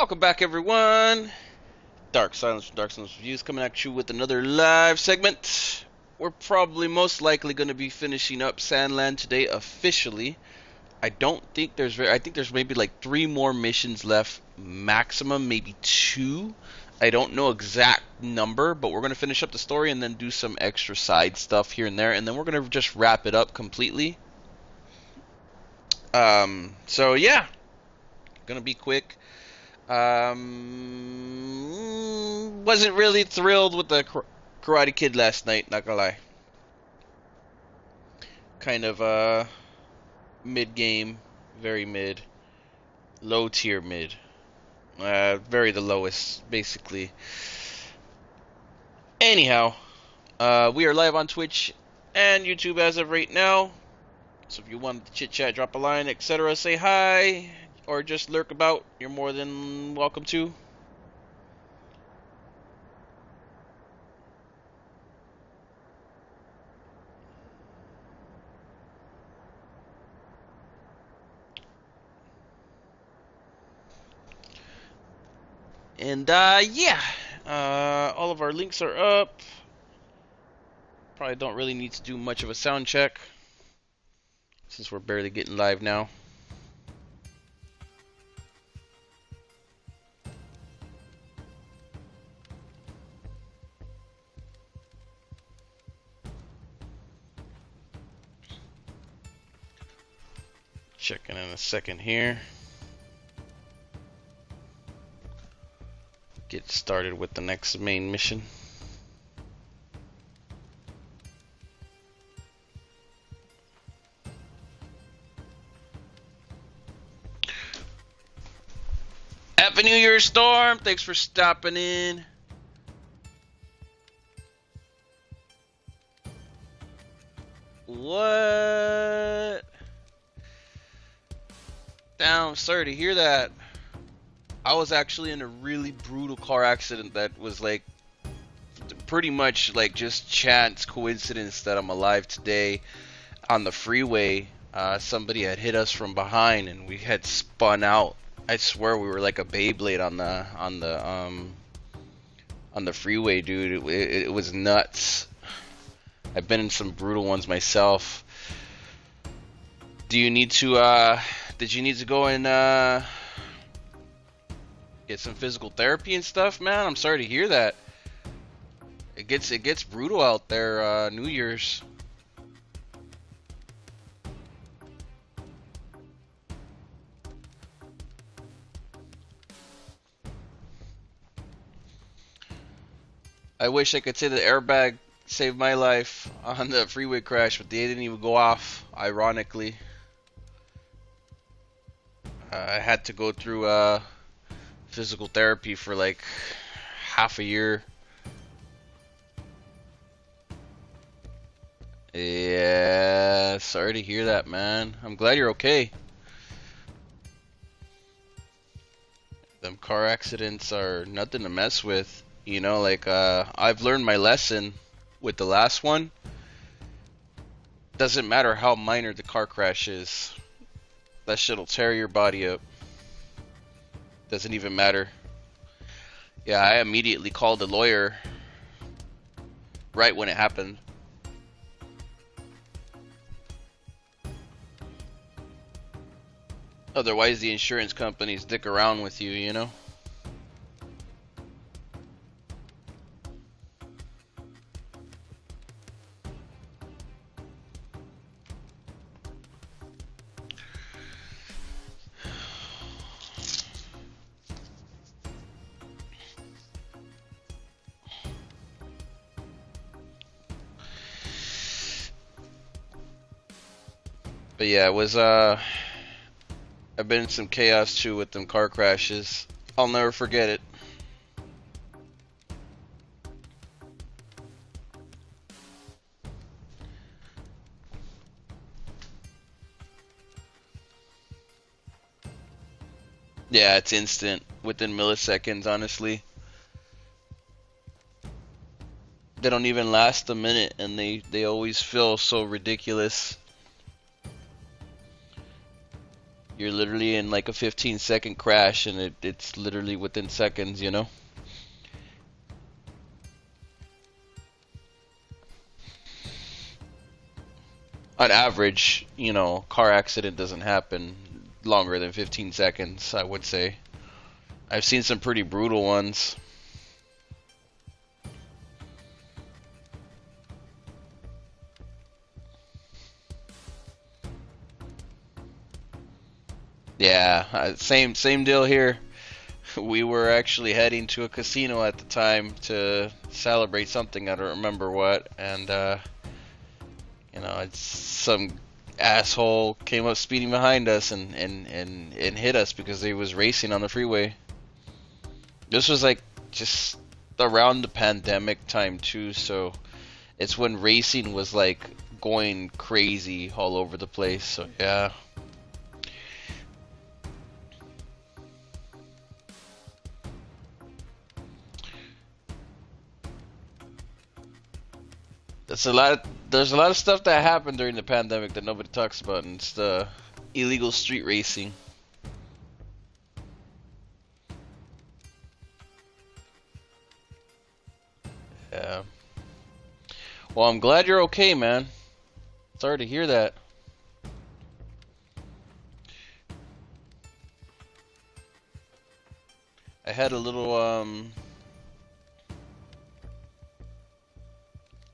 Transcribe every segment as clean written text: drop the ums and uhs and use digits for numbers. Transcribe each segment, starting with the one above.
Welcome back, everyone. Dark Silence from Dark Silence Reviews coming at you with another live segment. We're probably most likely going to be finishing up Sandland today officially. I think there's maybe like 3 more missions left, maximum maybe 2. I don't know exact number, but we're going to finish up the story and then do some extra side stuff here and there, and then we're going to just wrap it up completely. So yeah, gonna be quick. Wasn't really thrilled with the Karate Kid last night, not gonna lie. Kind of mid-game, very mid, low tier mid, very the lowest basically. Anyhow, we are live on Twitch and YouTube as of right now. So if you want to chit chat, drop a line, etc., say hi, or just lurk about, you're more than welcome to. And yeah, all of our links are up. Probably don't really need to do much of a sound check since we're barely getting live now. Checking in a second here. Get started with the next main mission. Happy New Year, Storm! Thanks for stopping in. What? Damn, sorry to hear that. I was actually in a really brutal car accident that was like pretty much like just chance coincidence that I'm alive today. On the freeway, somebody had hit us from behind and we had spun out. I swear we were like a Beyblade on the freeway, dude. It was nuts. I've been in some brutal ones myself. Do you need to did you need to go and get some physical therapy and stuff, man? I'm sorry to hear that. It gets brutal out there, New Year's. I wish I could say the airbag saved my life on the freeway crash, but they didn't even go off, ironically. I had to go through physical therapy for like half a year. Yeah, sorry to hear that, man. I'm glad you're okay. Them car accidents are nothing to mess with. You know, like, I've learned my lesson with the last one. Doesn't matter how minor the car crash is. That shit'll tear your body up. Doesn't even matter. Yeah, I immediately called a lawyer right when it happened. Otherwise, the insurance companies dick around with you, you know? But yeah, it was, I've been in some chaos too with them car crashes. I'll never forget it. Yeah, it's instant, within milliseconds, honestly. They don't even last a minute, and they always feel so ridiculous. You're literally in like a 15-second crash, and it's literally within seconds, you know? On average, you know, car accident doesn't happen longer than 15 seconds, I would say. I've seen some pretty brutal ones. Yeah, same deal here. We were actually heading to a casino at the time to celebrate something, I don't remember what, and you know, it's some asshole came up speeding behind us and hit us because he was racing on the freeway. This was like just around the pandemic time too, so it's when racing was like going crazy all over the place. So yeah. That's a lot of, there's a lot of stuff that happened during the pandemic that nobody talks about, and it's the illegal street racing. Yeah. Well, I'm glad you're okay, man. Sorry to hear that. I had a little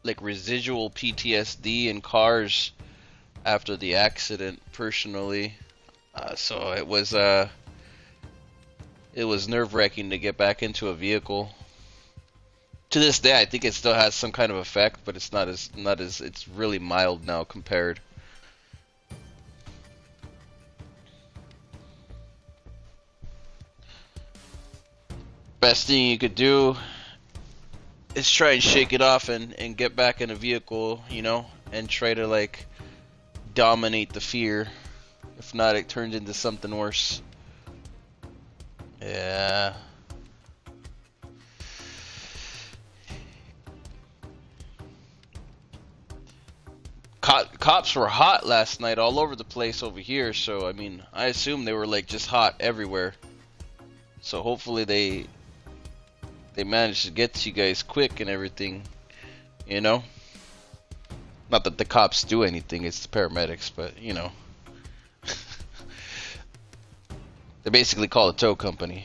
like residual PTSD in cars after the accident personally. So it was nerve-wracking to get back into a vehicle. To this day, I think it still has some kind of effect, but it's not as it's really mild now compared. Best thing you could do is try and shake it off and get back in a vehicle, you know, and try to like dominate the fear. If not, it turns into something worse. Yeah. Cops were hot last night all over the place over here, so I mean, I assume they were like just hot everywhere. So hopefully they managed to get to you guys quick and everything, you know? Not that the cops do anything, it's the paramedics, but you know. They basically call a tow company.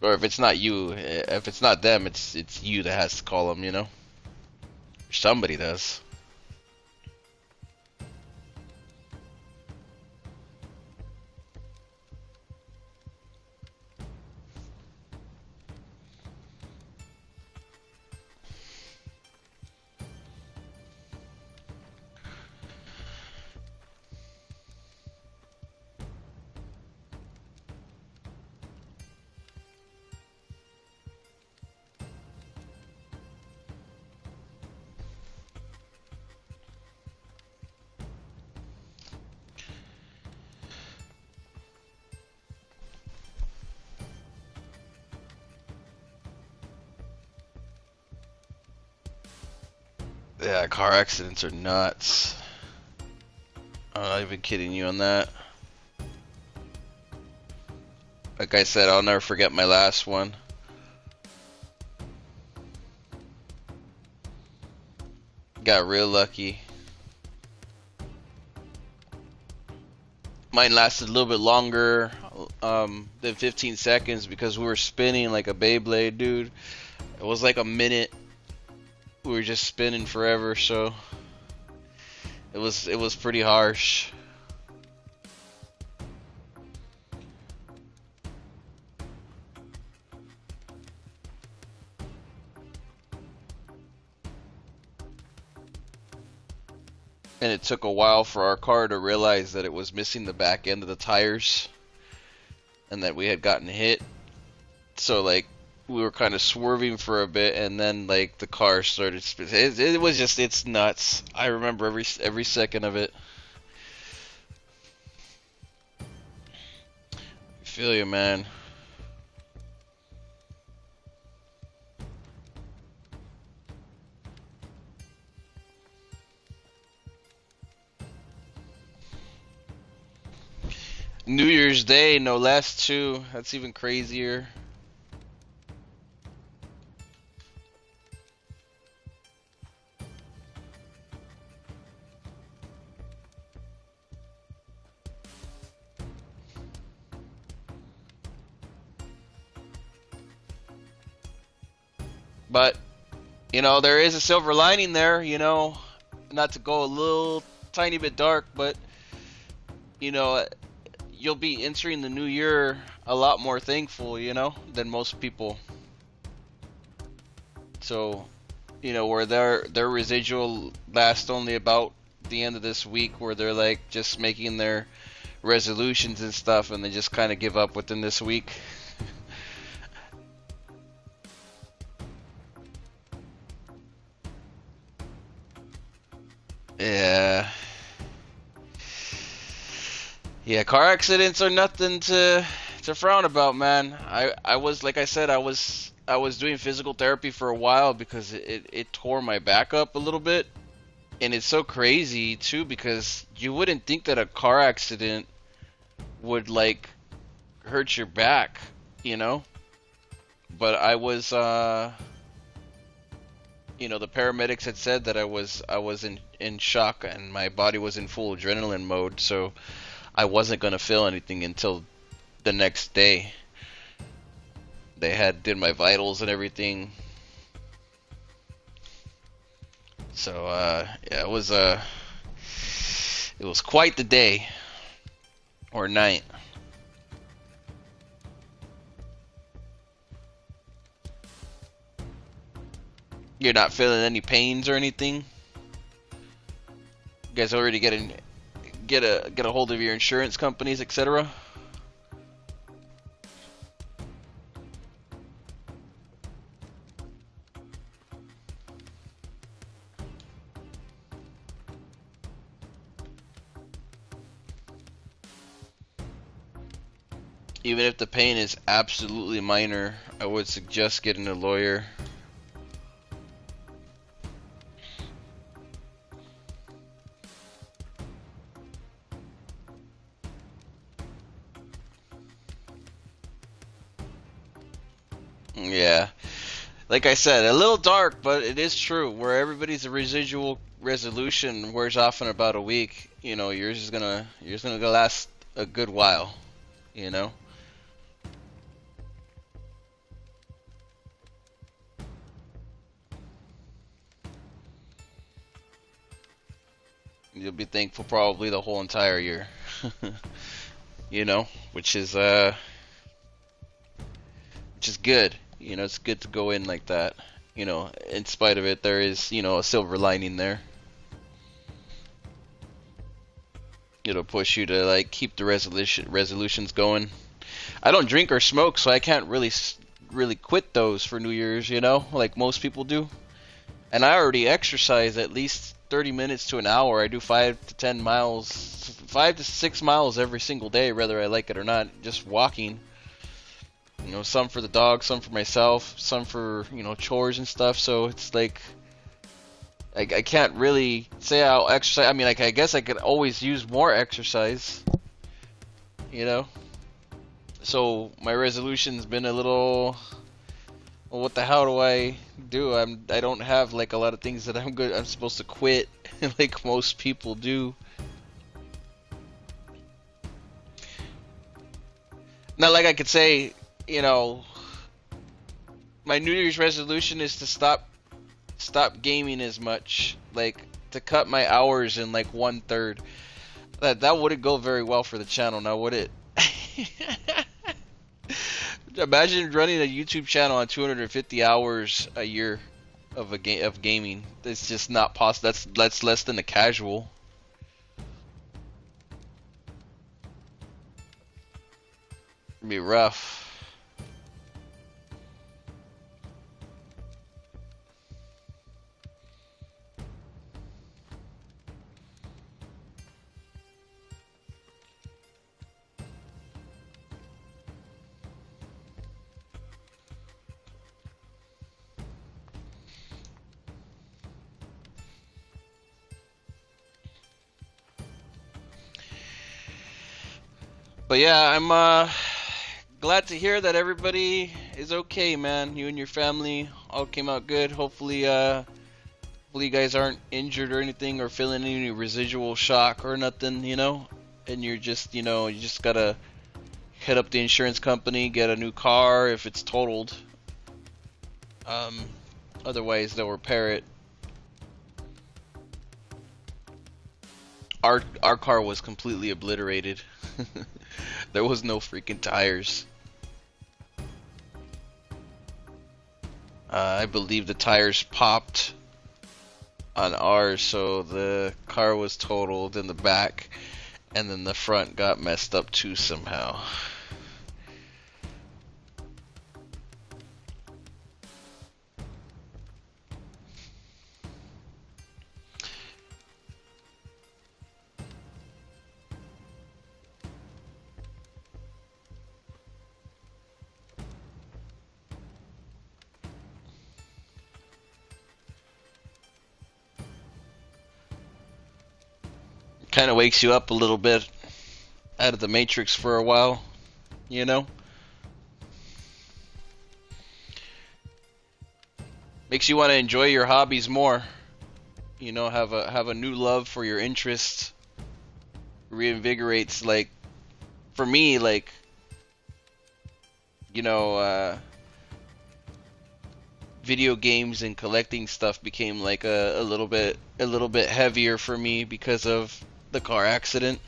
Or if it's not you, if it's not them, it's you that has to call them, you know? Or somebody does. Yeah, car accidents are nuts. I'm not even kidding you on that. Like I said, I'll never forget my last one. Got real lucky. Mine lasted a little bit longer than 15 seconds because we were spinning like a Beyblade, dude. It was like a minute. We were just spinning forever, so it was pretty harsh. And it took a while for our car to realize that it was missing the back end of the tires and that we had gotten hit. So like we were kind of swerving for a bit, and then like the car started spinning. It was just, it's nuts. I remember every second of it. I feel you, man. New Year's Day, no less, too. That's even crazier. But, there is a silver lining there, not to go a little tiny bit dark, but, you'll be entering the new year a lot more thankful, than most people. So, where their residual lasts only about the end of this week, where they're like just making their resolutions and stuff, and they just kind of give up within this week. Yeah. Yeah, car accidents are nothing to frown about, man. I was, like I said, I was doing physical therapy for a while because it tore my back up a little bit. And it's so crazy too, because you wouldn't think that a car accident would like hurt your back, But I was the paramedics had said that I was in shock and my body was in full adrenaline mode, so I wasn't gonna feel anything until the next day. They did my vitals and everything. So yeah, it was quite the day or night. You're not feeling any pains or anything? You guys already get a hold of your insurance companies, etc. Even if the pain is absolutely minor, I would suggest getting a lawyer. Yeah. Like I said, a little dark, but it is true. Where everybody's residual resolution wears off in about a week, yours is gonna last a good while, you know. You'll be thankful probably the whole entire year, which is good. It's good to go in like that. In spite of it, there is a silver lining there. It'll push you to like keep the resolutions going. I don't drink or smoke, so I can't really quit those for New Year's, like most people do. And I already exercise at least 30 minutes to an hour. I do 5 to 10 miles, 5 to 6 miles every single day, whether I like it or not, just walking. Some for the dog, some for myself, some for, chores and stuff. So it's like, I can't really say I'll exercise. I mean, like, I guess I could always use more exercise, So my resolution's been a little, well, what the hell do I do? I don't have like a lot of things that I'm supposed to quit like most people do. Not like I could say, my New Year's resolution is to stop gaming as much, like to cut my hours in like 1/3. That wouldn't go very well for the channel, now would it? Imagine running a YouTube channel on 250 hours a year of gaming. It's just not possible. That's less than a casual. It'd be rough. But yeah, I'm glad to hear that everybody is okay, man. You and your family all came out good. Hopefully you guys aren't injured or anything or feeling any residual shock or nothing, you know. And you're just, you just gotta hit up the insurance company, get a new car if it's totaled. Um, Otherwise they'll repair it. Our car was completely obliterated. There was no freaking tires. I believe the tires popped on ours, so the car was totaled in the back, and then the front got messed up too somehow. Kind of wakes you up a little bit out of the matrix for a while, you know? Makes you want to enjoy your hobbies more. You know, have a new love for your interests. Reinvigorates, like, for me, like, you know, video games and collecting stuff became like a little bit heavier for me because of the car accident.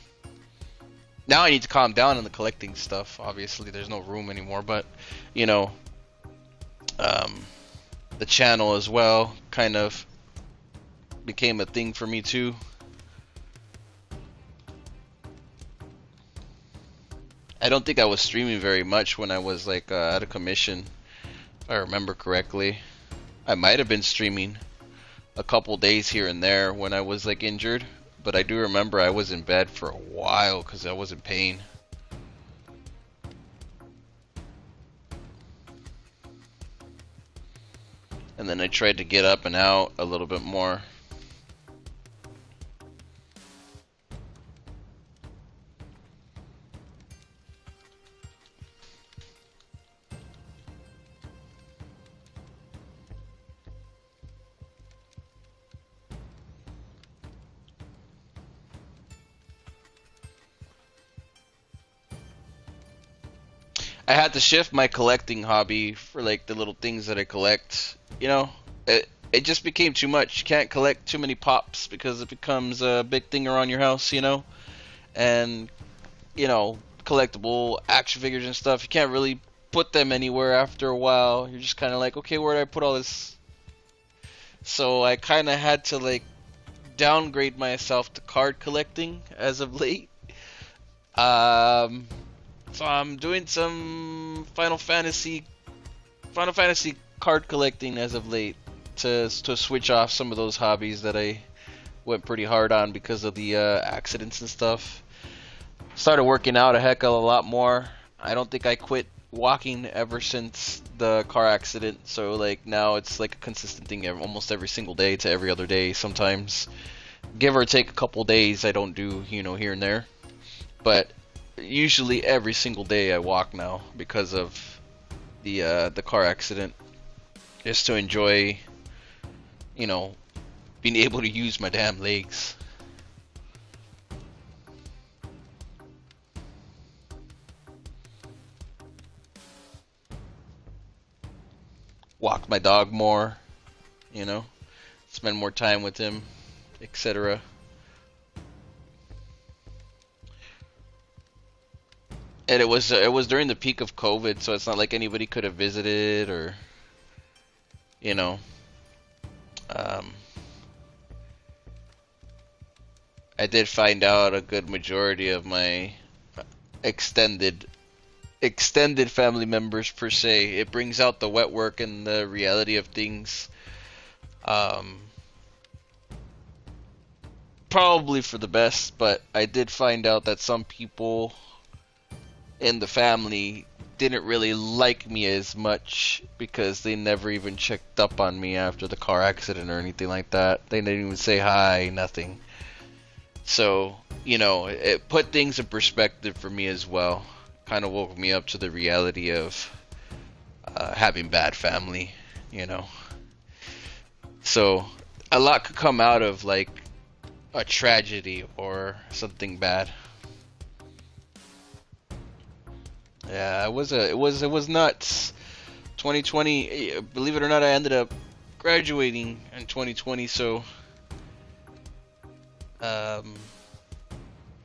Now I need to calm down on the collecting stuff. Obviously, there's no room anymore, but you know, the channel as well kind of became a thing for me too. I don't think I was streaming very much when I was like out of commission, if I remember correctly. I might have been streaming a couple days here and there when I was like injured, but I do remember I was in bed for a while because I was in pain. And then I tried to get up and out a little bit more. I had to shift my collecting hobby for like the little things that I collect. You know, it just became too much. You can't collect too many pops because it becomes a big thing around your house, you know? And, you know, collectible action figures and stuff, you can't really put them anywhere after a while. You're just kind of like, okay, where did I put all this? So I kind of had to like downgrade myself to card collecting as of late. So I'm doing some Final Fantasy card collecting as of late to switch off some of those hobbies that I went pretty hard on because of the accidents and stuff. Started working out a heck of a lot more. I don't think I quit walking ever since the car accident, so like now it's like a consistent thing almost every single day to every other day. Sometimes give or take a couple days I don't do, you know, here and there, but usually every single day I walk now because of the car accident, just to enjoy, you know, being able to use my damn legs. Walk my dog more, you know, spend more time with him, etc. And it was during the peak of COVID, so it's not like anybody could have visited or, you know, I did find out a good majority of my extended family members per se. It brings out the wet work and the reality of things. Probably for the best, but I did find out that some people in the family didn't really like me as much because they never even checked up on me after the car accident or anything like that. They didn't even say hi, nothing. So, you know, it put things in perspective for me as well. Kind of woke me up to the reality of having bad family, you know. So, a lot could come out of like a tragedy or something bad. Yeah, it was nuts. 2020, believe it or not, I ended up graduating in 2020, so um,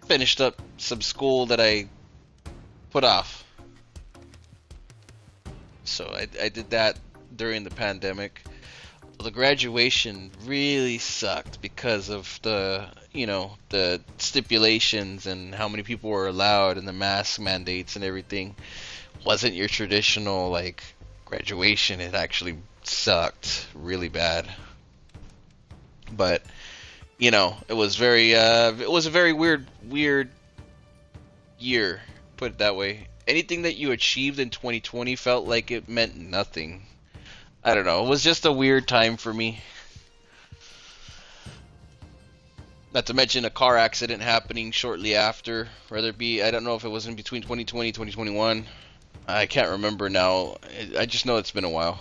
finished up some school that I put off. So I did that during the pandemic. The graduation really sucked because of the stipulations and how many people were allowed and the mask mandates and everything. Wasn't your traditional like graduation. It actually sucked really bad. But it was a very weird year, put it that way. Anything that you achieved in 2020 felt like it meant nothing. I don't know. It was just a weird time for me. Not to mention a car accident happening shortly after. Whether it be, I don't know if it was in between 2020 and 2021. I can't remember now. I just know it's been a while.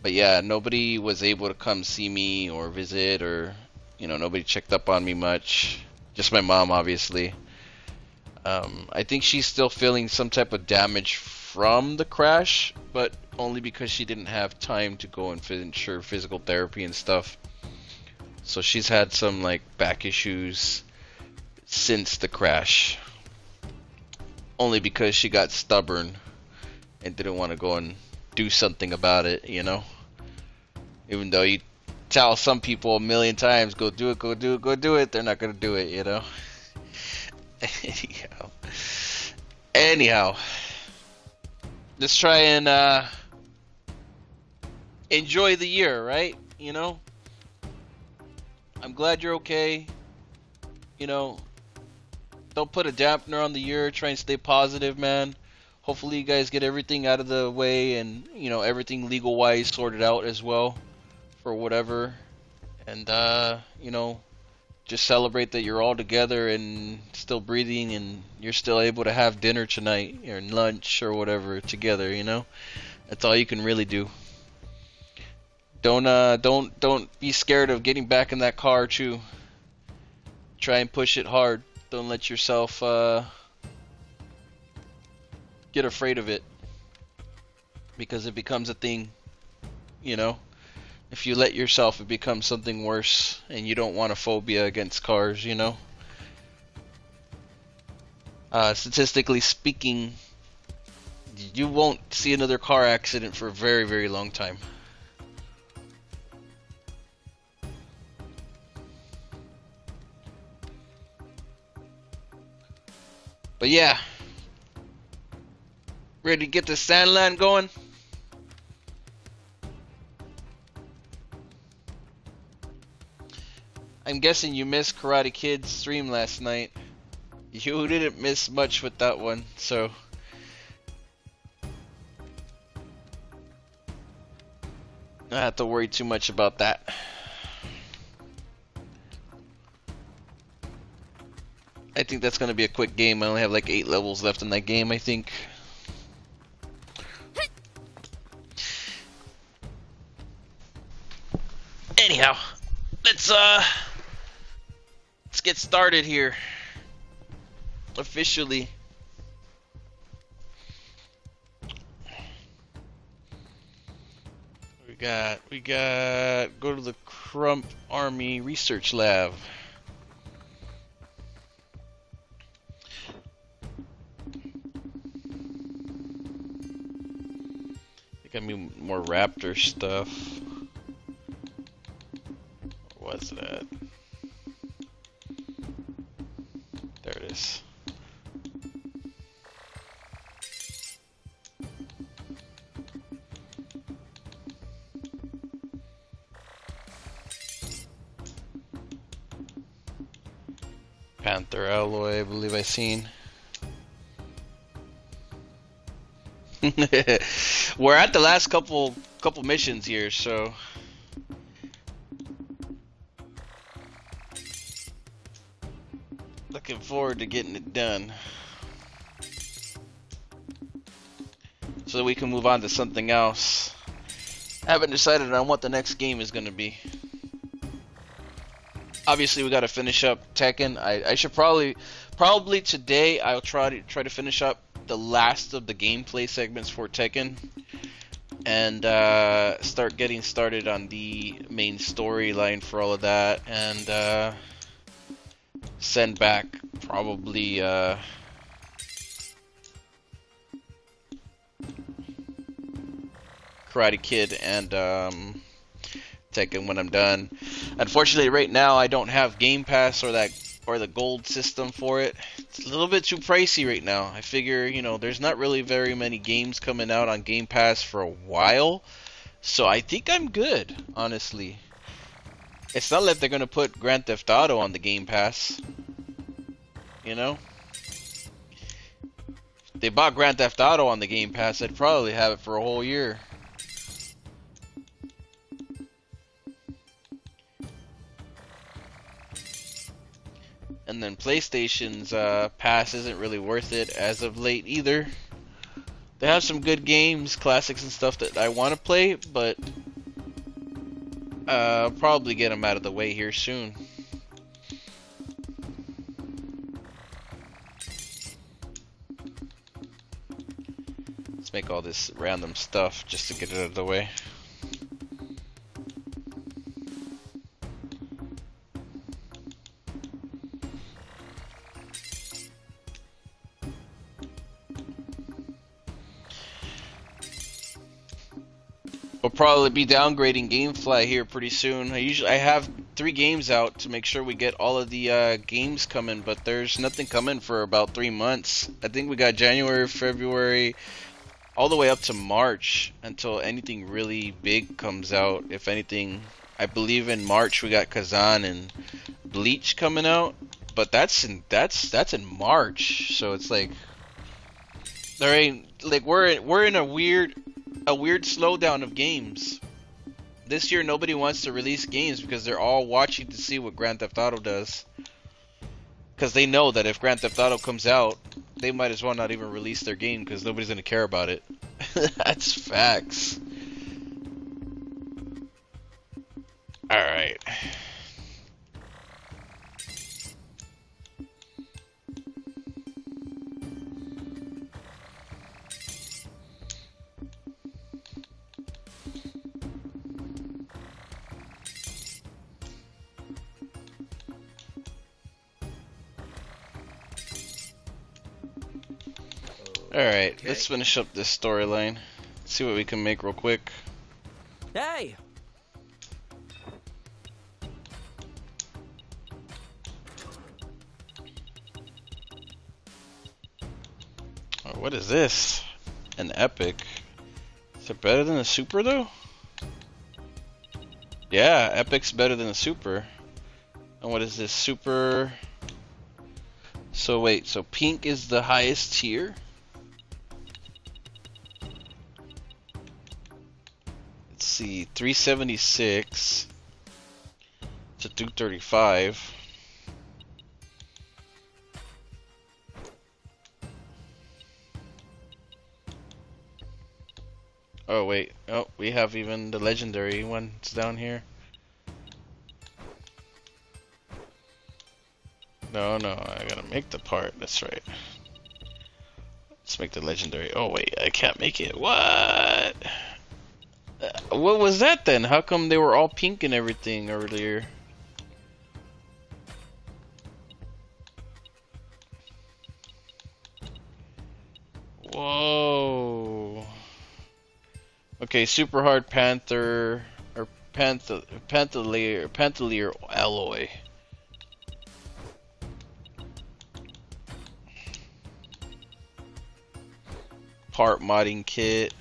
But yeah, nobody was able to come see me or visit, or nobody checked up on me much. Just my mom, obviously. I think she's still feeling some type of damage from the crash, but only because she didn't have time to go and ensure physical therapy and stuff. So she's had some like back issues since the crash, only because she got stubborn and didn't want to go and do something about it, even though you tell some people a million times, go do it, go do it, go do it, they're not gonna do it. Anyhow, let's try and enjoy the year, right? I'm glad you're okay. Don't put a dampener on the year. Try and stay positive, man. Hopefully you guys get everything out of the way and, everything legal-wise sorted out as well for whatever. And, just celebrate that you're all together and still breathing and you're still able to have dinner tonight or lunch or whatever together, That's all you can really do. Don't be scared of getting back in that car too. Try and push it hard. Don't let yourself get afraid of it, because it becomes a thing. If you let yourself, it becomes something worse, and you don't want a phobia against cars. Statistically speaking, you won't see another car accident for a very, very long time. But yeah, ready to get the Sandland going? I'm guessing you missed Karate Kid's stream last night. You didn't miss much with that one, so I don't have to worry too much about that. I think that's going to be a quick game. I only have like 8 levels left in that game, I think. Anyhow, let's get started here. Officially. We got go to the Crump Army Research Lab. Got me more raptor stuff. What's that? There it is. Panther alloy, I believe I seen. We're at the last couple missions here, so Looking forward to getting it done, so that we can move on to something else. I haven't decided on what the next game is going to be. Obviously, we got to finish up Tekken. I should probably today I'll try to finish up the last of the gameplay segments for Tekken, and start getting started on the main storyline for all of that, and send back probably Karate Kid and Tekken when I'm done. Unfortunately, right now I don't have Game Pass or the gold system for it. It's a little bit too pricey right now. I figure, you know, there's not really very many games coming out on Game Pass for a while, so I think I'm good, honestly. It's not like they're gonna put Grand Theft Auto on the Game Pass, you know? If they bought Grand Theft Auto on the Game Pass, I'd probably have it for a whole year. And then PlayStation's pass isn't really worth it as of late either. They have some good games, classics and stuff that I want to play, but I'll probably get them out of the way here soon. Let's make all this random stuff just to get it out of the way. We'll probably be downgrading GameFly here pretty soon. I have 3 games out to make sure we get all of the games coming, but there's nothing coming for about 3 months. I think we got January, February, all the way up to March until anything really big comes out. If anything, I believe in March we got Kazan and Bleach coming out, but that's in March, so it's like there ain't, like, we're in a weird slowdown of games. This year nobody wants to release games because they're all watching to see what Grand Theft Auto does. Because they know that if Grand Theft Auto comes out, they might as well not even release their game because nobody's going to care about it. That's facts. Alright. Alright, okay. Let's finish up this storyline. See what we can make real quick. Hey! Oh, what is this? An epic. Is it better than a super though? Yeah, epic's better than a super. And what is this? Super. So wait, so pink is the highest tier? Let's see, 376 to 235. Oh wait, oh, we have even the legendary ones down here. No, I gotta make the part, that's right. Let's make the legendary. Oh wait, I can't make it. What? What was that then? How come they were all pink and everything earlier? Whoa. Okay, super hard panther or panther alloy. Part modding kit.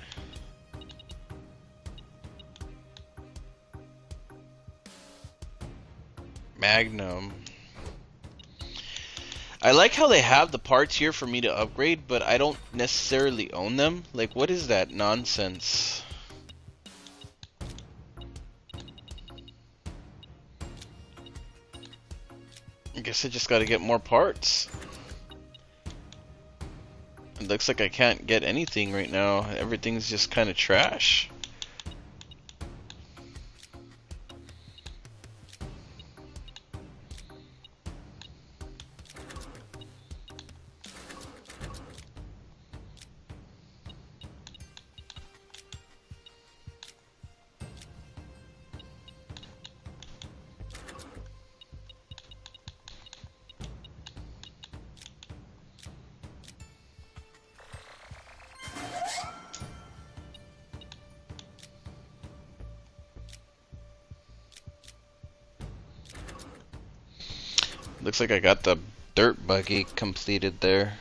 Magnum. I like how they have the parts here for me to upgrade, but I don't necessarily own them. Like, what is that nonsense? guess I just gotta get more parts. It looks like I can't get anything right now. Everything's just kind of trash. Looks like I got the dirt buggy completed there.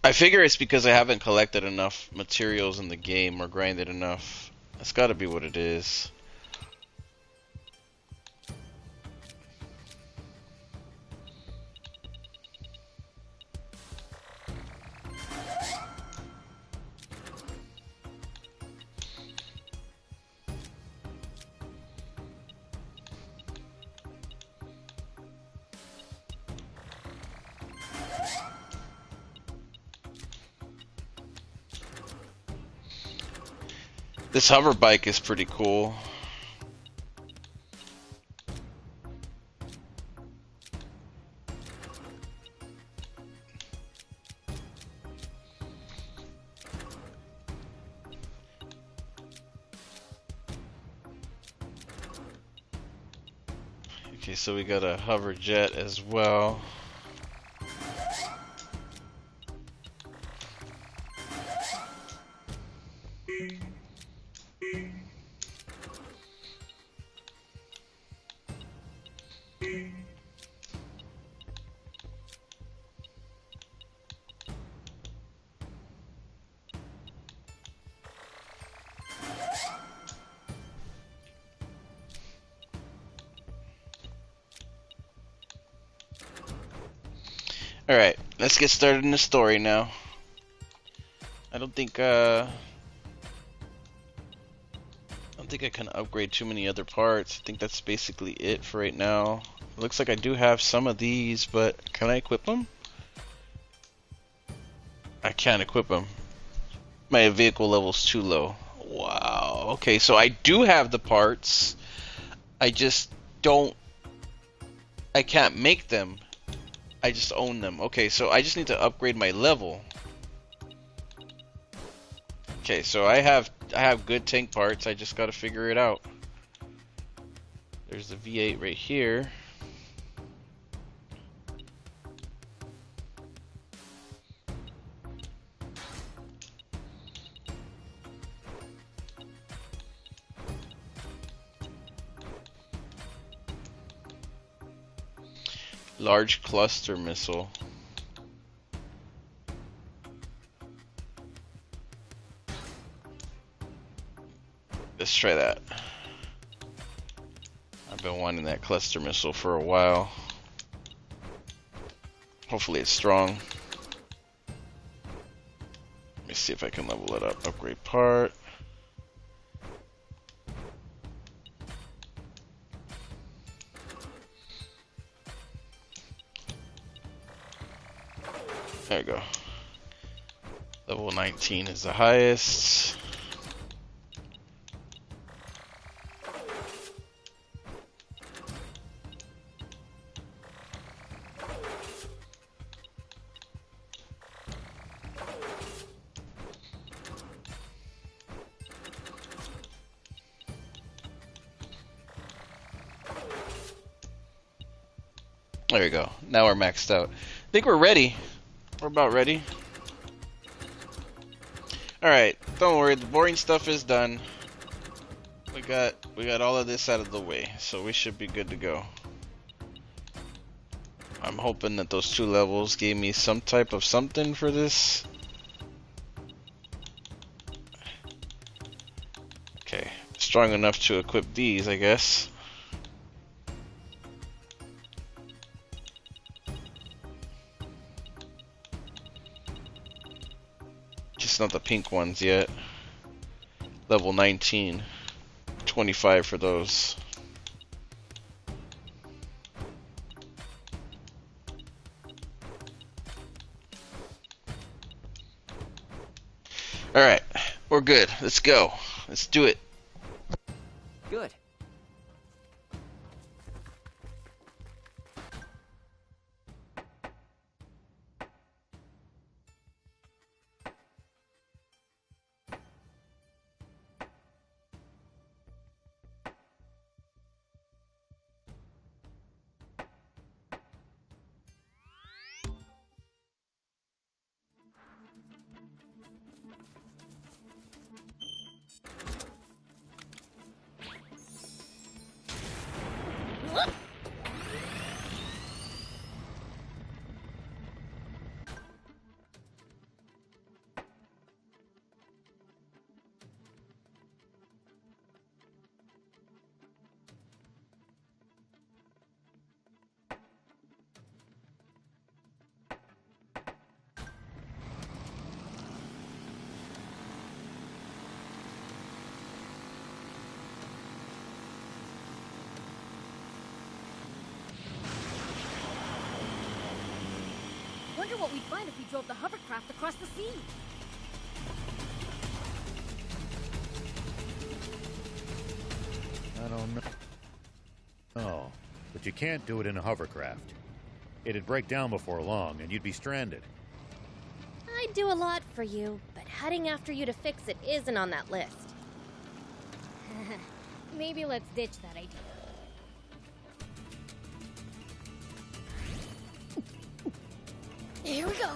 I figure it's because I haven't collected enough materials in the game or grinded enough. That's gotta be what it is. This hover bike is pretty cool. Okay, so we got a hover jet as well. Alright, let's get started in the story now. I don't think I can upgrade too many other parts. I think that's basically it for right now. It looks like I do have some of these, but can I equip them? I can't equip them. My vehicle level's too low. Wow. Okay, so I do have the parts. I just don't... I can't make them. I just own them. Okay, so I just need to upgrade my level. Okay, so I have good tank parts. I just got to figure it out. There's the V8 right here. Large cluster missile. Let's try that. I've been wanting that cluster missile for a while. Hopefully it's strong. Let me see if I can level it up. Upgrade part. There you go. Level 19 is the highest. There we go. Now we're maxed out. I think we're ready. We're about ready. Alright, don't worry, the boring stuff is done. We got all of this out of the way, so we should be good to go. I'm hoping that those 2 levels gave me some type of something for this. Okay, strong enough to equip these, I guess. Just not the pink ones yet. Level 19. 25 for those. Alright, we're good. Let's go. Let's do it. Good. Wonder what we'd find if we drove the hovercraft across the sea. I don't know. Oh, but you can't do it in a hovercraft. It'd break down before long, and you'd be stranded. I'd do a lot for you, but heading after you to fix it isn't on that list. Maybe let's ditch that idea. Here we go.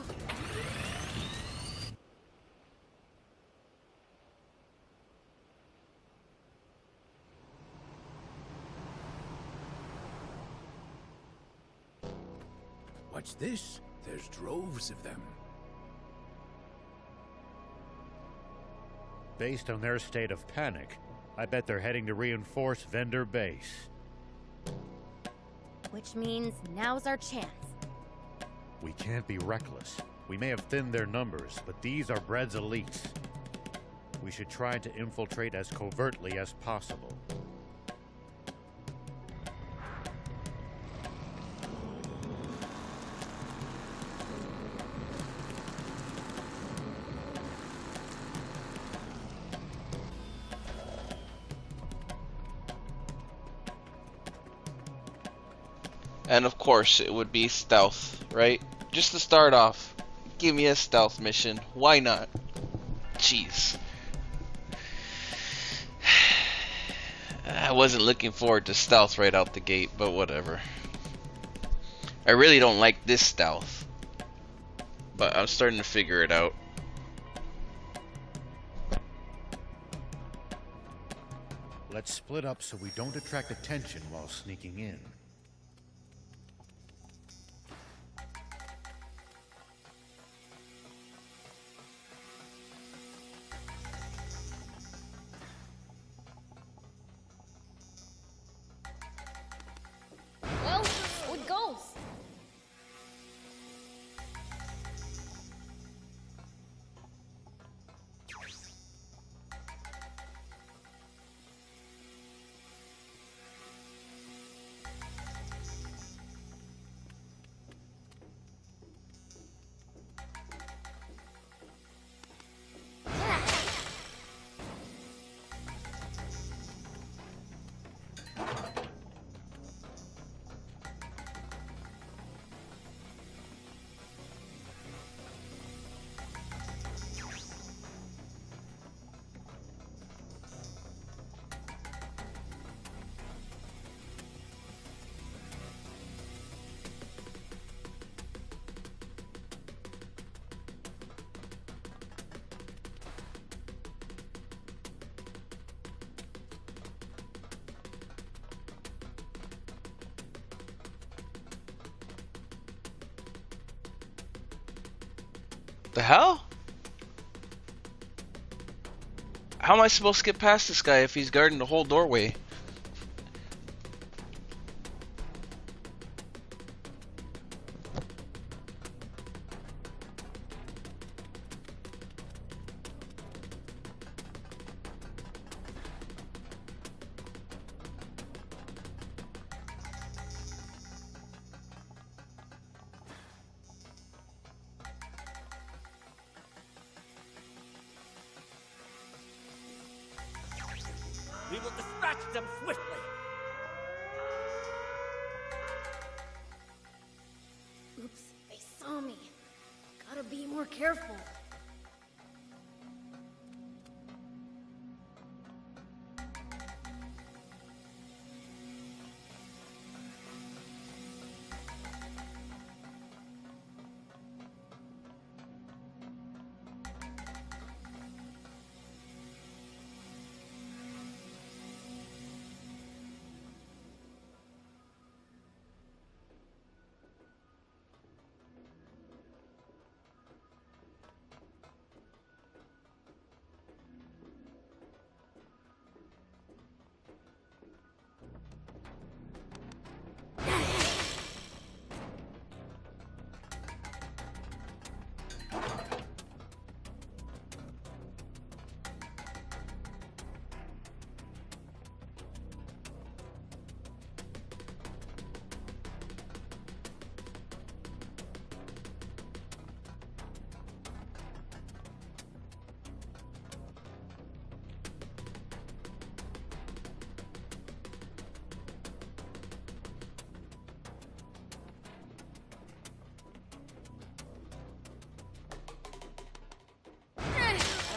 What's this? There's droves of them. Based on their state of panic, I bet they're heading to reinforce vendor base. Which means now's our chance. We can't be reckless. We may have thinned their numbers, but these are Bread's elites. We should try to infiltrate as covertly as possible. And of course, it would be stealth, right? Just to start off, give me a stealth mission. Why not? Jeez. I wasn't looking forward to stealth right out the gate, but whatever. I really don't like this stealth, but I'm starting to figure it out. Let's split up so we don't attract attention while sneaking in. Well, so it goes. The hell? How am I supposed to get past this guy if he's guarding the whole doorway? We will dispatch them swiftly. Oops, they saw me. Gotta be more careful.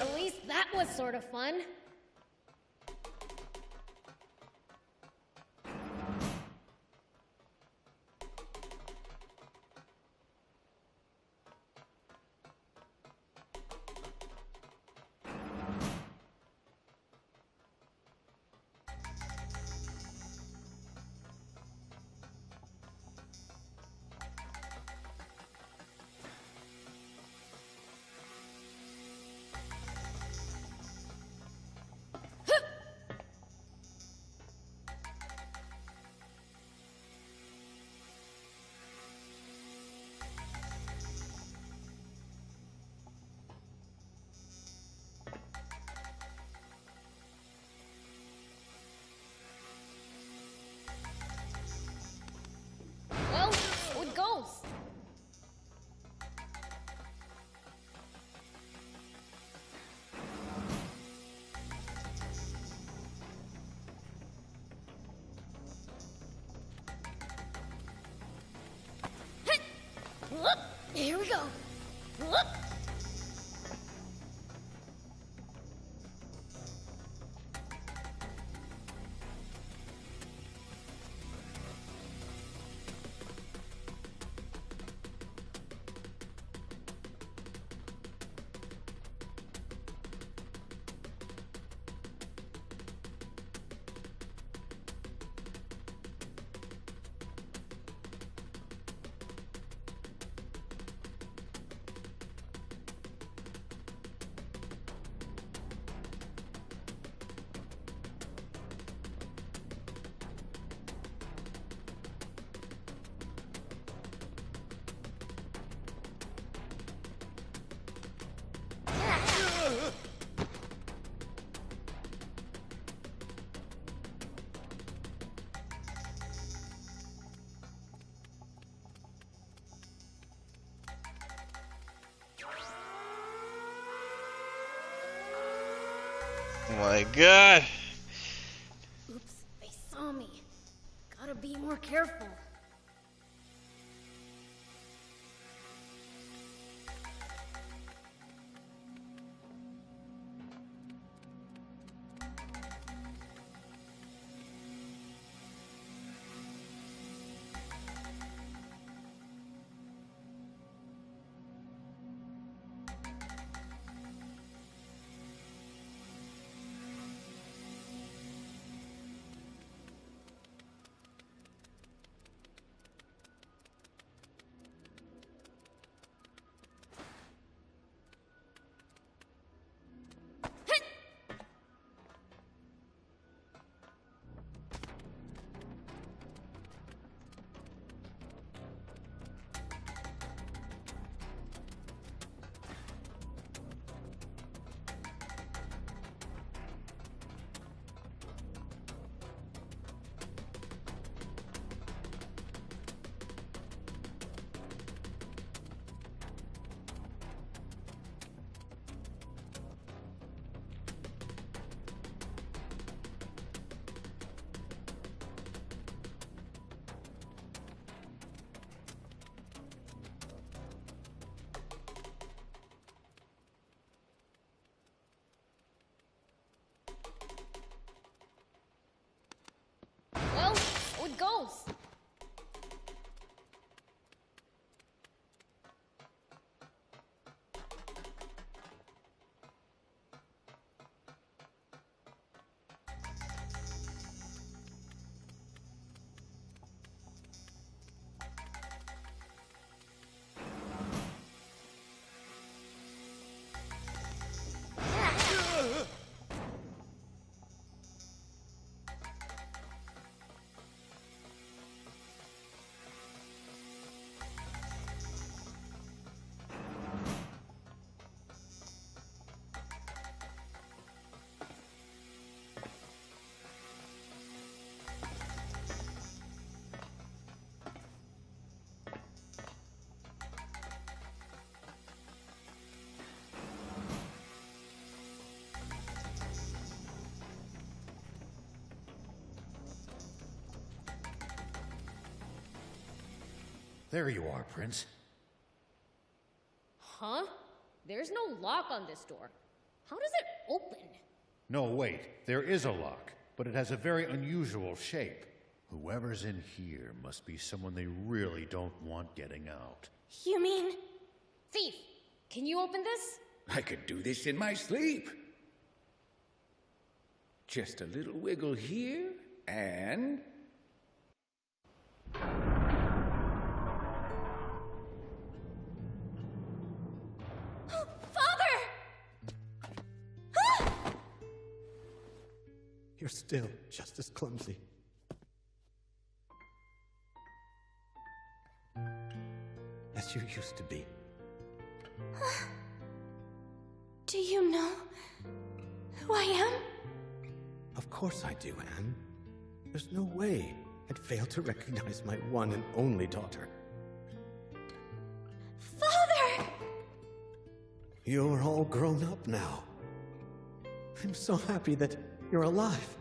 At least that was sort of fun. Well, it goes. Here we go. Oh my god. Oops, they saw me. Gotta be more careful. goes. There you are, Prince. Huh? There's no lock on this door. How does it open? No, wait. There is a lock, but it has a very unusual shape. Whoever's in here must be someone they really don't want getting out. You mean... Thief, can you open this? I could do this in my sleep. Just a little wiggle here, and... You're still just as clumsy. As you used to be. Do you know who I am? Of course I do, Anne. There's no way I'd fail to recognize my one and only daughter. Father! You're all grown up now. I'm so happy that you're alive.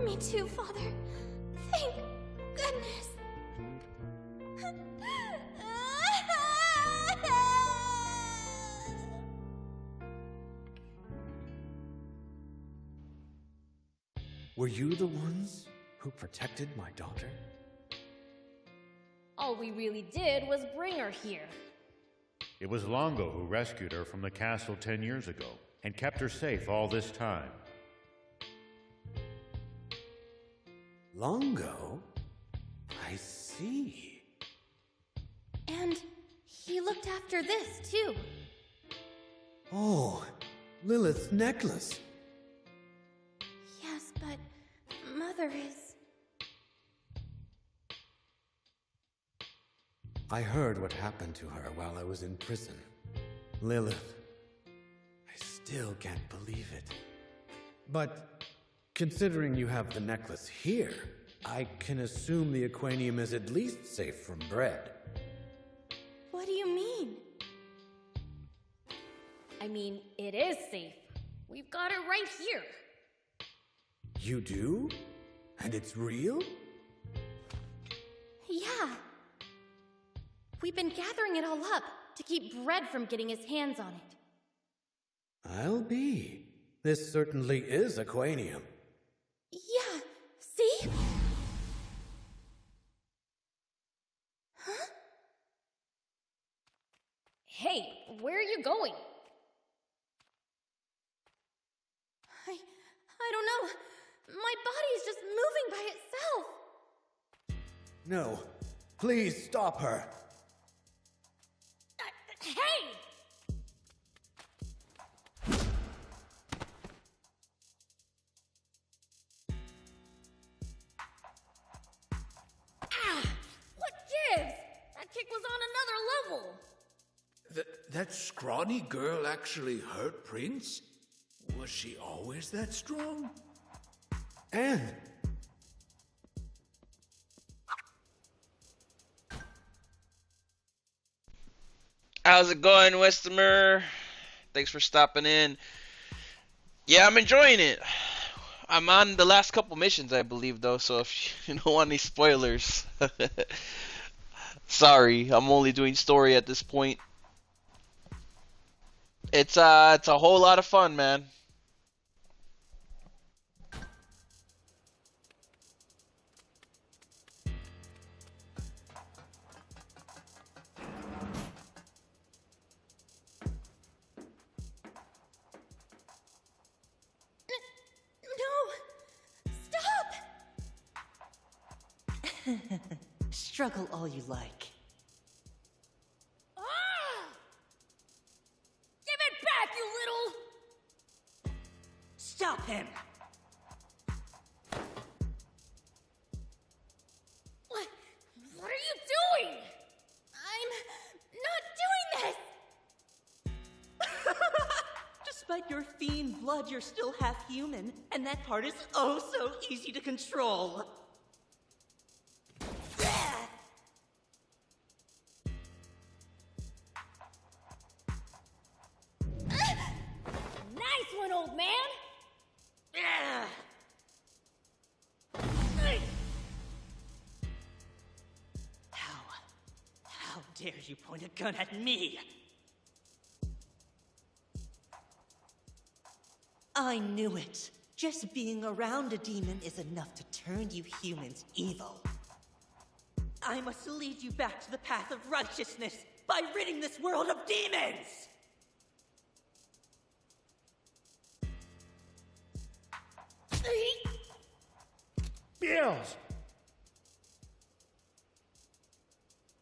Me too, Father. Thank goodness. Were you the ones who protected my daughter? All we really did was bring her here. It was Longo who rescued her from the castle 10 years ago and kept her safe all this time. Longo? I see. And he looked after this, too. Oh, Lilith's necklace. Yes, but Mother is... I heard what happened to her while I was in prison. Lilith. I still can't believe it. But considering you have the necklace here, I can assume the aquanium is at least safe from bread. What do you mean? I mean, it is safe. We've got it right here. You do? And it's real? Yeah. We've been gathering it all up to keep bread from getting his hands on it. I'll be. This certainly is aquanium. Yeah, see? Huh? Hey, where are you going? I don't know. My body's just moving by itself. No. Please stop her. Hey! What gives? That kick was on another level. That scrawny girl actually hurt Prince? Was she always that strong? Anne! How's it going, Westimer? Thanks for stopping in. Yeah, I'm enjoying it. I'm on the last couple missions, I believe, though, so if you don't want any spoilers, sorry, I'm only doing story at this point. It's a whole lot of fun, man. Struggle all you like. Ah! Give it back, you little... Stop him! What are you doing? I'm not doing this! Despite your fiend blood, you're still half human, and that part is oh so easy to control. Nice one, old man! How dare you point a gun at me? I knew it. Just being around a demon is enough to turn you humans evil. I must lead you back to the path of righteousness by ridding this world of demons! Beels!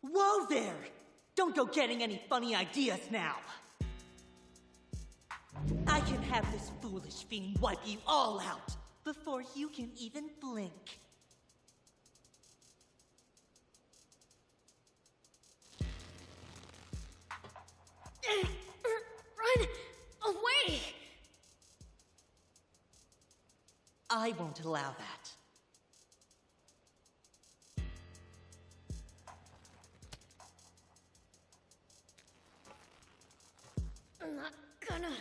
Whoa there! Don't go getting any funny ideas now! I can have this foolish fiend wipe you all out before you can even blink. Run away! I won't allow that. I'm not gonna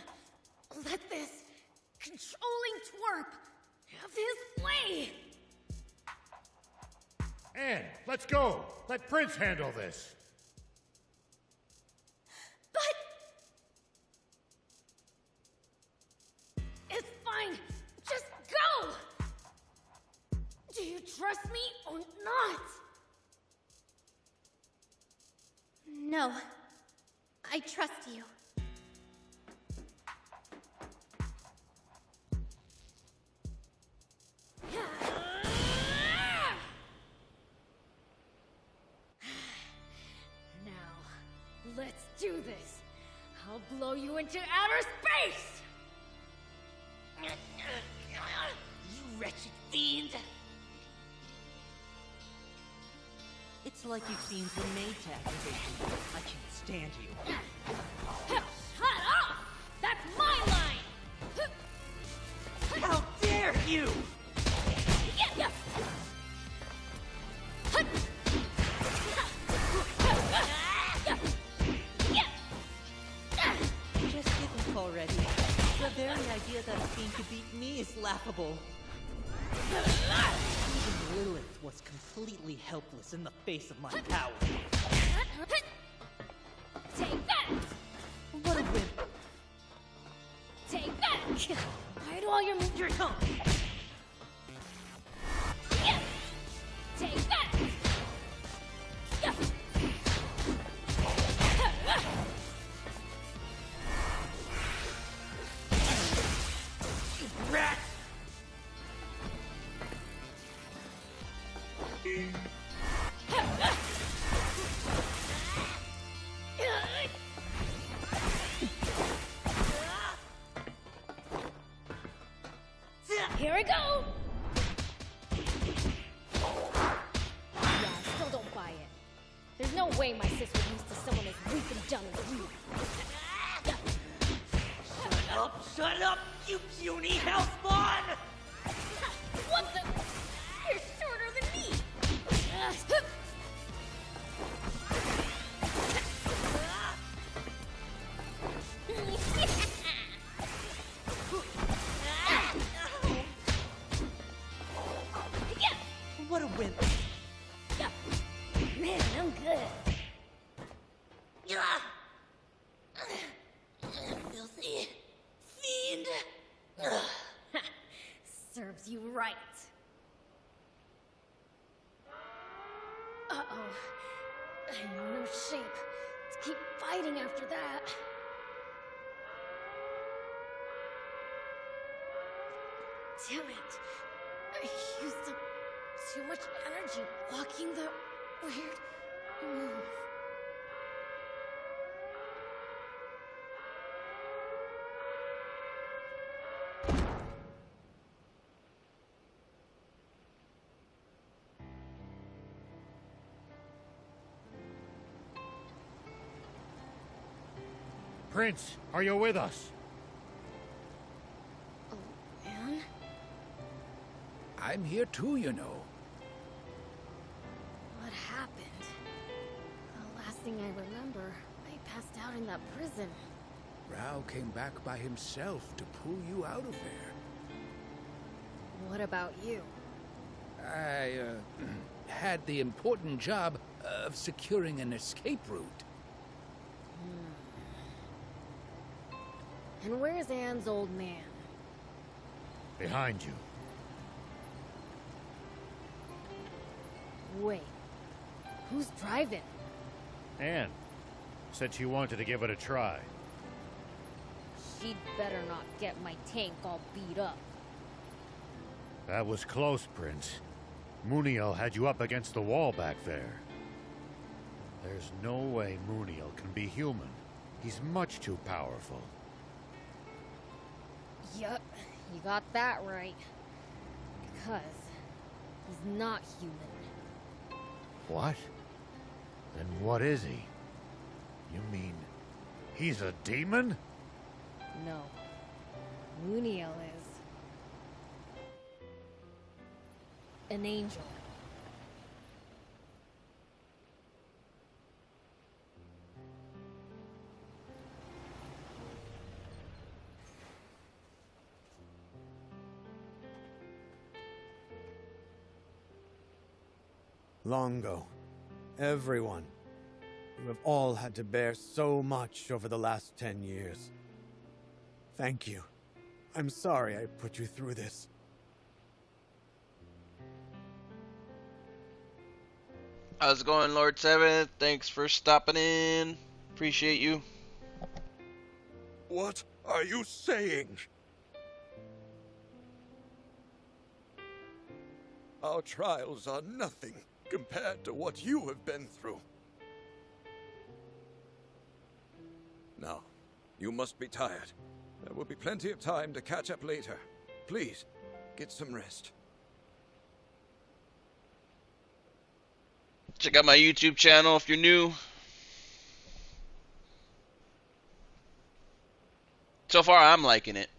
let this controlling twerp have his way! Anne, let's go! Let Prince handle this! But... It's fine! Just go! Do you trust me or not? No. I trust you. Now, let's do this. I'll blow you into outer space! You wretched fiend! It's like you fiends were made to aggravate me. I can't stand you. Shut up! That's my line! How dare you! Just give up already. The very idea that a fiend could beat me is laughable. Even Lilith was completely helpless in the face of my power. Take that! What a wimp! Take that! Idle all your Your tongue! Take that! Rat! Here I go! Yeah, I still don't buy it. There's no way my sis would use to someone as weak and dumb as you. Shut up, you puny hellspawn! What the? You're shorter than me! What a wimp! Man, I'm good. Filthy fiend! Serves you right. Uh-oh. I'm in no shape to keep fighting after that. Damn it. I used up Too much energy blocking the weird move. Prince, are you with us? Oh, man. I'm here too, you know. What happened? The last thing I remember, I passed out in that prison. Rao came back by himself to pull you out of there. What about you? I, had the important job of securing an escape route. And where's Anne's old man? Behind you. Wait. Who's driving? Anne said she wanted to give it a try. She'd better not get my tank all beat up. That was close, Prince. Muniel had you up against the wall back there. There's no way Muniel can be human. He's much too powerful. Yup, you got that right. Because he's not human. What? Then what is he? You mean he's a demon? No. Muniel is an angel. Long ago, everyone, you have all had to bear so much over the last 10 years. Thank you. I'm sorry I put you through this. How's it going, Lord Seventh? Thanks for stopping in. Appreciate you. What are you saying? Our trials are nothing compared to what you have been through. Now, you must be tired. There will be plenty of time to catch up later. Please, get some rest. Check out my YouTube channel if you're new. So far, I'm liking it.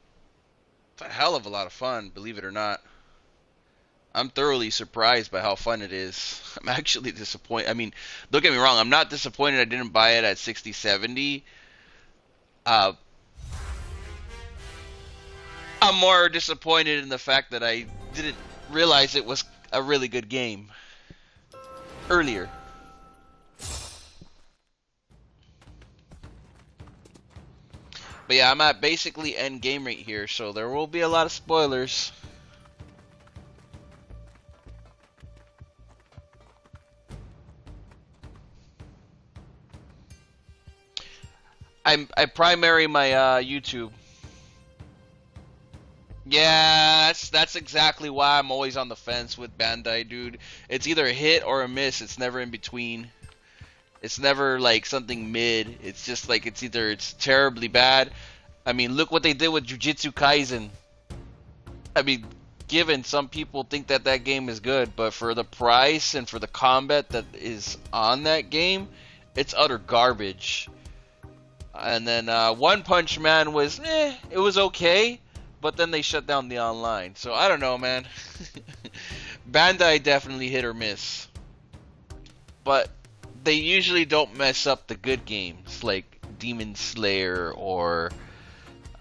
It's a hell of a lot of fun, believe it or not. I'm thoroughly surprised by how fun it is. I'm actually disappointed. I mean, don't get me wrong. I'm not disappointed I didn't buy it at 60, 70. I'm more disappointed in the fact that I didn't realize it was a really good game earlier. But yeah, I'm at basically end game right here, so there will be a lot of spoilers. I primary my YouTube. Yeah, that's exactly why I'm always on the fence with Bandai, dude. It's either a hit or a miss. It's never in between. It's never like something mid. It's just like it's terribly bad. I mean, look what they did with Jujutsu Kaisen. I mean, given some people think that that game is good, but for the price and for the combat that is on that game, it's utter garbage. And then One Punch Man was, it was okay, but then they shut down the online. So I don't know, man. Bandai definitely hit or miss. But they usually don't mess up the good games like Demon Slayer or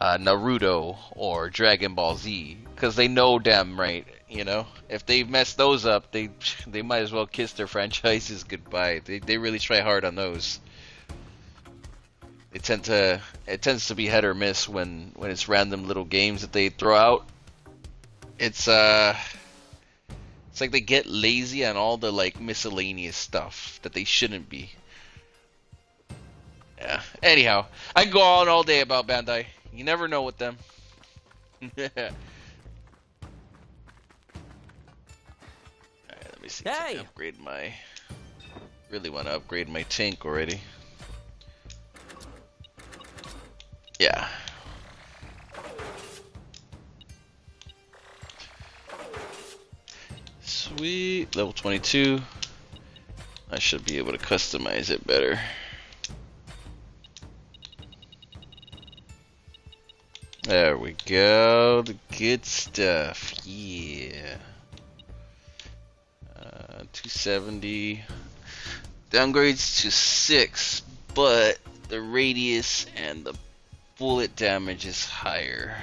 Naruto or Dragon Ball Z, because they know damn right, you know, if they mess those up, they might as well kiss their franchises goodbye. They really try hard on those. It tends to be hit or miss when it's random little games that they throw out. It's like they get lazy on all the like miscellaneous stuff that they shouldn't be. Yeah. Anyhow, I can go on all day about Bandai. You never know with them. me see if I can upgrade my... Really want to upgrade my tank already. Yeah. Sweet. Level 22. I should be able to customize it better. There we go. The good stuff. Yeah. 270. Downgrades to 6, but the radius and the bullet damage is higher.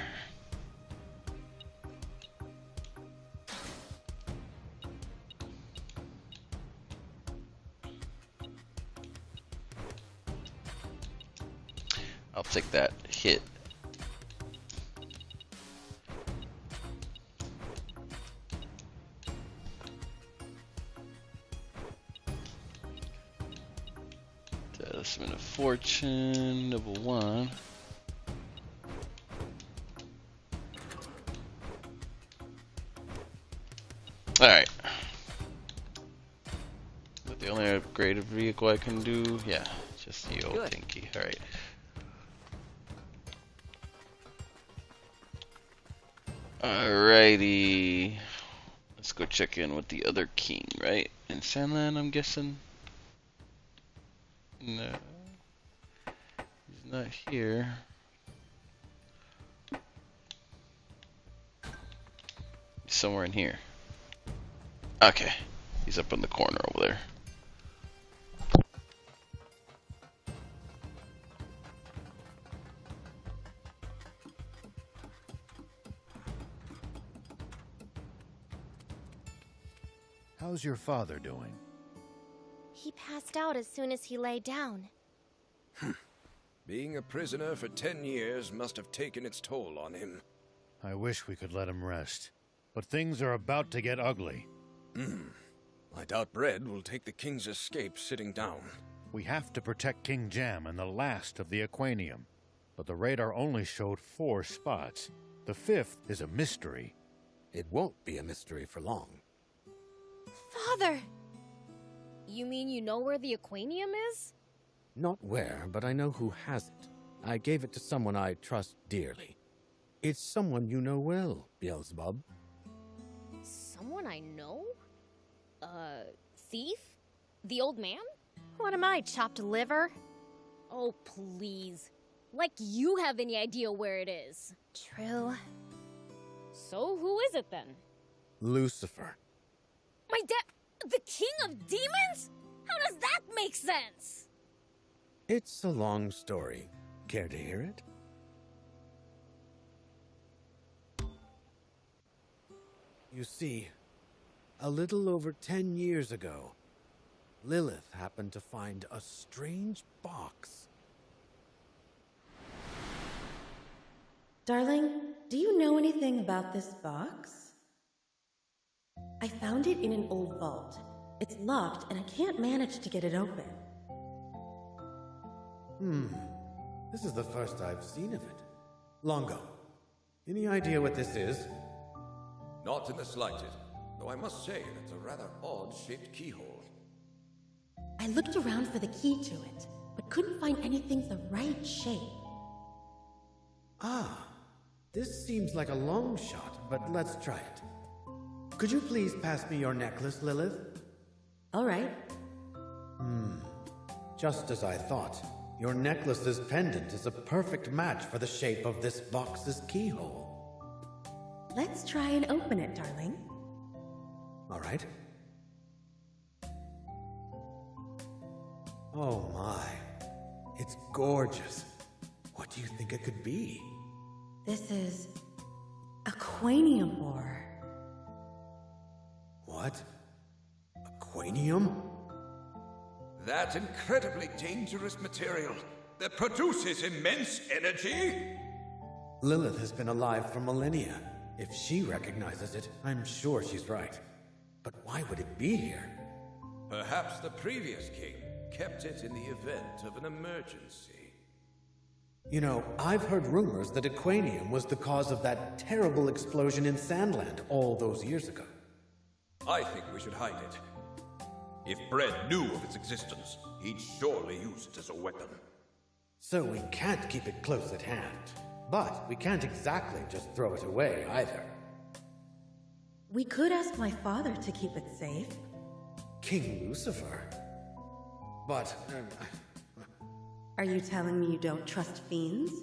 I'll take that hit. Talisman of Fortune, level 1. Alright. But the only upgraded vehicle I can do, yeah, just the old Tinky. Alright. Alrighty. Let's go check in with the other king, right? In Sandland, I'm guessing? No. He's not here. He's somewhere in here. Okay. He's up in the corner over there. How's your father doing? He passed out as soon as he lay down. Being a prisoner for 10 years must have taken its toll on him. I wish we could let him rest, but things are about to get ugly. I doubt Bread will take the king's escape sitting down. We have to protect King Jam and the last of the Aquanium, but the radar only showed 4 spots. The 5th is a mystery. It won't be a mystery for long. Father! You mean you know where the Aquanium is? Not where, but I know who has it. I gave it to someone I trust dearly. It's someone you know well, Beelzebub. Someone I know? Thief? The old man? What am I, chopped liver? Oh, please. Like you have any idea where it is. True. So who is it then? Lucifer. My dad, the king of demons? How does that make sense? It's a long story. Care to hear it? You see, a little over 10 years ago, Lilith happened to find a strange box. Darling, do you know anything about this box? I found it in an old vault. It's locked and I can't manage to get it open. This is the first I've seen of it. Longo, any idea what this is? Not in the slightest, though I must say that's a rather odd-shaped keyhole. I looked around for the key to it, but couldn't find anything the right shape. Ah, this seems like a long shot, but let's try it. Could you please pass me your necklace, Lilith? All right. Just as I thought. Your necklace's pendant is a perfect match for the shape of this box's keyhole. Let's try and open it, darling. All right. Oh my. It's gorgeous. What do you think it could be? This is Aquanium ore. What? Aquanium? That incredibly dangerous material that produces immense energy? Lilith has been alive for millennia. If she recognizes it, I'm sure she's right. But why would it be here? Perhaps the previous king kept it in the event of an emergency. You know, I've heard rumors that Aquanium was the cause of that terrible explosion in Sandland all those years ago. I think we should hide it. If Bread knew of its existence, he'd surely use it as a weapon. So we can't keep it close at hand. But we can't exactly just throw it away either. We could ask my father to keep it safe. King Lucifer? But... Are you telling me you don't trust fiends?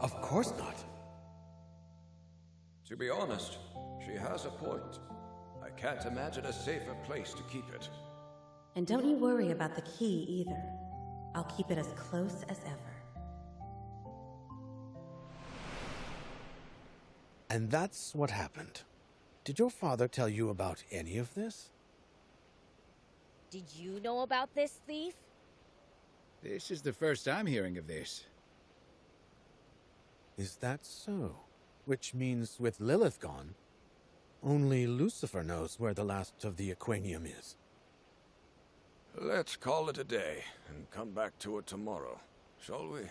Of course not. To be honest, she has a point. I can't imagine a safer place to keep it. And don't you worry about the key either. I'll keep it as close as ever. And that's what happened. Did your father tell you about any of this? Did you know about this thief? This is the first I'm hearing of this. Is that so? Which means with Lilith gone, only Lucifer knows where the last of the Aquanium is. Let's call it a day and come back to it tomorrow, shall we?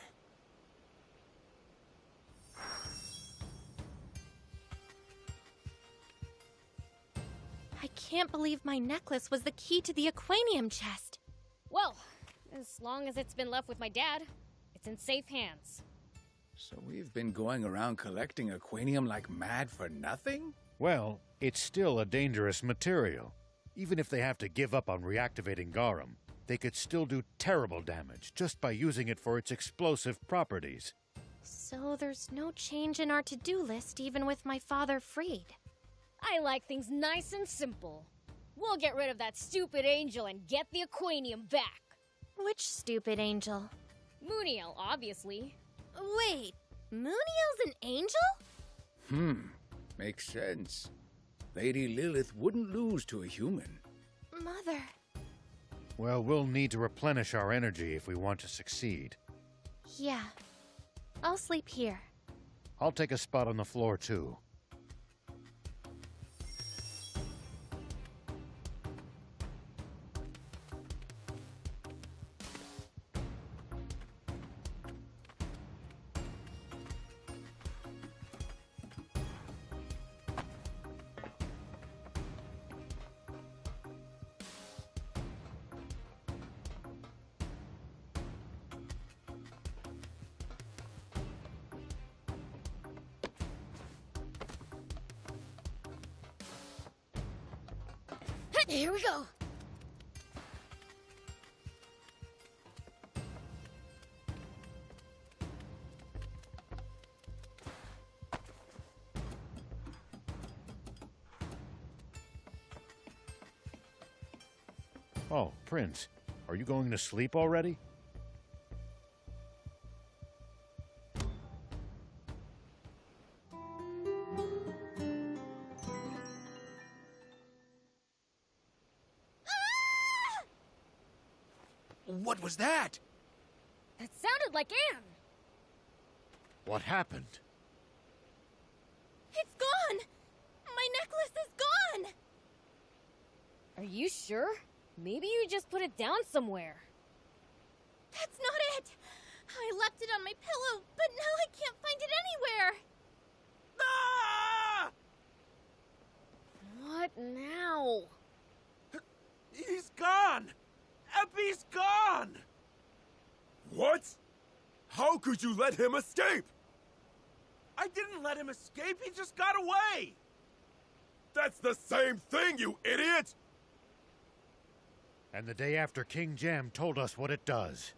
I can't believe my necklace was the key to the Aquanium chest. Well, as long as it's been left with my dad, it's in safe hands. So we've been going around collecting Aquanium like mad for nothing? Well, it's still a dangerous material. Even if they have to give up on reactivating Garum, they could still do terrible damage just by using it for its explosive properties. So there's no change in our to-do list even with my father freed. I like things nice and simple. We'll get rid of that stupid angel and get the Aquanium back. Which stupid angel? Mooniel, obviously. Wait, Mooniel's an angel? Makes sense. Lady Lilith wouldn't lose to a human. Mother. Well, we'll need to replenish our energy if we want to succeed. Yeah. I'll sleep here. I'll take a spot on the floor, too. Here we go. Oh, Prince, are you going to sleep already? What was that? That sounded like Anne. What happened? It's gone! My necklace is gone! Are you sure? Maybe you just put it down somewhere. That's not it! I left it on my pillow, but now I can't find it anywhere! Ah! What now? He's gone! Epi's gone! What? How could you let him escape? I didn't let him escape, he just got away! That's the same thing, you idiot! And the day after King Jam told us what it does.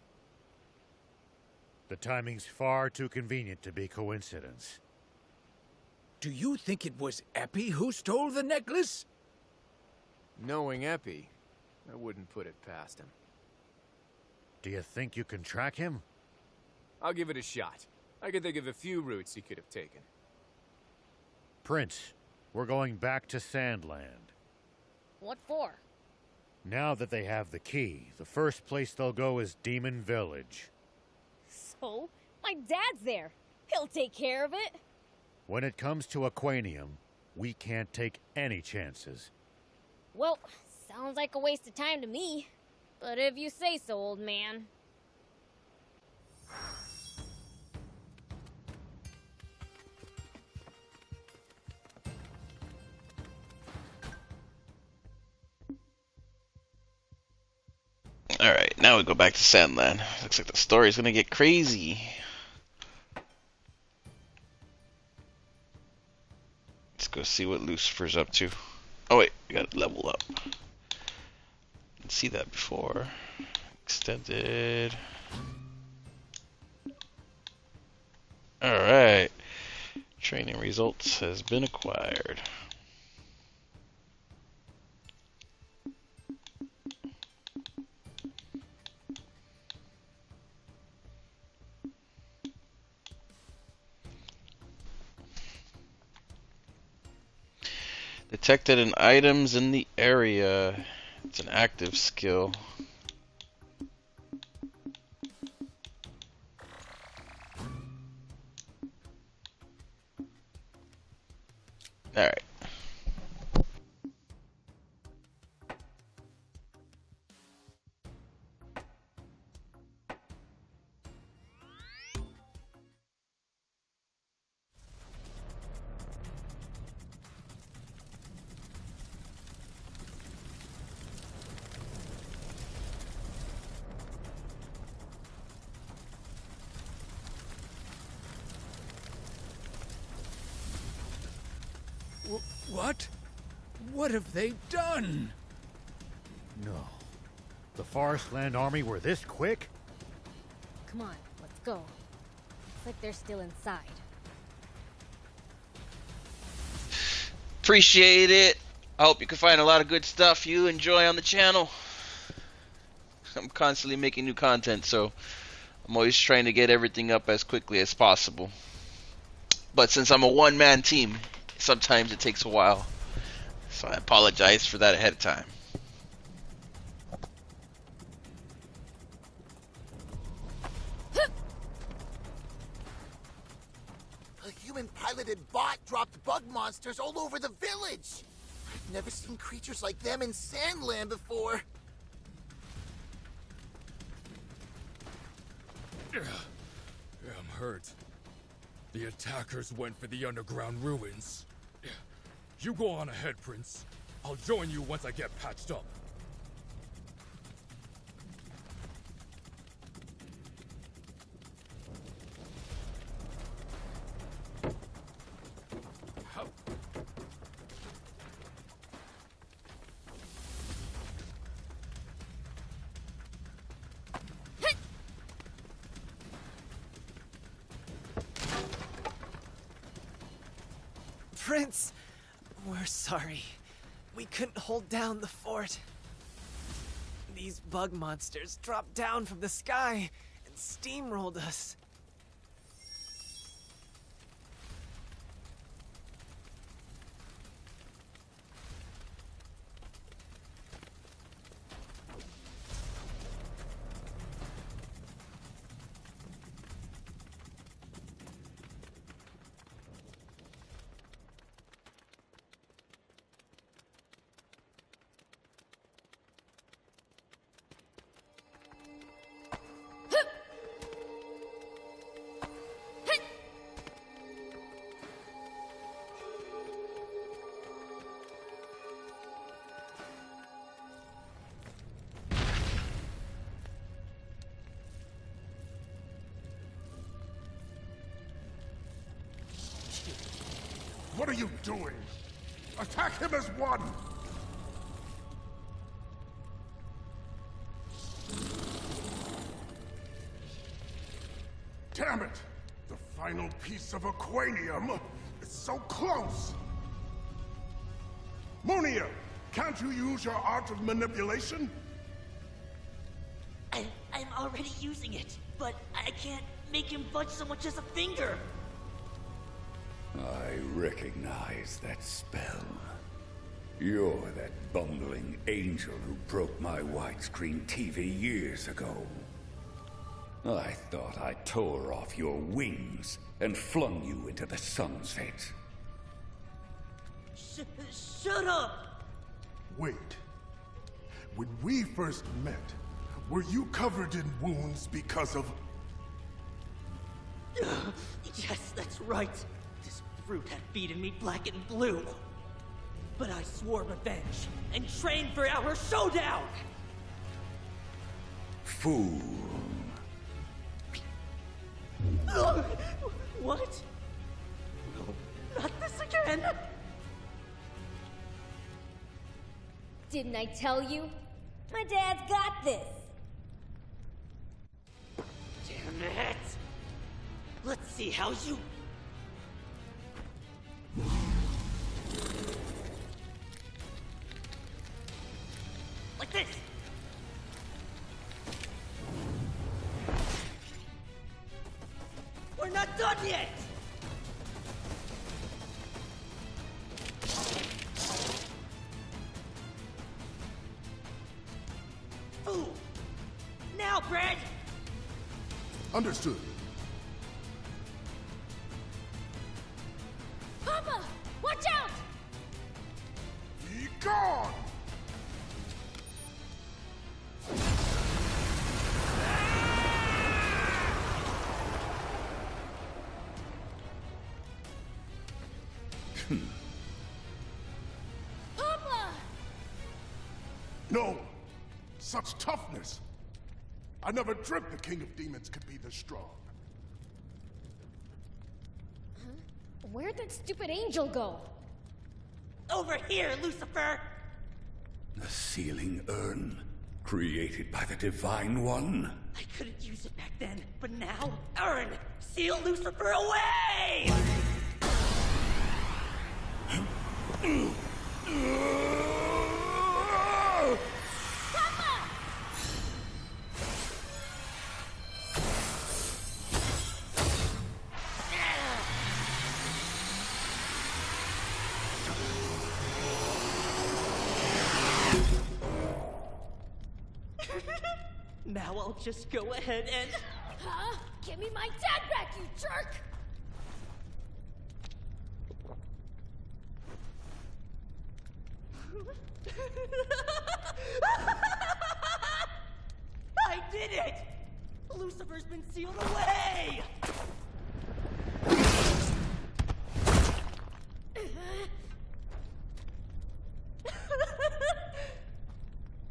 The timing's far too convenient to be coincidence. Do you think it was Epi who stole the necklace? Knowing Epi, I wouldn't put it past him. Do you think you can track him? I'll give it a shot. I can think of a few routes he could have taken. Prince, we're going back to Sandland. What for? Now that they have the key, the first place they'll go is Demon Village. So? My dad's there. He'll take care of it. When it comes to Aquanium, we can't take any chances. Well, sounds like a waste of time to me. But if you say so, old man. Alright, now we go back to Sandland. Looks like the story's gonna get crazy. Let's go see what Lucifer's up to. Oh wait, we gotta level up. Didn't see that before. Extended. Alright. Training results has been acquired. Detected in items in the area. It's an active skill. Alright. What? What have they done? No. The Forestland army were this quick? Come on, let's go. Looks like they're still inside. Appreciate it. I hope you can find a lot of good stuff you enjoy on the channel. I'm constantly making new content, so I'm always trying to get everything up as quickly as possible. But since I'm a one-man team, sometimes it takes a while. So I apologize for that ahead of time. A human-piloted bot dropped bug monsters all over the village. I've never seen creatures like them in Sandland before. I'm hurt. The attackers went for the underground ruins. You go on ahead, Prince. I'll join you once I get patched up. Prince, we're sorry. We couldn't hold down the fort. These bug monsters dropped down from the sky and steamrolled us. What are you doing? Attack him as one! Damn it! The final piece of aquanium is so close! Munia, can't you use your art of manipulation? I'm already using it, but I can't make him budge so much as a finger. I recognize that spell. You're that bumbling angel who broke my widescreen TV years ago. I thought I tore off your wings and flung you into the sunset. Shut up! Wait. When we first met, were you covered in wounds because of... Yes, that's right. This brute had beaten me black and blue. But I swore revenge and trained for our showdown! fool. What? No, not this again! Didn't I tell you? My dad's got this. Damn it! Let's see how you... Like this! We're not done yet! Ooh! Now, Brad! Understood. Papa! Watch out! Be gone! Papa! No! Such toughness! I never dreamt the King of Demons could be this strong. Where'd that stupid angel go? Over here, Lucifer! A sealing urn created by the Divine One. I couldn't use it back then, but now, Urn! Seal Lucifer away! Now I'll just go ahead and... Huh? Give me my dad back, you jerk! I did it! Lucifer's been sealed away!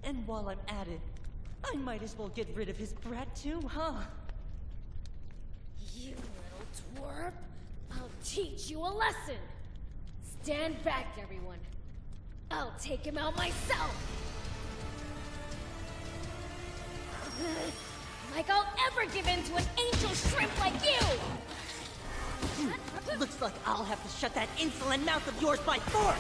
And while I'm at it, I might as well get rid of his brat too, huh? You little twerp! I'll teach you a lesson! Stand back, everyone. I'll take him out myself! Like I'll ever give in to an angel shrimp like you! Looks like I'll have to shut that insolent mouth of yours by force!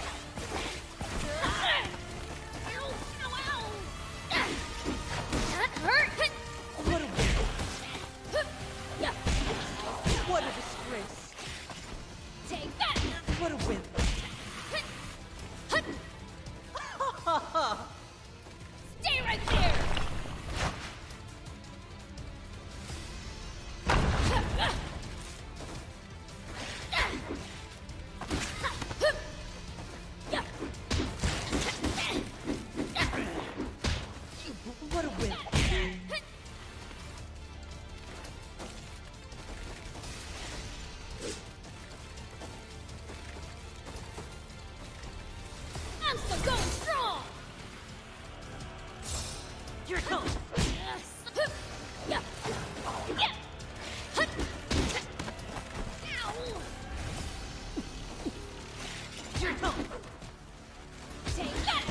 That hurt! What a What a disgrace! Take that! What a win! Stay right there! What a win! I'm still going strong! Here it comes! Yeah. Ow! Here it comes! Take that!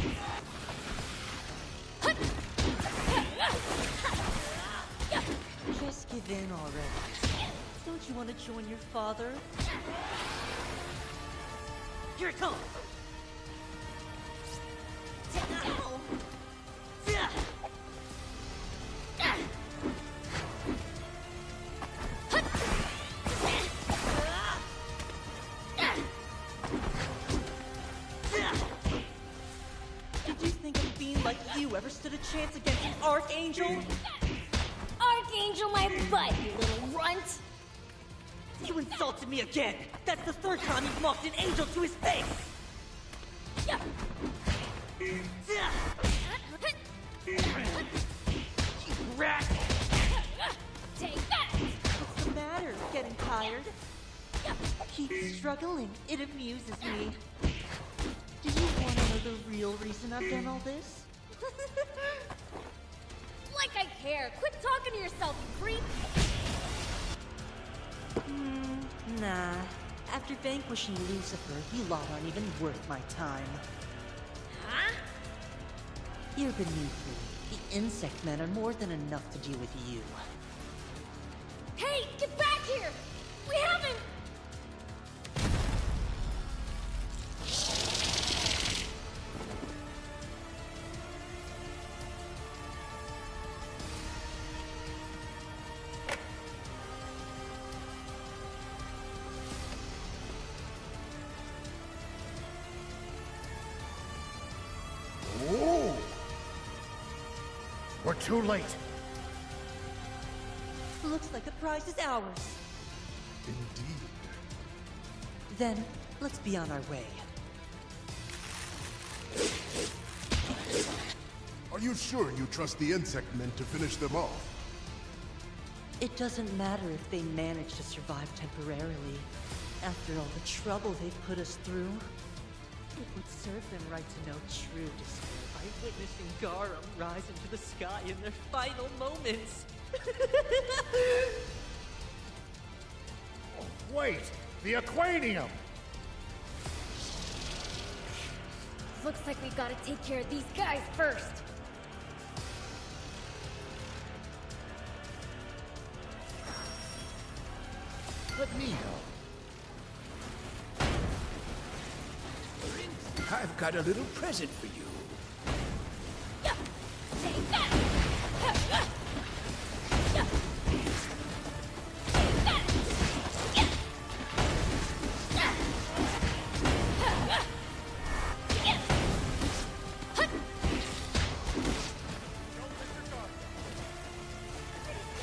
Just give in already. Don't you want to join your father? Here it comes! Ow. Did you think a fiend like you ever stood a chance against an archangel? Archangel my butt, you little runt! You insulted me again! That's the third time you've mocked an angel to his face! You rat! Take that! What's the matter? Getting tired? Keep struggling. It amuses me. Do you want to know the real reason I've done all this? like I care. Quit talking to yourself, you creep. Nah. After vanquishing Lucifer, you lot aren't even worth my time. Huh? You're beneath me. The insect men are more than enough to deal with you. Hey, get back here! We haven't... Whoa! We're too late. Looks like the prize is ours. Indeed. Then, let's be on our way. Are you sure you trust the insect men to finish them off? It doesn't matter if they manage to survive temporarily. After all the trouble they've put us through, it would serve them right to know true despair by witnessing Garum rise into the sky in their final moments. Oh, wait! The Aquanium! Looks like we gotta take care of these guys first. Let me help. I've got a little present for you. Take that!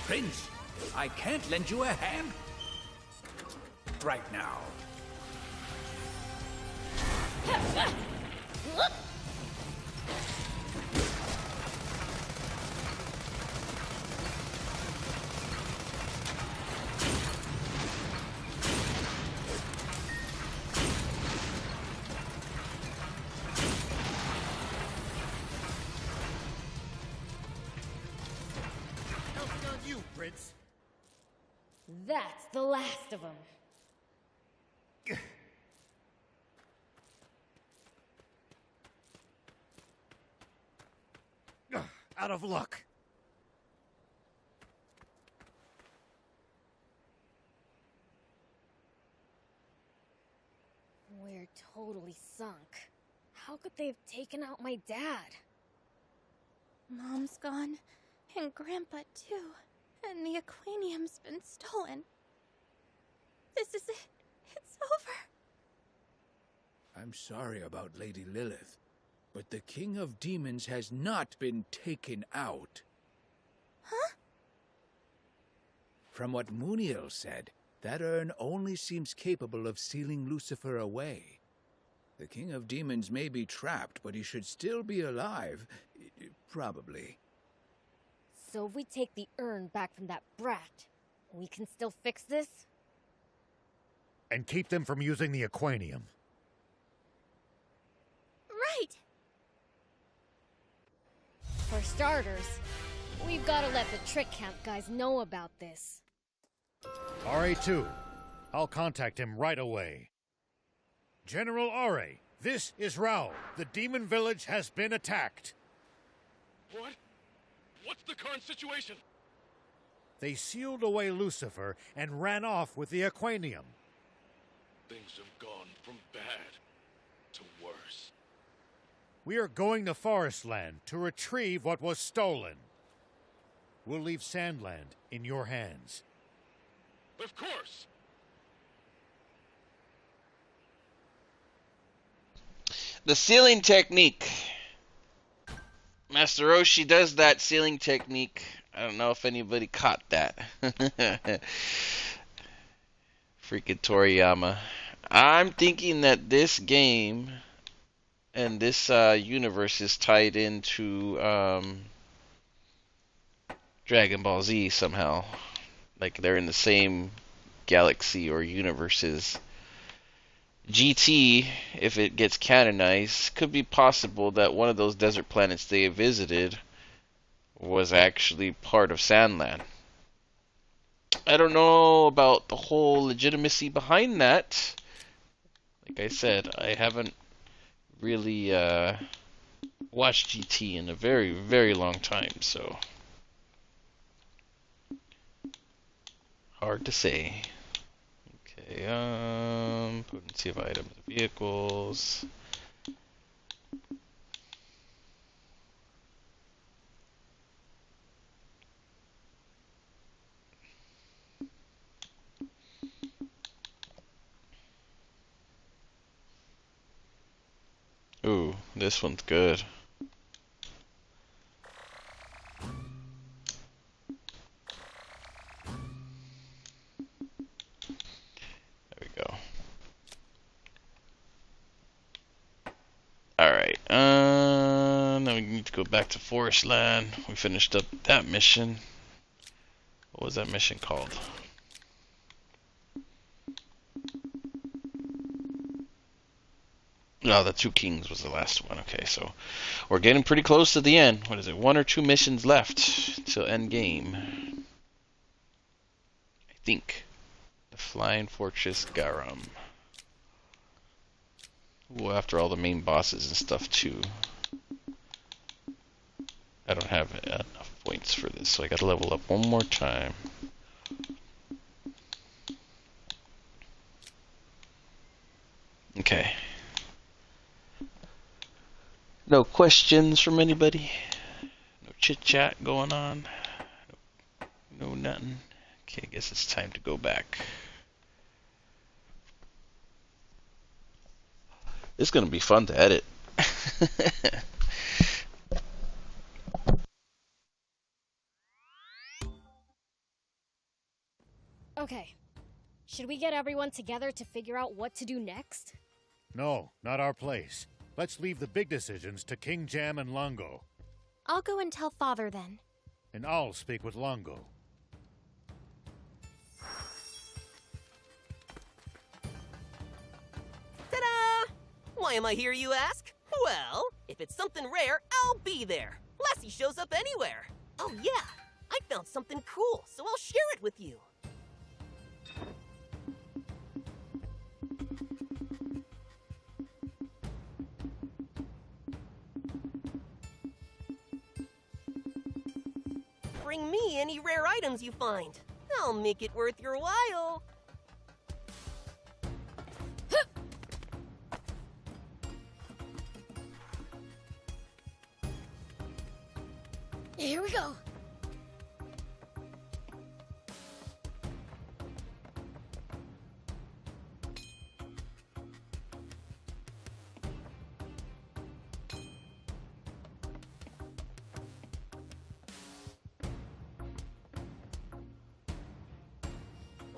Prince, I can't lend you a hand right now. Counting on you, Prince. That's the last of them. Out of luck. We're totally sunk. How could they have taken out my dad? Mom's gone, and Grandpa too. And the Aquanium's been stolen. This is it. It's over. I'm sorry about Lady Lilith, but the King of Demons has not been taken out. Huh? From what Muniel said, that urn only seems capable of sealing Lucifer away. The King of Demons may be trapped, but he should still be alive. Probably. So if we take the urn back from that brat, we can still fix this? And keep them from using the Aquanium. Right. For starters, we've got to let the Trick Camp guys know about this. RA2. I'll contact him right away. General RA, this is Rao. The demon village has been attacked. What? What's the current situation? They sealed away Lucifer and ran off with the Aquanium. Things have gone from bad to worse. We are going to Forestland to retrieve what was stolen. We'll leave Sandland in your hands. Of course! The sealing technique. Master Roshi does that sealing technique. I don't know if anybody caught that. Freaking Toriyama. I'm thinking that this game and this universe is tied into Dragon Ball Z somehow. Like they're in the same galaxy or universes. GT, if it gets canonized, could be possible that one of those desert planets they visited was actually part of Sandland. I don't know about the whole legitimacy behind that. Like I said, I haven't really watched GT in a very, very long time, so hard to say. Okay, potency of items, vehicles. Ooh, this one's good. There we go. Alright, now we need to go back to Forest Land. We finished up that mission. What was that mission called? No, the Two Kings was the last one. Okay, so we're getting pretty close to the end. What is it? 1 or 2 missions left till end game. I think. The Flying Fortress Garam. Ooh, after all the main bosses and stuff too. I don't have enough points for this, so I gotta level up one more time. Okay. No questions from anybody? No chit chat going on? No nothing? Okay, I guess it's time to go back. It's gonna be fun to edit. Okay. Should we get everyone together to figure out what to do next? No, not our place. Let's leave the big decisions to King Jam and Longo. I'll go and tell Father then. And I'll speak with Longo. Ta-da! Why am I here, you ask? Well, if it's something rare, I'll be there. Lassie shows up anywhere. Oh yeah, I found something cool, so I'll share it with you. Bring me any rare items you find. I'll make it worth your while. Here we go.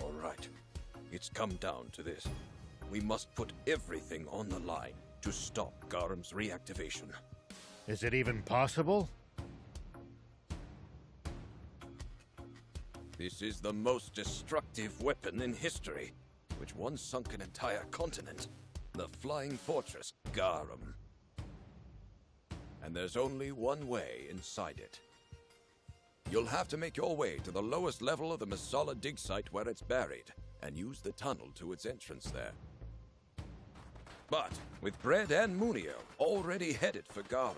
All right. It's come down to this. We must put everything on the line to stop Garam's reactivation. Is it even possible? This is the most destructive weapon in history, which once sunk an entire continent. The Flying Fortress, Garam. And there's only one way inside it. You'll have to make your way to the lowest level of the Masala dig site where it's buried, and use the tunnel to its entrance there. But with Bread and Munio already headed for Garam,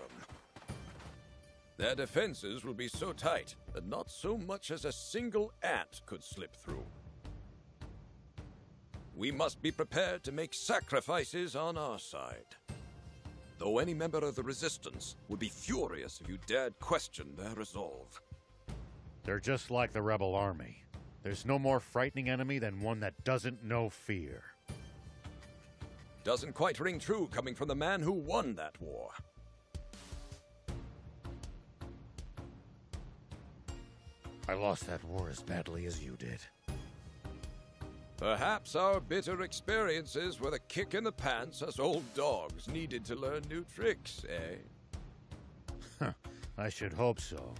their defenses will be so tight that not so much as a single ant could slip through. We must be prepared to make sacrifices on our side. Though any member of the Resistance would be furious if you dared question their resolve. They're just like the rebel army. There's no more frightening enemy than one that doesn't know fear. Doesn't quite ring true coming from the man who won that war. I lost that war as badly as you did. Perhaps our bitter experiences were the kick in the pants us old dogs needed to learn new tricks, eh? I should hope so.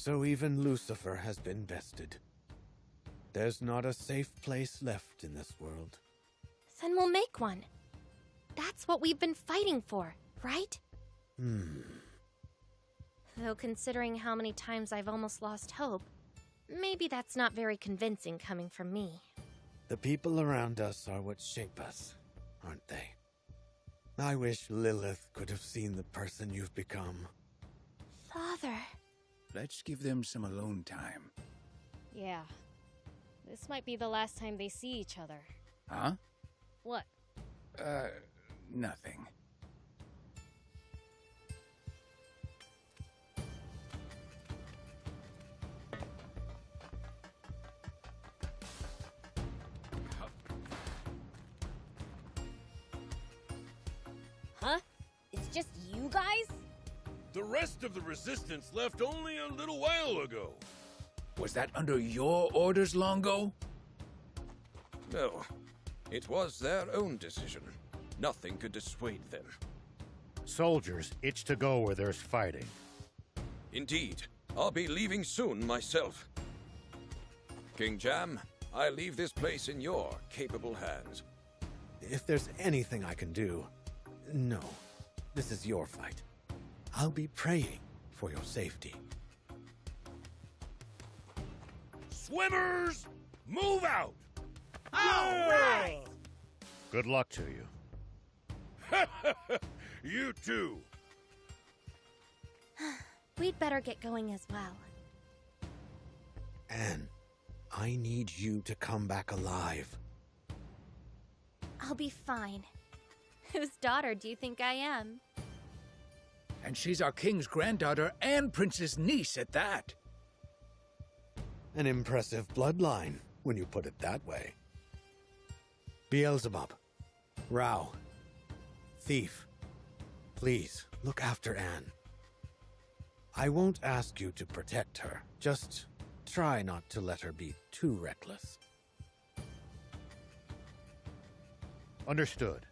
So even Lucifer has been bested. There's not a safe place left in this world. Then we'll make one. That's what we've been fighting for, right? Though considering how many times I've almost lost hope, maybe that's not very convincing coming from me. The people around us are what shape us, aren't they? I wish Lilith could have seen the person you've become. Father. Let's give them some alone time. Yeah. This might be the last time they see each other. Huh? What? Nothing. Huh? It's just you guys? The rest of the resistance left only a little while ago. Was that under your orders, Longo? No. It was their own decision. Nothing could dissuade them. Soldiers itch to go where there's fighting. Indeed. I'll be leaving soon myself. King Jam, I leave this place in your capable hands. If there's anything I can do, no. This is your fight. I'll be praying for your safety. Swimmers, move out! All right! Good luck to you. You too. We'd better get going as well. Anne, I need you to come back alive. I'll be fine. Whose daughter do you think I am? And she's our king's granddaughter and prince's niece at that. An impressive bloodline, when you put it that way. Beelzebub, Rao, Thief, please look after Anne. I won't ask you to protect her. Just try not to let her be too reckless. Understood.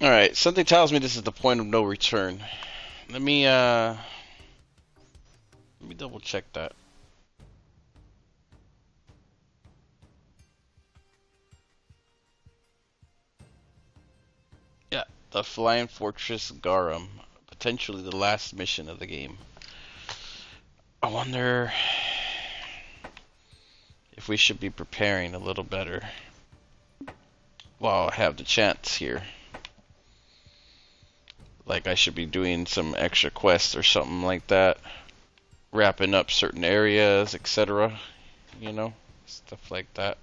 Alright, something tells me this is the point of no return. Let me double check that. Yeah, the Flying Fortress Garum. Potentially the last mission of the game. I wonder if we should be preparing a little better while I have the chance here. Like I should be doing some extra quests or something like that. Wrapping up certain areas, etc. You know, stuff like that.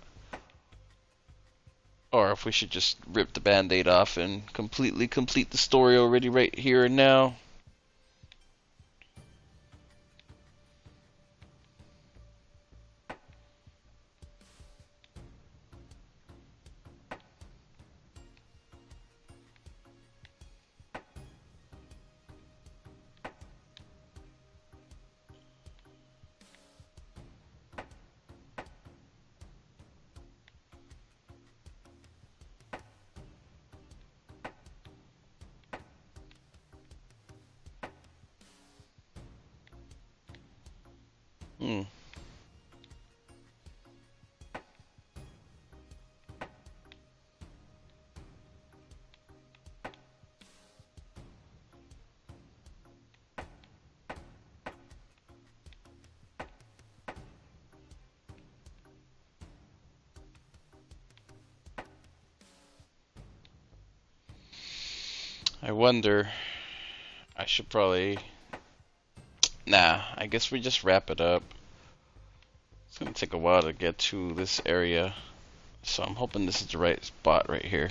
Or if we should just rip the band-aid off and completely complete the story already right here and now. I wonder, I should probably, nah, I guess we just wrap it up. It's gonna take a while to get to this area, so I'm hoping this is the right spot right here.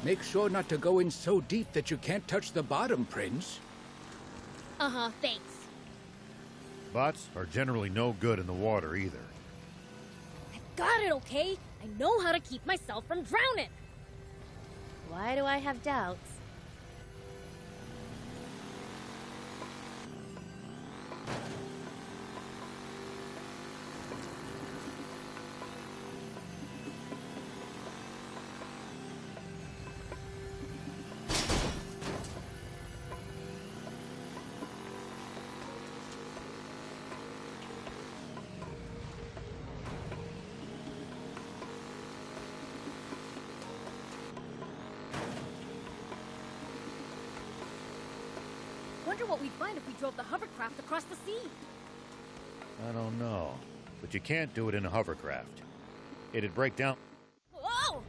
Make sure not to go in so deep that you can't touch the bottom, Prince. Uh-huh, thanks. Bots are generally no good in the water either. I've got it, okay? I know how to keep myself from drowning. Why do I have doubts? Wonder what we'd find if we drove the hovercraft across the sea. I don't know, but you can't do it in a hovercraft. It'd break down. Whoa!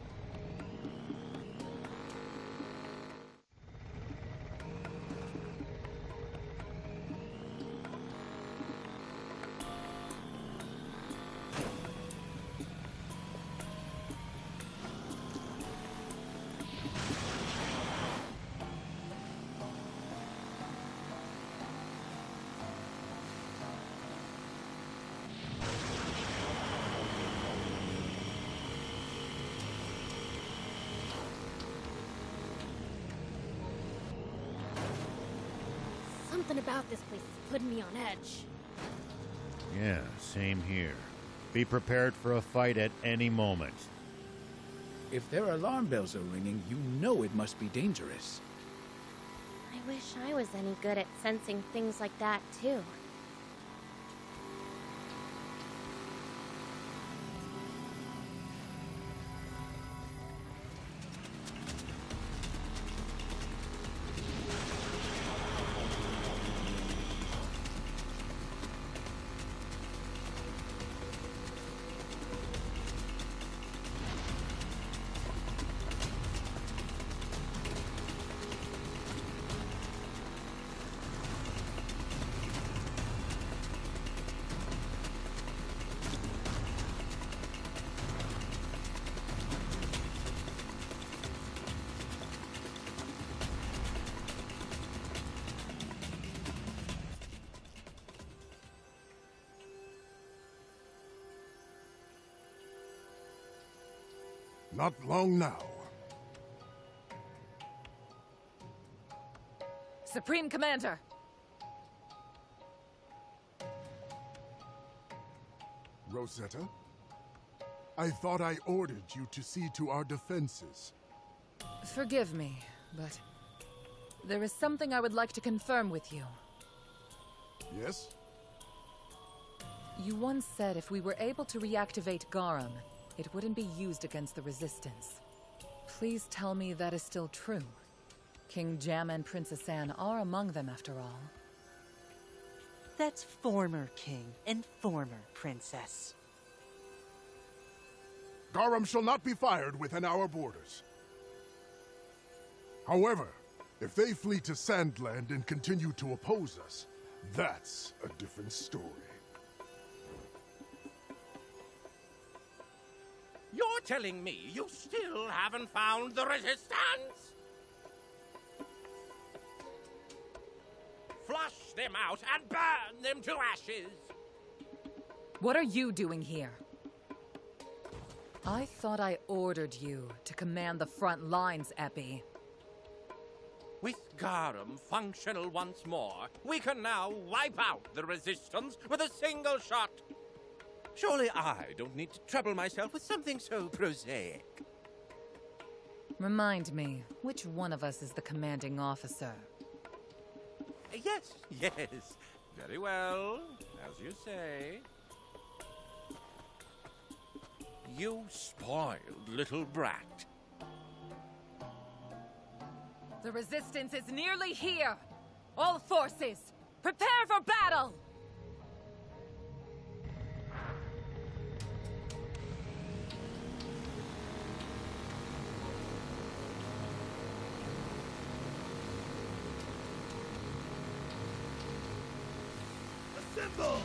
Something about this place is putting me on edge. Yeah, same here. Be prepared for a fight at any moment. If their alarm bells are ringing, you know it must be dangerous. I wish I was any good at sensing things like that, too. Not long now. Supreme Commander! Rosetta? I thought I ordered you to see to our defenses. Forgive me, but there is something I would like to confirm with you. Yes? You once said if we were able to reactivate Garum, it wouldn't be used against the Resistance. Please tell me that is still true. King Jam and Princess Anne are among them, after all. That's former king and former princess. Garum shall not be fired within our borders. However, if they flee to Sandland and continue to oppose us, that's a different story. You're telling me you still haven't found the Resistance? Flush them out and burn them to ashes! What are you doing here? I thought I ordered you to command the front lines, Epi. With Garum functional once more, we can now wipe out the resistance with a single shot. Surely I don't need to trouble myself with something so prosaic. Remind me, which one of us is the commanding officer? Yes, yes. Very well, as you say. You spoiled little brat. The resistance is nearly here! All forces, prepare for battle! Assemble!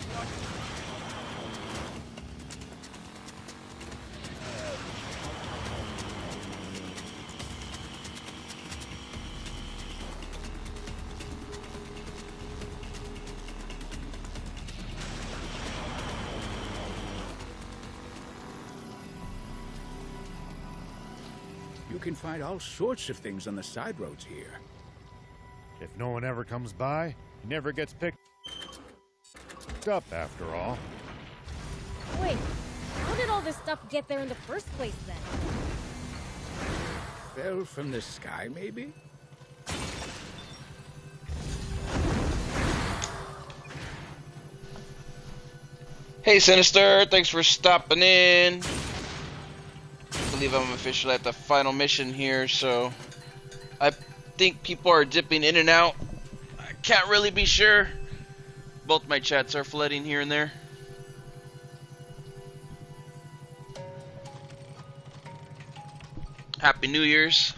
You can find all sorts of things on the side roads here. If no one ever comes by, he never gets picked up after all. Wait, how did all this stuff get there in the first place then? Fell from the sky, maybe? Hey Sinister, thanks for stopping in. I believe I'm officially at the final mission here, so I think people are dipping in and out. I can't really be sure. Both my chats are flooding here and there. Happy New Year's.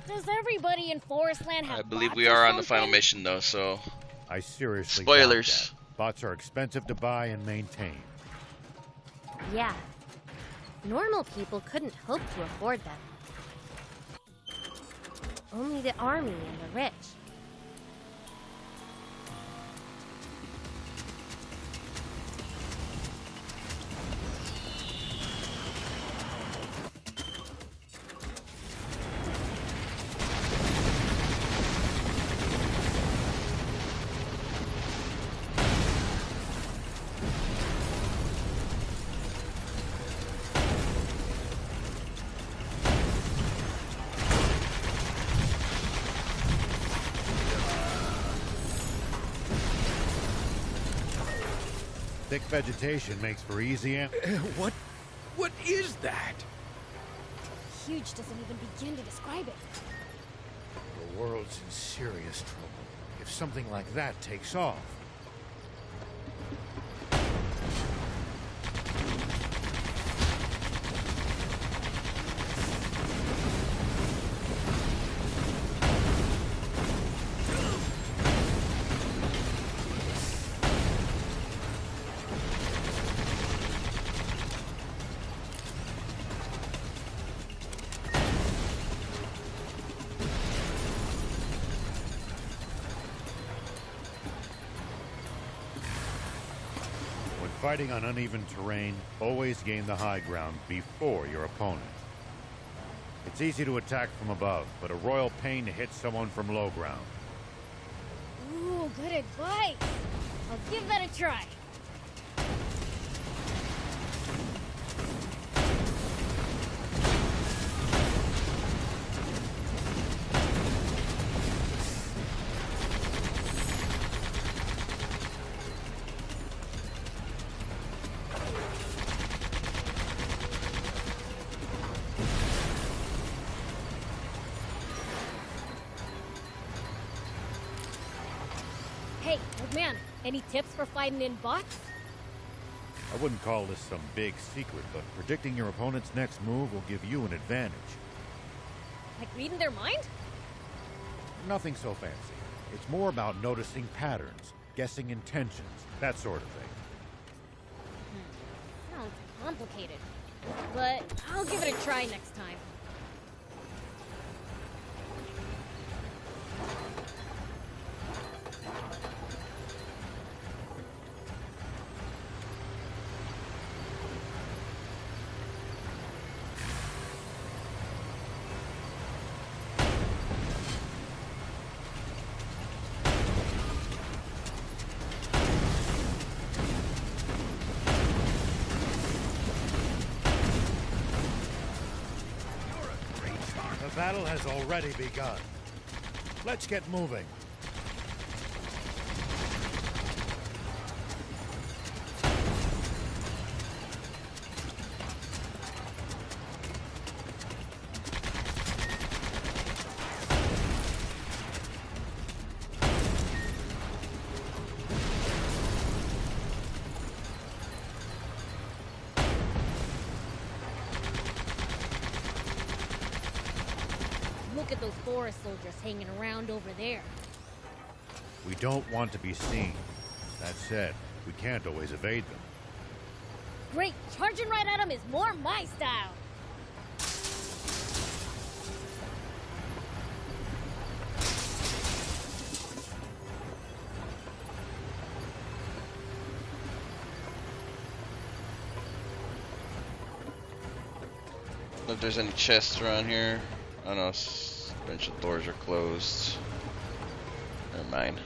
Does everybody in Forestland have I believe bots we or are on the something? final mission though, so I seriously spoilers. doubt that. Bots are expensive to buy and maintain. Yeah. Normal people couldn't hope to afford them. Only the army and the rich. Thick vegetation makes for easy What is that? Huge doesn't even begin to describe it. The world's in serious trouble if something like that takes off. Fighting on uneven terrain, always gain the high ground before your opponent. It's easy to attack from above, but a royal pain to hit someone from low ground. Ooh, good advice. I'll give that a try. Hey, old man, any tips for fighting in bots? I wouldn't call this some big secret, but predicting your opponent's next move will give you an advantage. Like reading their mind? Nothing so fancy. It's more about noticing patterns, guessing intentions, that sort of thing. Sounds complicated. But I'll give it a try next time. battle has already begun. Let's get moving. Look at those forest soldiers hanging around over there. We don't want to be seen. That said, we can't always evade them. Great, charging right at them is more my style. Don't know if there's any chests around here. I don't know, a bunch of doors are closed. Never mind.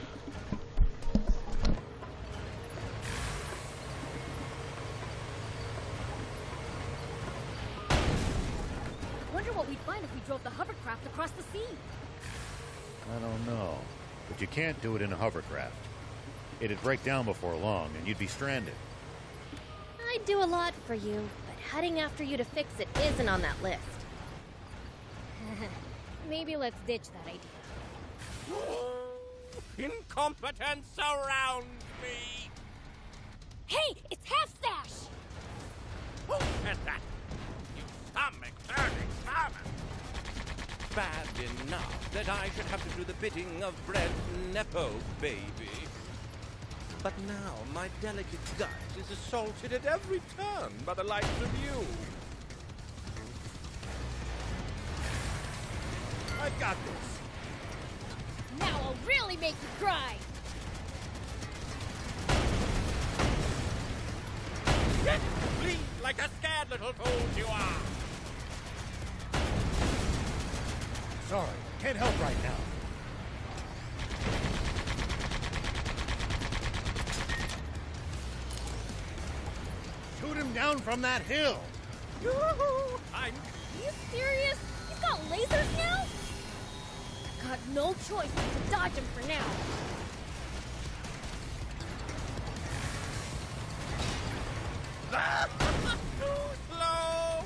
Wonder what we'd find if we drove the hovercraft across the sea. I don't know. But you can't do it in a hovercraft. It'd break down before long, and you'd be stranded. I'd do a lot for you, but heading after you to fix it isn't on that list. Maybe let's ditch that idea. Incompetence surrounds me! Hey, it's Half-Stash! Who said that? You stomach-turning farmer! Bad enough that I should have to do the bidding of Bread Nepo Baby. But now my delicate gut is assaulted at every turn by the likes of you. I've got this. Now I'll really make you cry! Bleed like a scared little fool you are! Sorry, can't help right now. Shoot him down from that hill! I'm... Are you serious? He's got lasers now? Got no choice but to dodge him for now. Too slow!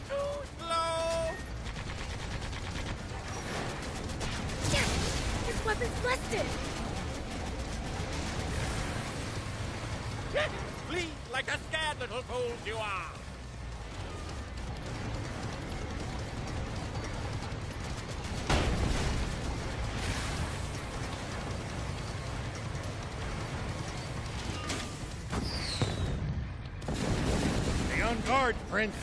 Too slow! This weapon's busted! Bleed like a scared little fool you are! Stay on guard, Prince!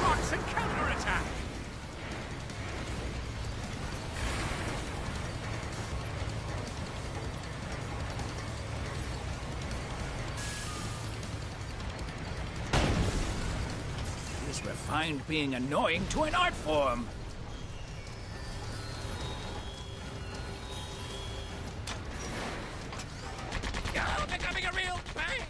Rocks and counterattack! He's refined being annoying to an art form. You're becoming a real pain!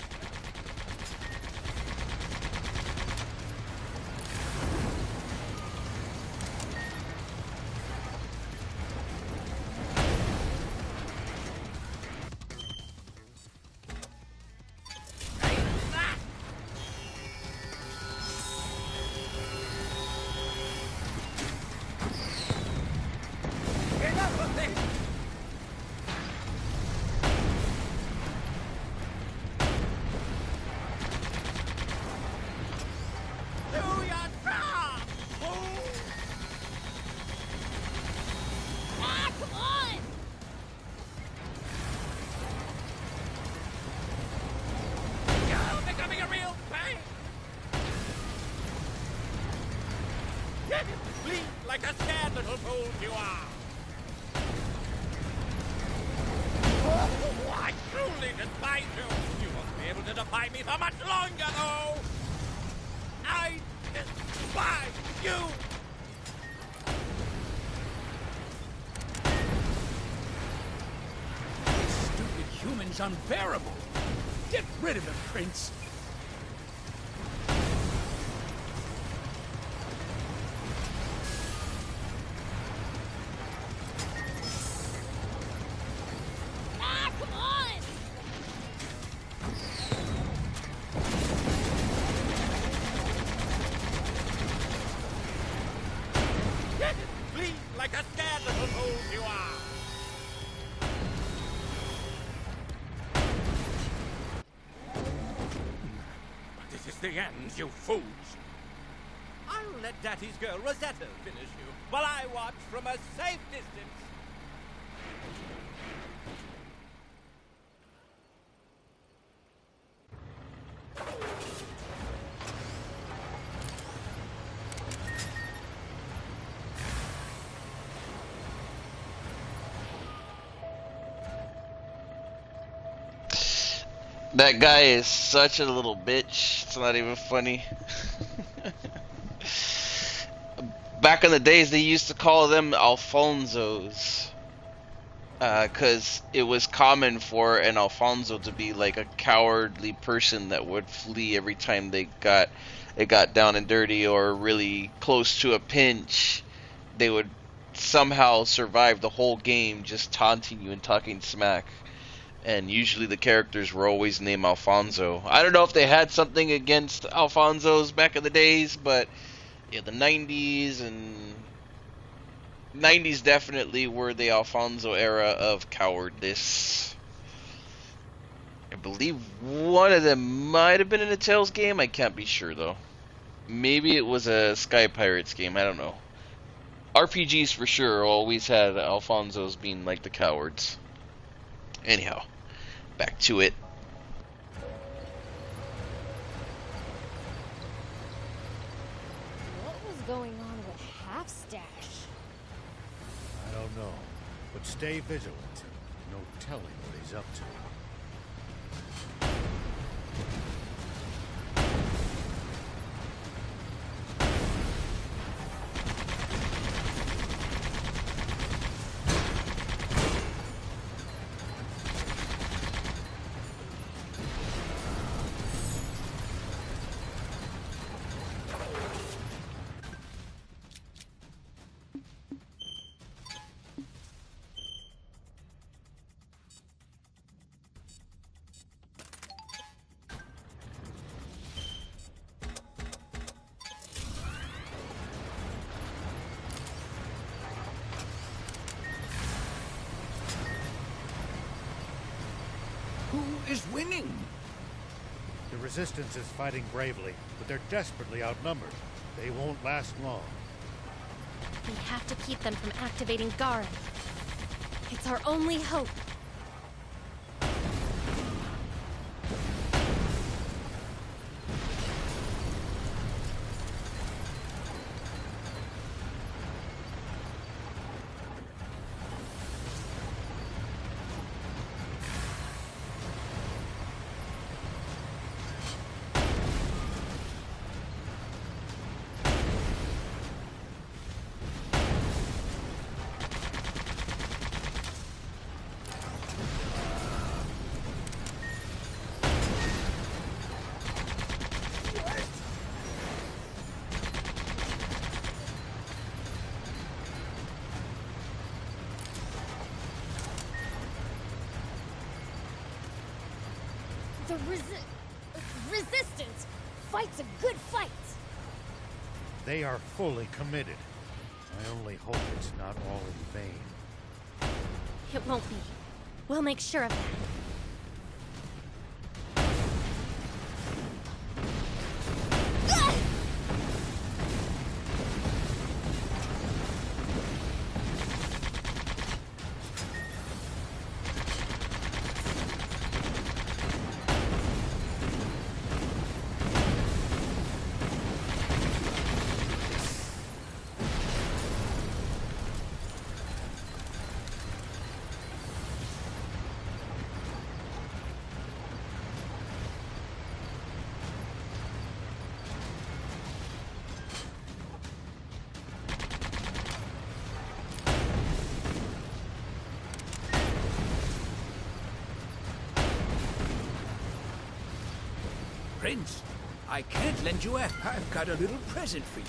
bleed like a scared little fool you are! Oh, I truly despise you! You won't be able to defy me for much longer, though! I despise you! This stupid human's unbearable! Get rid of him, Prince! Ah, come on! Bleed like a scared little fool you are! This is the end, you fools! I'll let Daddy's girl Rosetta finish you, while I watch from a safe distance. That guy is such a little bitch. It's not even funny. Back in the days, they used to call them Alfonsos. Because it was common for an Alfonso to be like a cowardly person that would flee every time it got down and dirty or really close to a pinch. They would somehow survive the whole game just taunting you and talking smack. And usually the characters were always named Alfonso. I don't know if they had something against Alfonsos back in the days, but yeah, the 90s definitely were the Alfonso era of cowardice. I believe one of them might have been in a Tales game. I can't be sure though. Maybe it was a Sky Pirates game. I don't know. RPGs for sure always had Alfonsos being like the cowards. Anyhow, back to it. What was going on with Half-Stash? I don't know, but stay vigilant. No telling what he's up to. Who is winning? The Resistance is fighting bravely, but they're desperately outnumbered. They won't last long. We have to keep them from activating Garum. It's our only hope. The Resistance fights a good fight. They are fully committed. I only hope it's not all in vain. It won't be. We'll make sure of that. Prince, I can't lend you a... I've got a little present for you.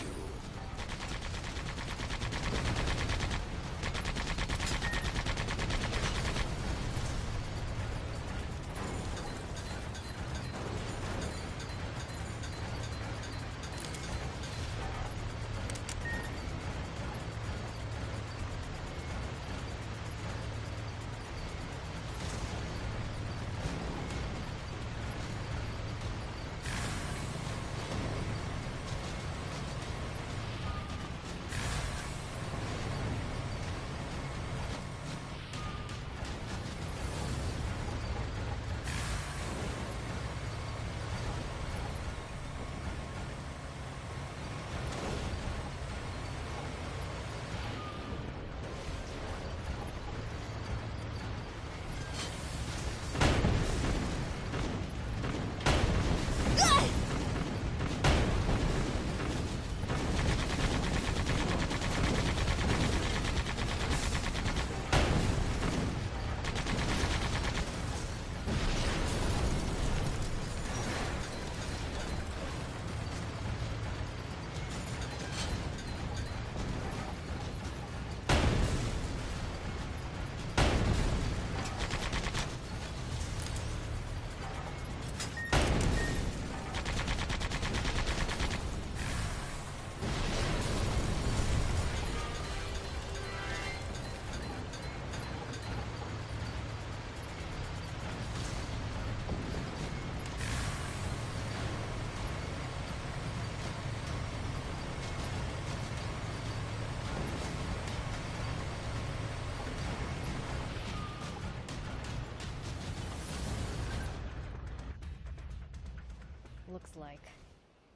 Looks like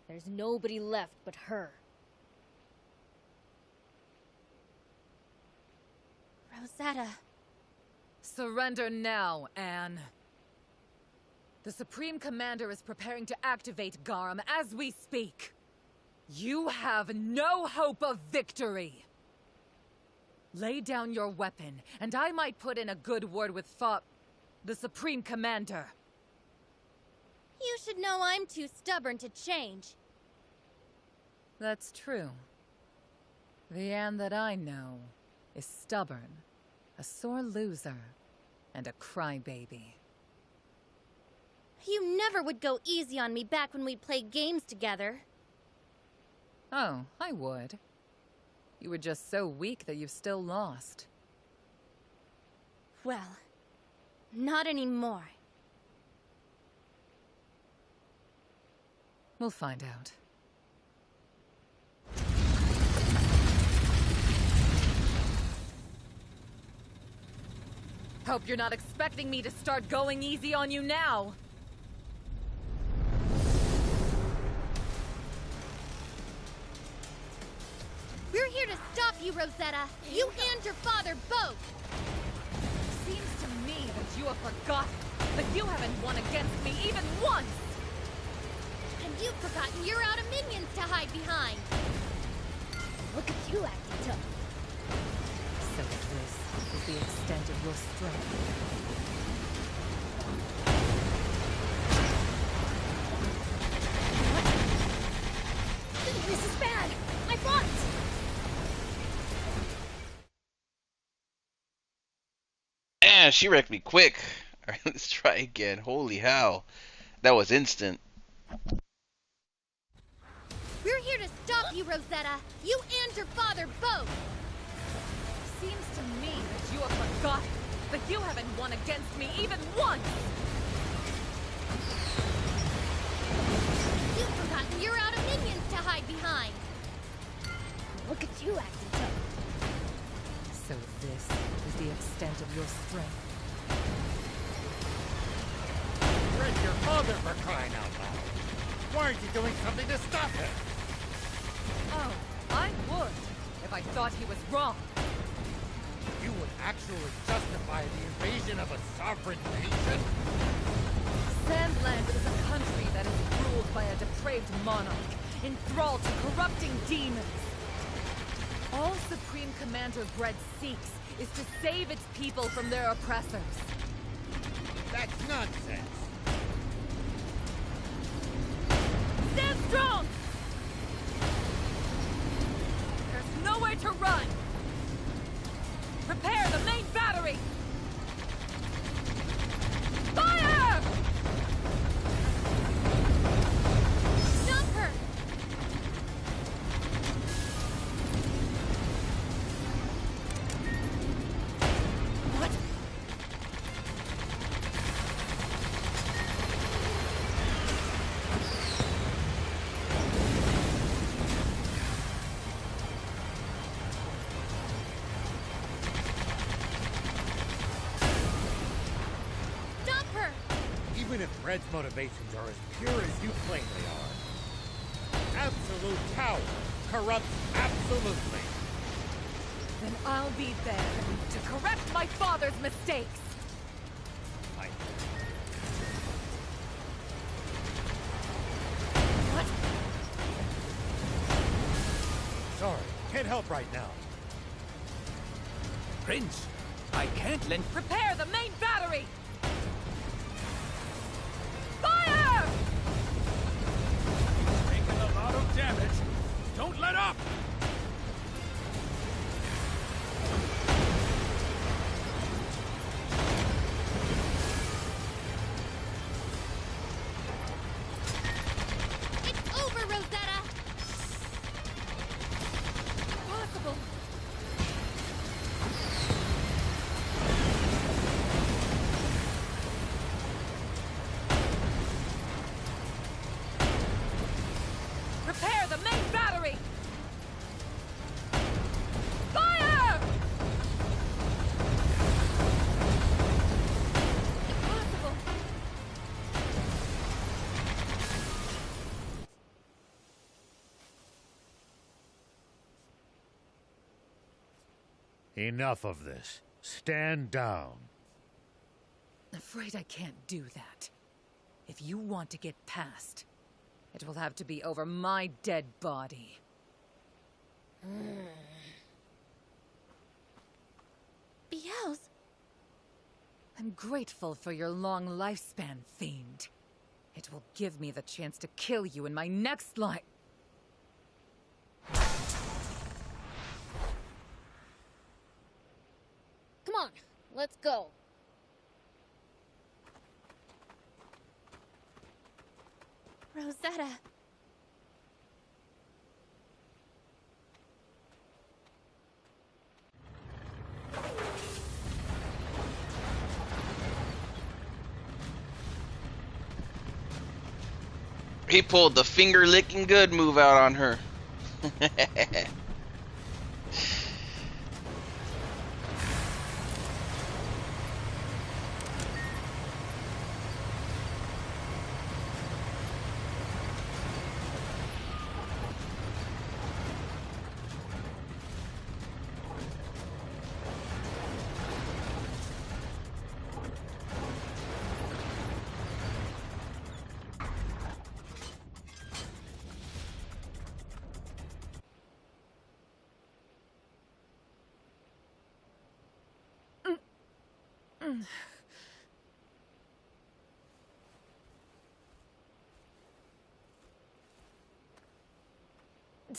there's nobody left but her. Rosetta. Surrender now, Anne. The Supreme Commander is preparing to activate Garum as we speak. You have no hope of victory. Lay down your weapon, and I might put in a good word with the Supreme Commander. You should know I'm too stubborn to change. That's true. The Anne that I know is stubborn, a sore loser, and a crybaby. You never would go easy on me back when we'd play games together. Oh, I would. You were just so weak that you've still lost. Well, not anymore. We'll find out. Hope you're not expecting me to start going easy on you now. We're here to stop you, Rosetta. You and your father both. Seems to me that you have forgotten that you haven't won against me even once. And you've forgotten you're out of minions to hide behind. Look at you acting tough. So this is the extent of your strength. This is bad. I fought. Man, she wrecked me quick. Alright, let's try again. Holy hell. That was instant. We're here to stop you, Rosetta. You and your father both. Seems to me that you have forgotten that you haven't won against me even once. You've forgotten you're out of minions to hide behind. Look at you acting tough. So this is the extent of your strength. Where's your father, for crying out loud? Why aren't you doing something to stop him? Oh, I would, if I thought he was wrong. You would actually justify the invasion of a sovereign nation? Sandland is a country that is ruled by a depraved monarch, enthralled to corrupting demons. All Supreme Commander Bread seeks is to save its people from their oppressors. That's nonsense. strong! There's nowhere to run! Prepare the main battery! Fire! Stop her! What? Stop her! Even if Red's motivations are as pure as you claim they are. Absolute power corrupts absolutely. Then I'll be there to correct my father's mistakes! What? Sorry, can't help right now. Prince, I can't lend... Prepare the main battery! Fire! Taking a lot of damage. Don't let up! It's over, Rosetta! Impossible! Prepare the main battery! Fire! Impossible! Enough of this. Stand down. Afraid I can't do that. If you want to get past, it will have to be over my dead body. Beelz! I'm grateful for your long lifespan, Fiend. It will give me the chance to kill you in my next life. Come on, let's go. Rosetta. He pulled the finger licking good move out on her.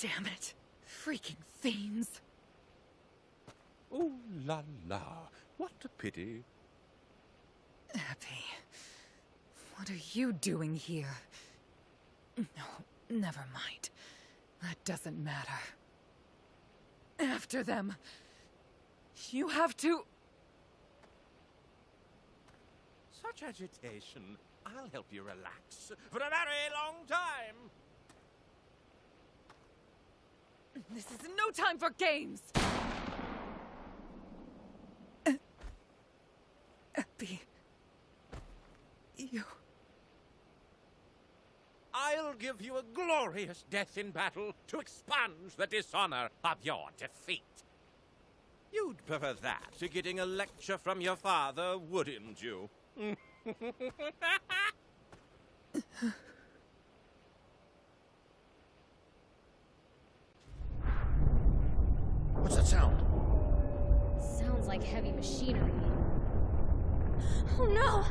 Damn it. Freaking fiends. Ooh la la. What a pity. Happy. What are you doing here? No, never mind. That doesn't matter. After them. You have to... Such agitation. I'll help you relax for a very long time. This is no time for games! Epi... You... I'll give you a glorious death in battle to expunge the dishonor of your defeat. You'd prefer that to getting a lecture from your father, wouldn't you? What's that sound? Sounds like heavy machinery. Oh no!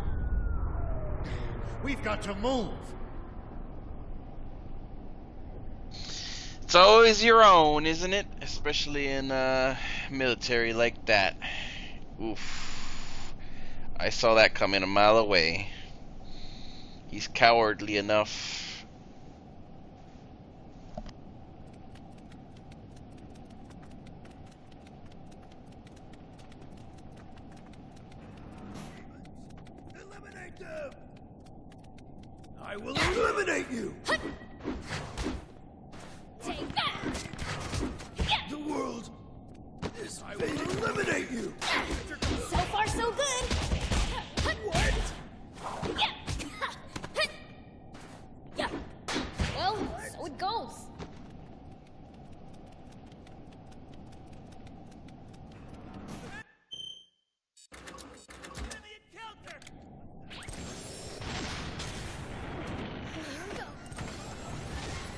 We've got to move! It's always your own, isn't it? Especially in military like that. Oof. I saw that coming a mile away. He's cowardly enough. Eliminate them! I will eliminate you! Take that! The world is fate. Eliminate you! So far, so good! What? Yeah. Well, so it goes.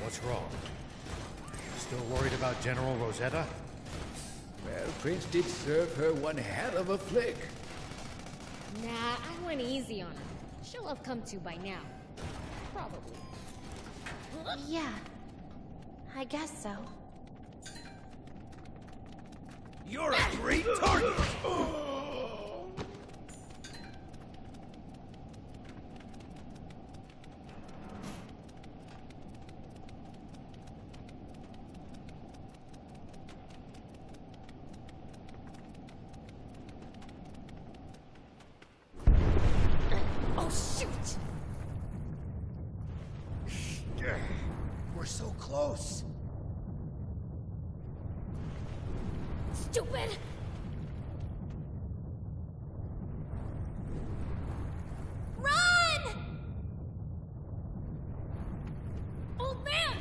What's wrong? Still worried about General Rosetta? Well, Prince did serve her one hell of a flick. Nah, I went easy on her. She'll have come to by now. Probably. Yeah, I guess so. You're a great target! Oh, shoot! We're so close. Stupid! Run! Old man!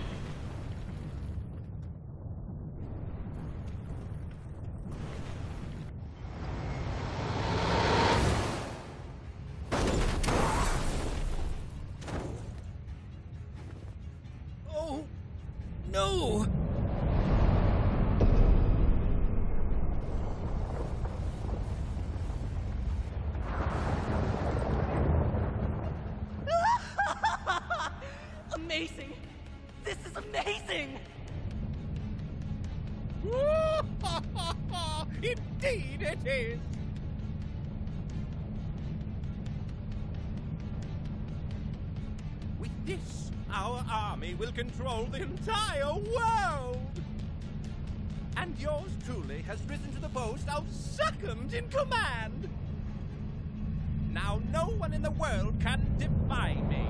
Oh, no! Amazing! This is amazing! Indeed it is! With this, our army will control the entire world! And yours truly has risen to the post of second in command! Now no one in the world can defy me!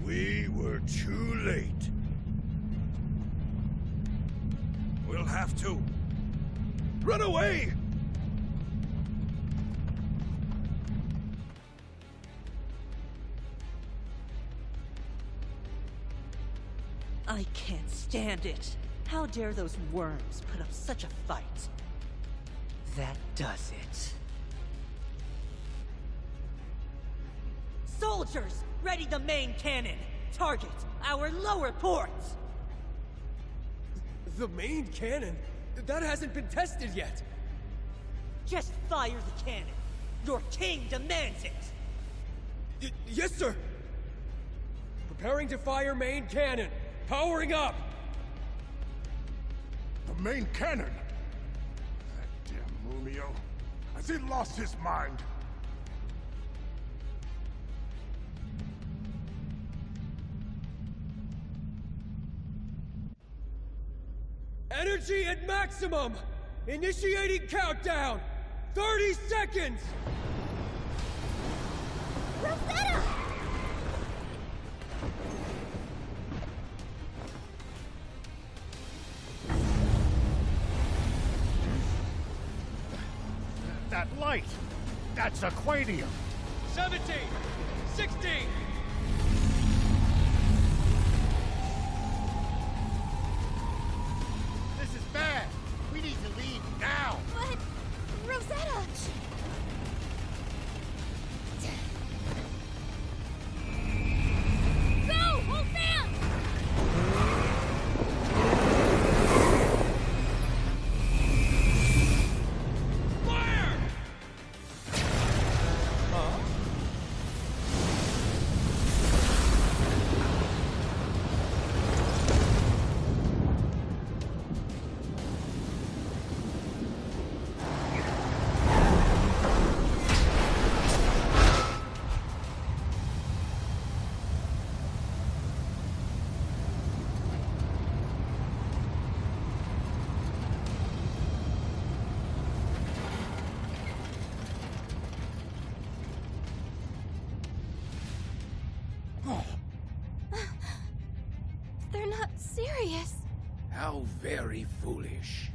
We were too late. We'll have to run away! I can't stand it. How dare those worms put up such a fight? That does it. Soldiers, ready the main cannon. Target our lower ports. The main cannon? That hasn't been tested yet. Just fire the cannon. Your king demands it. Yes, sir. Preparing to fire main cannon. Powering up! The main cannon! That damn Munio. Has he lost his mind? Energy at maximum! Initiating countdown! 30 seconds! Rosetta! That light! That's Aquanium! 17! 16! This is bad! We need to leave now! But... Rosetta! Go! Hold fast! Fire! They're not serious. How very foolish.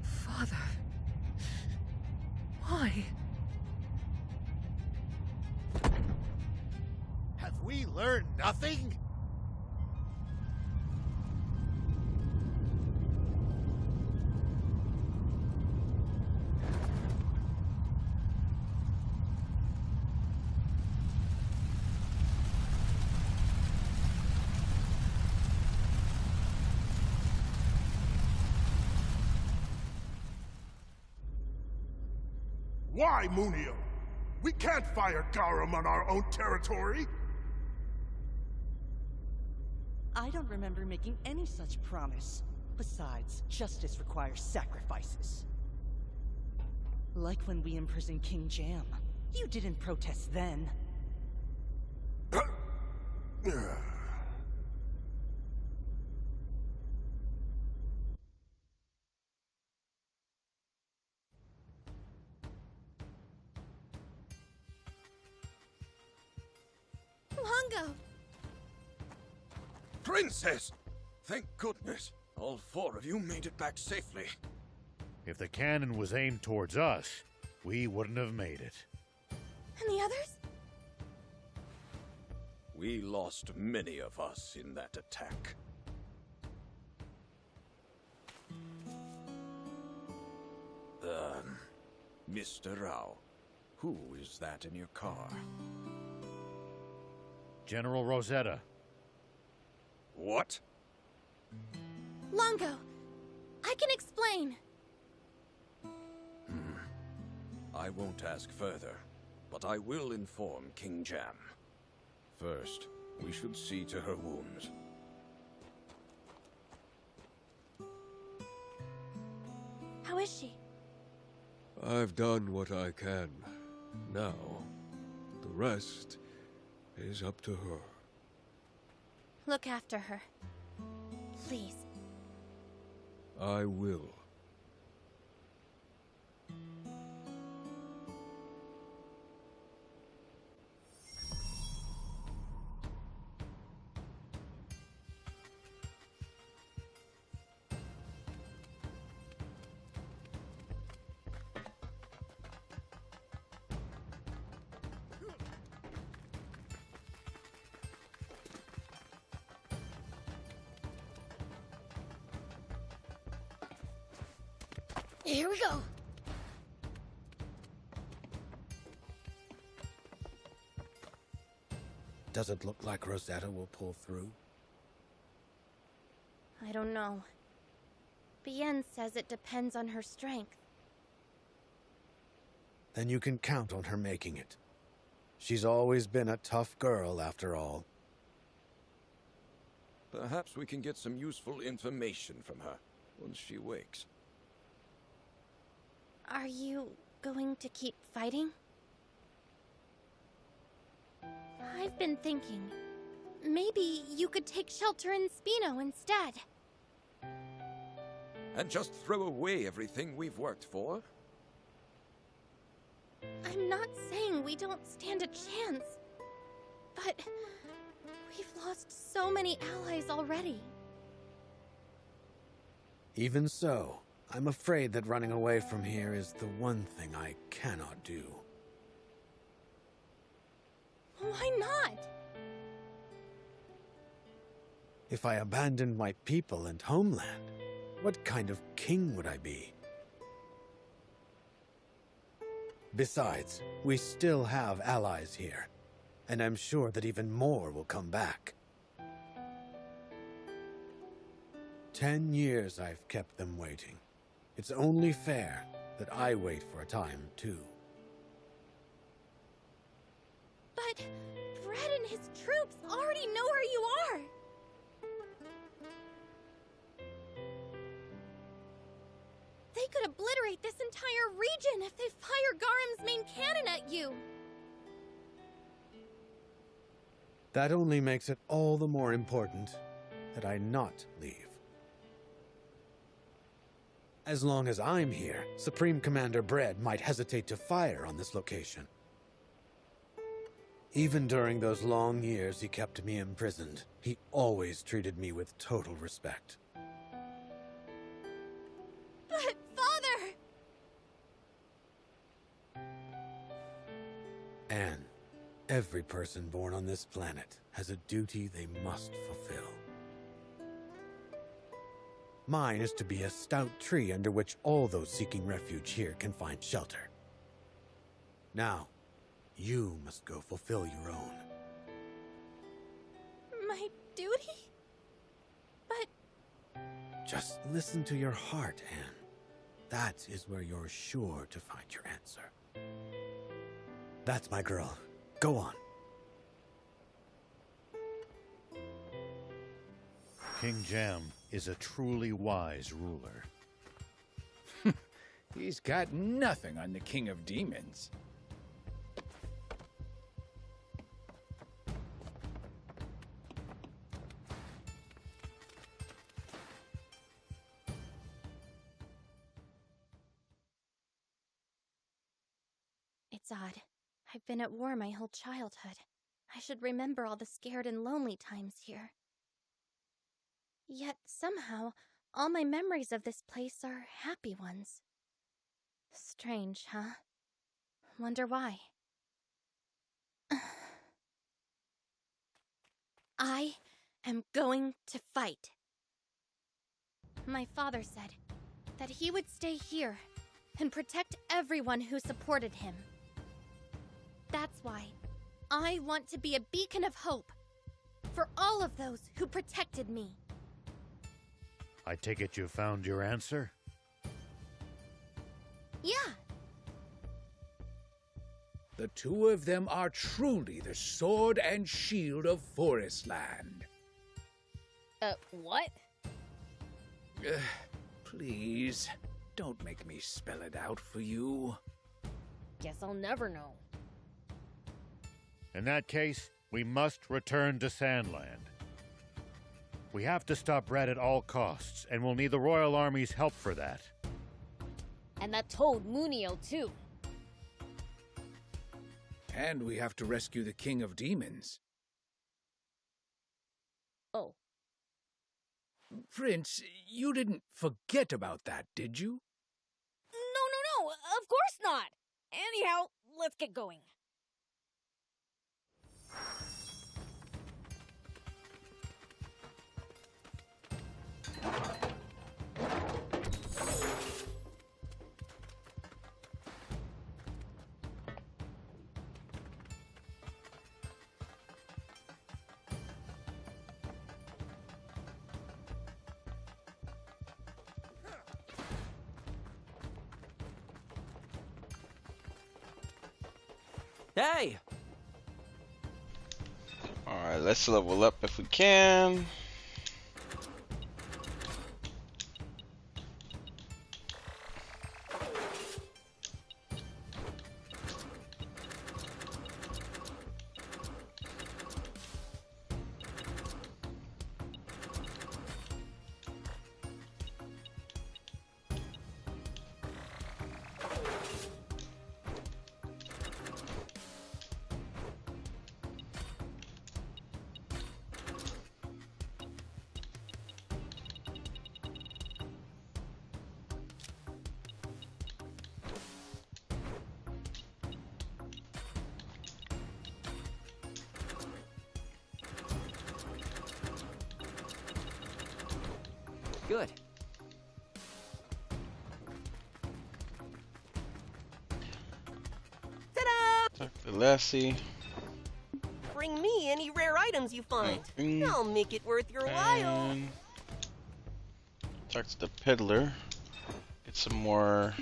Father. Why? Have we learned nothing? Why, Munio? We can't fire Garum on our own territory! I don't remember making any such promise. Besides, justice requires sacrifices. Like when we imprisoned King Jam. You didn't protest then. Longo! Princess! Thank goodness. All four of you made it back safely. If the cannon was aimed towards us, we wouldn't have made it. And the others? We lost many of us in that attack. Mr. Rao, who is that in your car? General Rosetta. What? Longo! I can explain! I won't ask further, but I will inform King Jam. First, we should see to her wounds. How is she? I've done what I can. Now, the rest is up to her. Look after her. Please. I will. Here we go. Does it look like Rosetta will pull through? I don't know. Bien says it depends on her strength. Then you can count on her making it. She's always been a tough girl, after all. Perhaps we can get some useful information from her once she wakes. Are you going to keep fighting? I've been thinking, maybe you could take shelter in Spino instead. And just throw away everything we've worked for? I'm not saying we don't stand a chance, but we've lost so many allies already. Even so, I'm afraid that running away from here is the one thing I cannot do. Why not? If I abandoned my people and homeland, what kind of king would I be? Besides, we still have allies here, and I'm sure that even more will come back. 10 years I've kept them waiting. It's only fair that I wait for a time, too. But Fred and his troops already know where you are! They could obliterate this entire region if they fire Garam's main cannon at you! That only makes it all the more important that I not leave. As long as I'm here, Supreme Commander Bread might hesitate to fire on this location. Even during those long years he kept me imprisoned, he always treated me with total respect. But, Father! Anne, every person born on this planet has a duty they must fulfill. Mine is to be a stout tree under which all those seeking refuge here can find shelter. Now, you must go fulfill your own. My duty? But... Just listen to your heart, Anne. That is where you're sure to find your answer. That's my girl. Go on. King Jam is a truly wise ruler. He's got nothing on the King of Demons. It's odd. I've been at war my whole childhood. I should remember all the scared and lonely times here. Yet somehow, all my memories of this place are happy ones. Strange, huh? Wonder why. I am going to fight. My father said that he would stay here and protect everyone who supported him. That's why I want to be a beacon of hope for all of those who protected me. I take it you found your answer? Yeah. The two of them are truly the sword and shield of Forestland. What? Please, don't make me spell it out for you. Guess I'll never know. In that case, we must return to Sandland. We have to stop Red at all costs, and we'll need the Royal Army's help for that. And that toad Munio, too. And we have to rescue the King of Demons. Oh. Prince, you didn't forget about that, did you? No, of course not! Anyhow, let's get going. Hey! Alright, let's level up if we can. Good. Ta-da! Talk to Lassie. Bring me any rare items you find. I'll make it worth your while. And talk to the peddler. Get some more.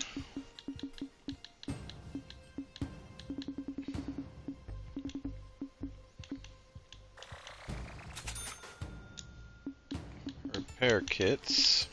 Repair kits.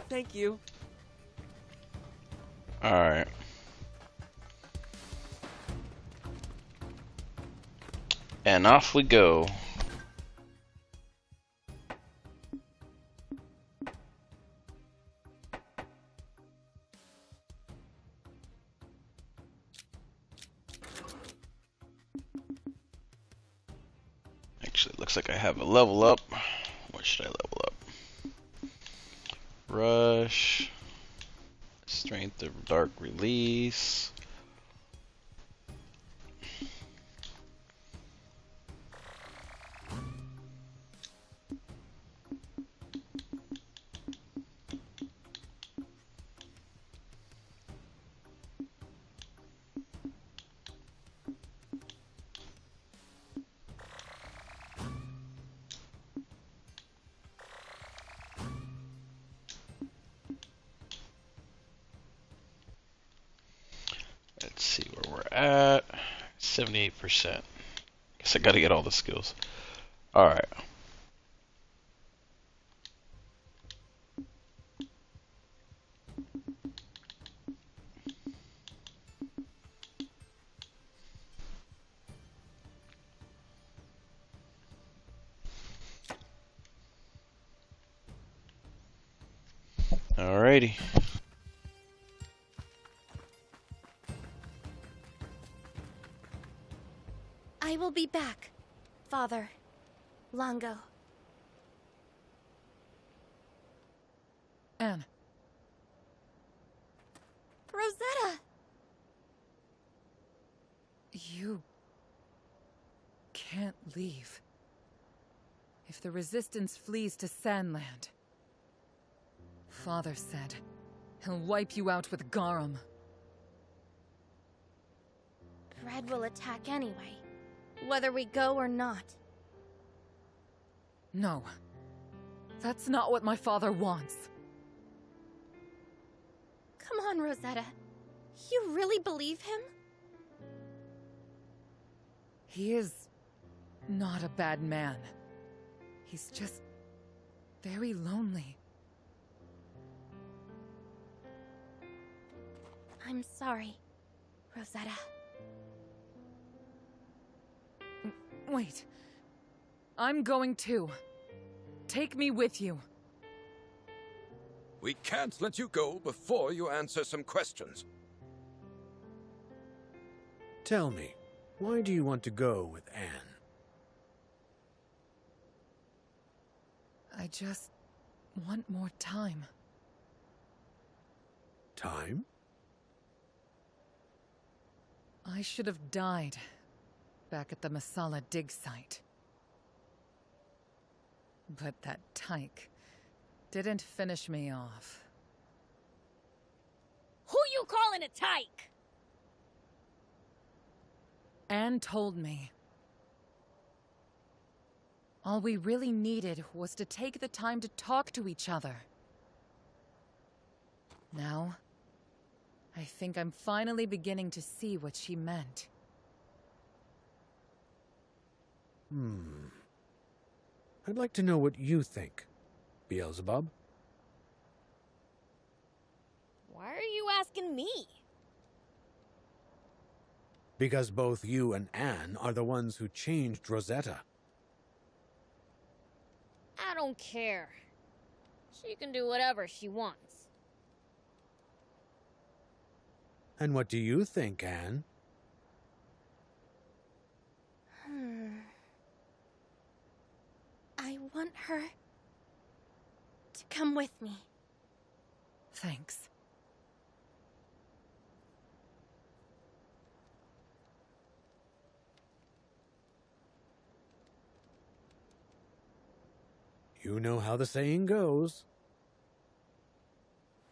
Thank you. Alright. And off we go. Actually, it looks like I have a level up. What should I level up? Rush. Strength of Dark Release. Let's see where we're at. 78%. Guess I gotta get all the skills. Alright. Alrighty. I will be back, Father Longo. Anne. Rosetta! You can't leave. If the Resistance flees to Sandland, Father said he'll wipe you out with Garum. Red will attack anyway, whether we go or not. No. That's not what my father wants. Come on, Rosetta. You really believe him? He is not a bad man. He's just very lonely. I'm sorry, Rosetta. Wait. I'm going too. Take me with you. We can't let you go before you answer some questions. Tell me, why do you want to go with Anne? I just want more time. Time? I should have died back at the Masala dig site. But that tyke didn't finish me off. Who you calling a tyke? Anne told me. All we really needed was to take the time to talk to each other. Now, I think I'm finally beginning to see what she meant. I'd like to know what you think, Beelzebub. Why are you asking me? Because both you and Anne are the ones who changed Rosetta. I don't care. She can do whatever she wants. And what do you think, Anne? I want her to come with me. Thanks. You know how the saying goes.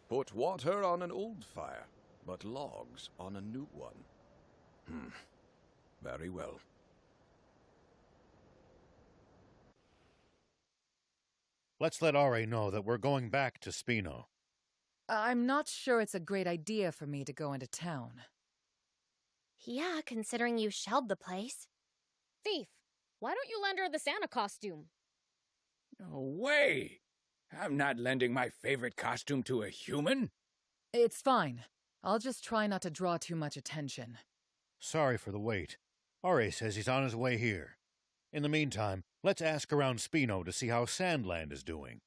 Put water on an old fire, but logs on a new one. Very well. Let's let Ari know that we're going back to Spino. I'm not sure it's a great idea for me to go into town. Yeah, considering you shelled the place. Thief, why don't you lend her the Santa costume? No way! I'm not lending my favorite costume to a human. It's fine. I'll just try not to draw too much attention. Sorry for the wait. Ari says he's on his way here. In the meantime, let's ask around Spino to see how Sandland is doing.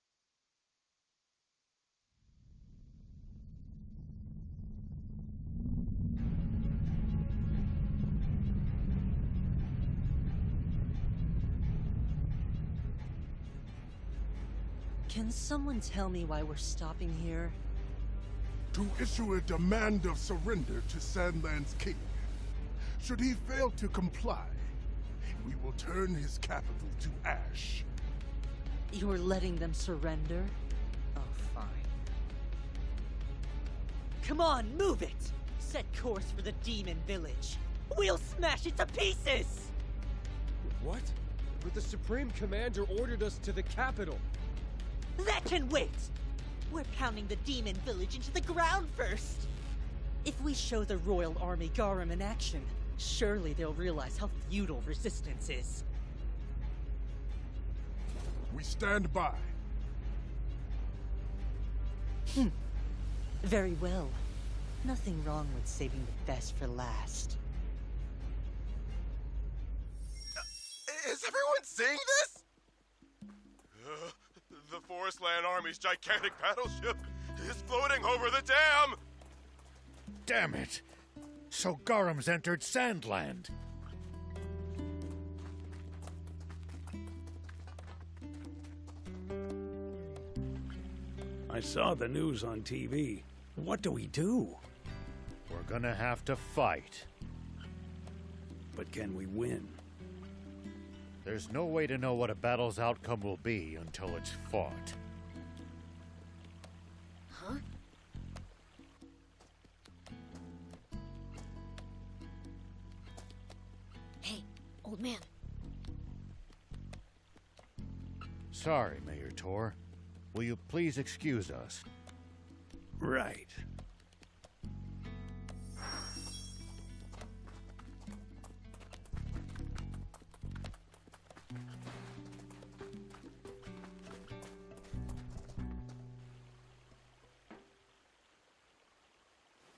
Can someone tell me why we're stopping here? To issue a demand of surrender to Sandland's king. Should he fail to comply, we will turn his capital to ash. You're letting them surrender? Oh, fine. Come on, move it! Set course for the demon village. We'll smash it to pieces! What? But the Supreme Commander ordered us to the capital. That can wait! We're pounding the demon village into the ground first! If we show the Royal Army Garum in action, surely they'll realize how futile resistance is. We stand by. Very well. Nothing wrong with saving the best for last. Is everyone seeing this? The Forestland Army's gigantic battleship is floating over the dam! Damn it! So Garum's entered Sandland. I saw the news on TV. What do we do? We're gonna have to fight. But can we win? There's no way to know what a battle's outcome will be until it's fought. Huh? Hey, old man. Sorry, Mayor Tor. Will you please excuse us? Right.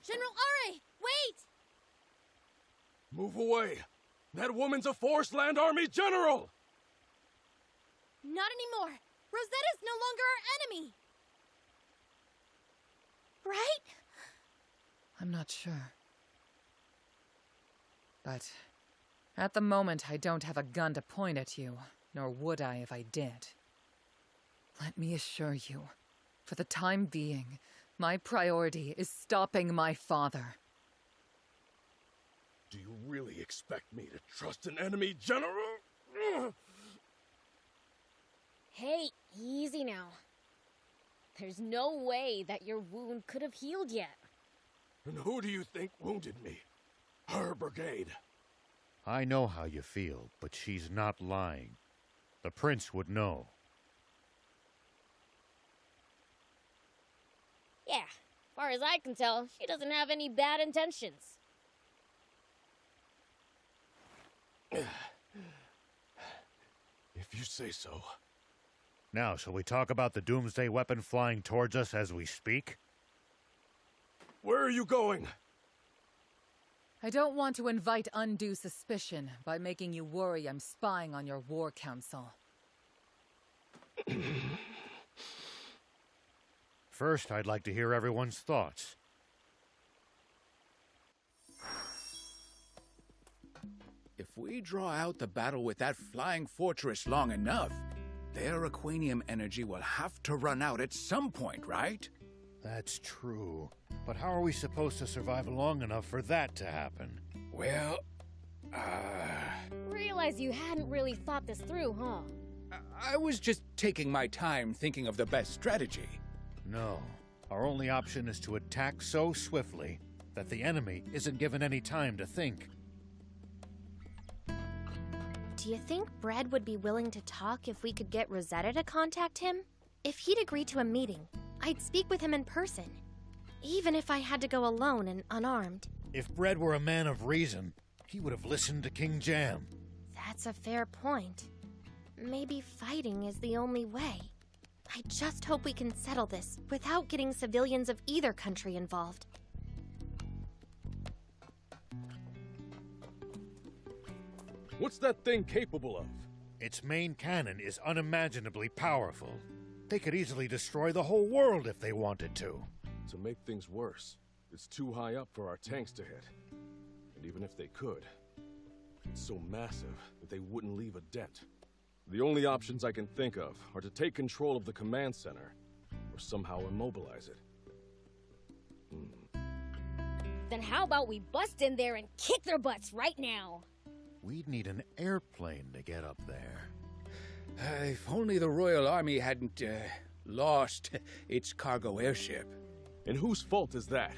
General Ari, wait! Move away! That woman's a Forestland Army general! Not anymore! Rosetta's no longer our enemy! Right? I'm not sure. But at the moment, I don't have a gun to point at you, nor would I if I did. Let me assure you, for the time being, my priority is stopping my father. Do you really expect me to trust an enemy general? Hey, easy now. There's no way that your wound could have healed yet. And who do you think wounded me? Her brigade. I know how you feel, but she's not lying. The prince would know. Yeah, as far as I can tell, she doesn't have any bad intentions. If you say so. Now, shall we talk about the doomsday weapon flying towards us as we speak? Where are you going? I don't want to invite undue suspicion by making you worry I'm spying on your war council. First, I'd like to hear everyone's thoughts. If we draw out the battle with that flying fortress long enough, their Aquanium energy will have to run out at some point, right? That's true. But how are we supposed to survive long enough for that to happen? Well, Realize you hadn't really thought this through, huh? I was just taking my time thinking of the best strategy. No. Our only option is to attack so swiftly that the enemy isn't given any time to think. Do you think Bread would be willing to talk if we could get Rosetta to contact him? If he'd agree to a meeting, I'd speak with him in person. Even if I had to go alone and unarmed. If Bread were a man of reason, he would have listened to King Jam. That's a fair point. Maybe fighting is the only way. I just hope we can settle this without getting civilians of either country involved. What's that thing capable of? Its main cannon is unimaginably powerful. They could easily destroy the whole world if they wanted to. To make things worse, it's too high up for our tanks to hit. And even if they could, it's so massive that they wouldn't leave a dent. The only options I can think of are to take control of the command center, or somehow immobilize it. Then how about we bust in there and kick their butts right now? We'd need an airplane to get up there. If only the Royal Army hadn't, lost its cargo airship. And whose fault is that?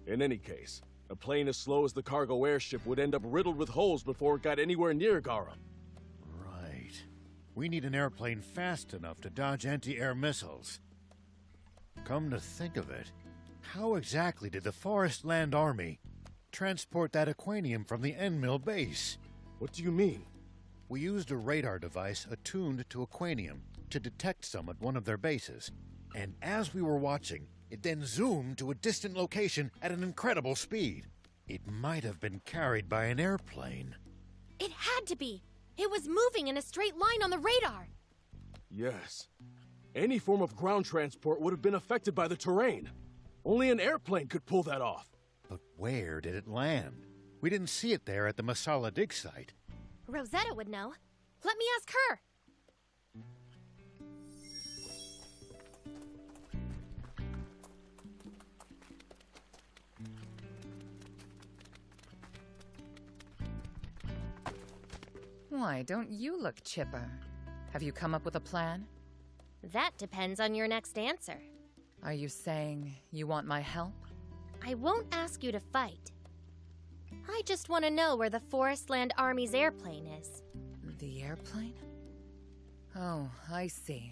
In any case, a plane as slow as the cargo airship would end up riddled with holes before it got anywhere near Garum. Right. We need an airplane fast enough to dodge anti-air missiles. Come to think of it, how exactly did the Forest Land Army transport that aquanium from the End-Mill base? What do you mean? We used a radar device attuned to aquanium to detect some at one of their bases. And as we were watching, it then zoomed to a distant location at an incredible speed. It might have been carried by an airplane. It had to be. It was moving in a straight line on the radar. Yes. Any form of ground transport would have been affected by the terrain. Only an airplane could pull that off. But where did it land? We didn't see it there at the Masala dig site. Rosetta would know. Let me ask her. Why, don't you look chipper? Have you come up with a plan? That depends on your next answer. Are you saying you want my help? I won't ask you to fight. I just want to know where the Forest Land Army's airplane is. The airplane? Oh, I see.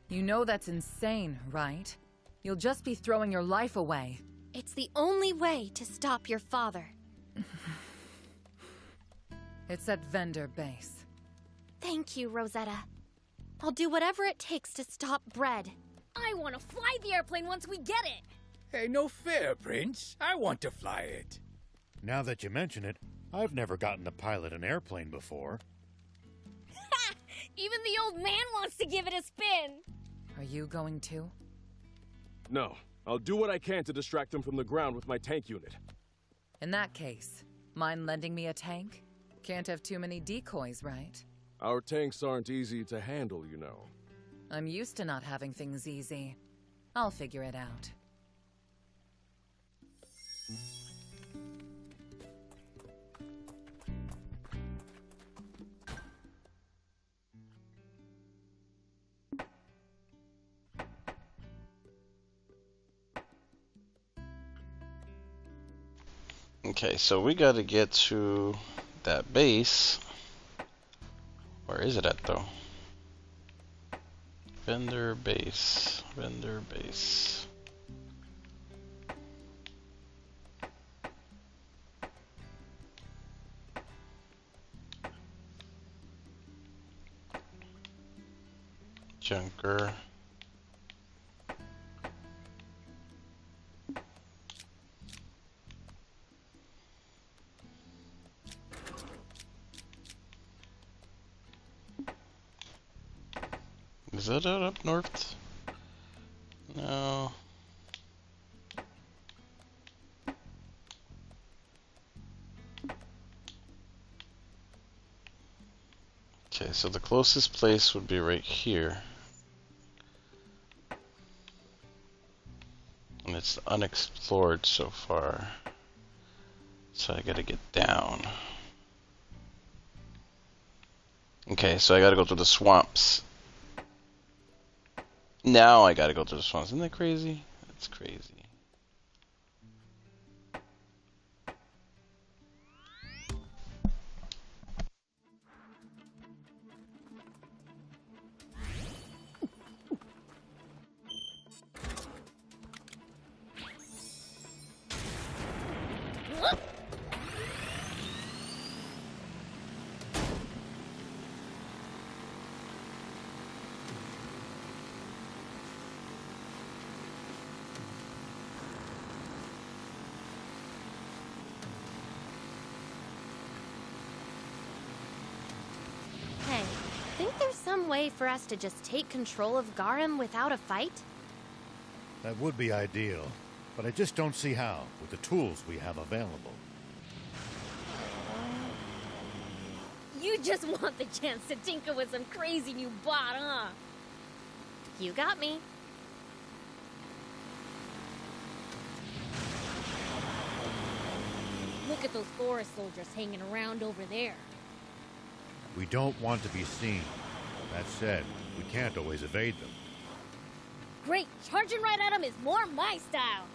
You know that's insane, right? You'll just be throwing your life away. It's the only way to stop your father. It's at Vendor Base. Thank you, Rosetta. I'll do whatever it takes to stop Bread. I want to fly the airplane once we get it! Hey, no fair, Prince. I want to fly it. Now that you mention it, I've never gotten to pilot an airplane before. Ha! Even the old man wants to give it a spin! Are you going to? No. I'll do what I can to distract them from the ground with my tank unit. In that case, mind lending me a tank? Can't have too many decoys, right? Our tanks aren't easy to handle, you know. I'm used to not having things easy. I'll figure it out. Okay, so we gotta get to that base. Where is it at, though? Vendor base. Vendor base. Junker. Is that out up north? No. Okay, so the closest place would be right here. And it's unexplored so far. So I gotta get down. Okay, so I gotta go through the swamps. Now I gotta go through the swamps. Isn't that crazy? That's crazy. some way for us to just take control of Garum without a fight? That would be ideal, but I just don't see how, with the tools we have available. You just want the chance to tinker with some crazy new bot, huh? You got me. Look at those forest soldiers hanging around over there. We don't want to be seen. That said, we can't always evade them. Great, charging right at them is more my style.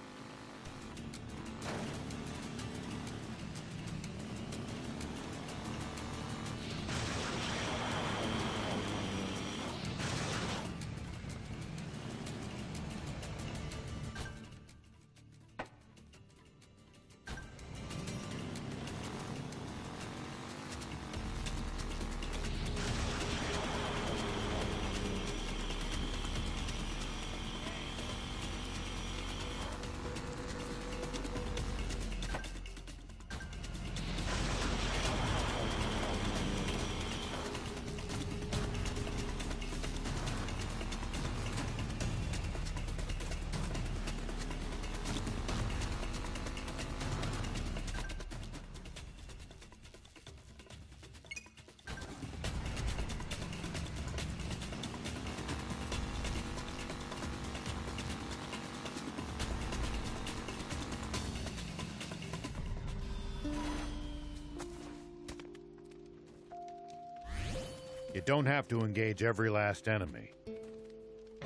You don't have to engage every last enemy.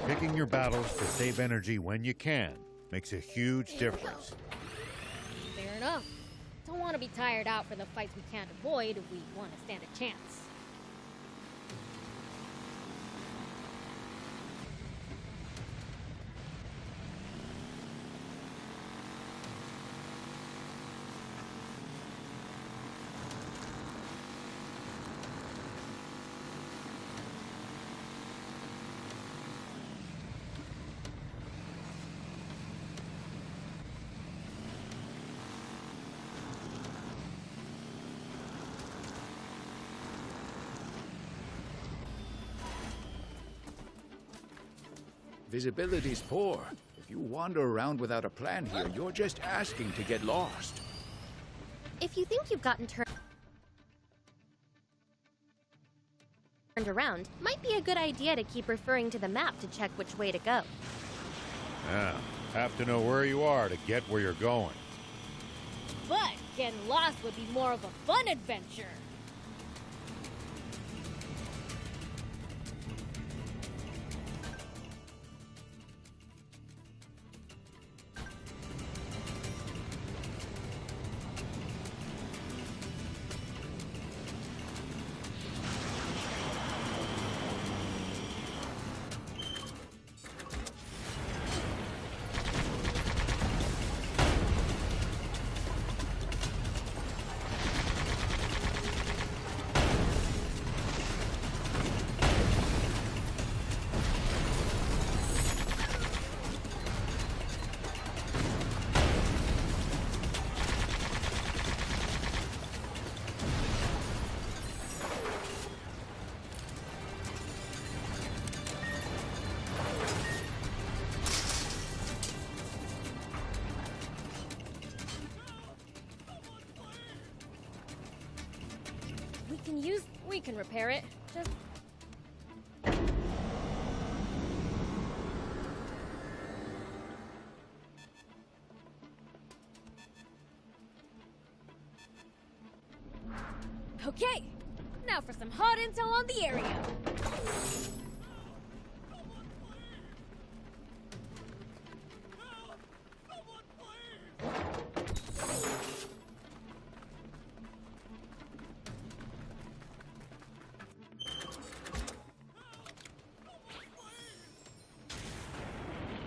Picking your battles to save energy when you can makes a huge difference. Fair enough. Don't want to be tired out for the fights we can't avoid if we want to stand a chance. Visibility's poor. If you wander around without a plan here, you're just asking to get lost. If you think you've gotten turned around, might be a good idea to keep referring to the map to check which way to go. Yeah, have to know where you are to get where you're going. But getting lost would be more of a fun adventure. We can repair it. Just... Okay, now for some hot intel on the area.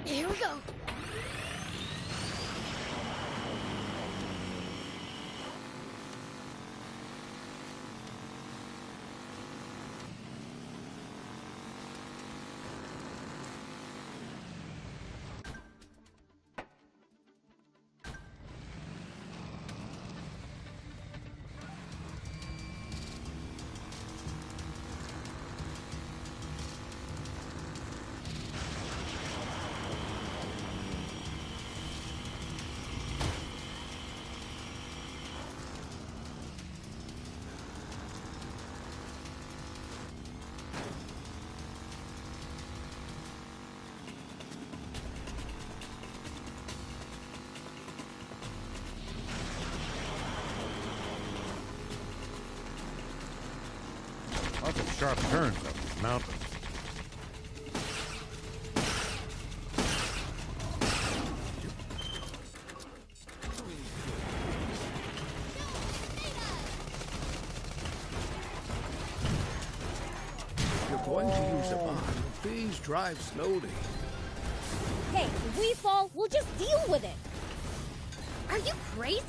Here we go. sharp turns up these mountains. If you're going to use a bomb, please drive slowly. Hey, if we fall, we'll just deal with it. Are you crazy?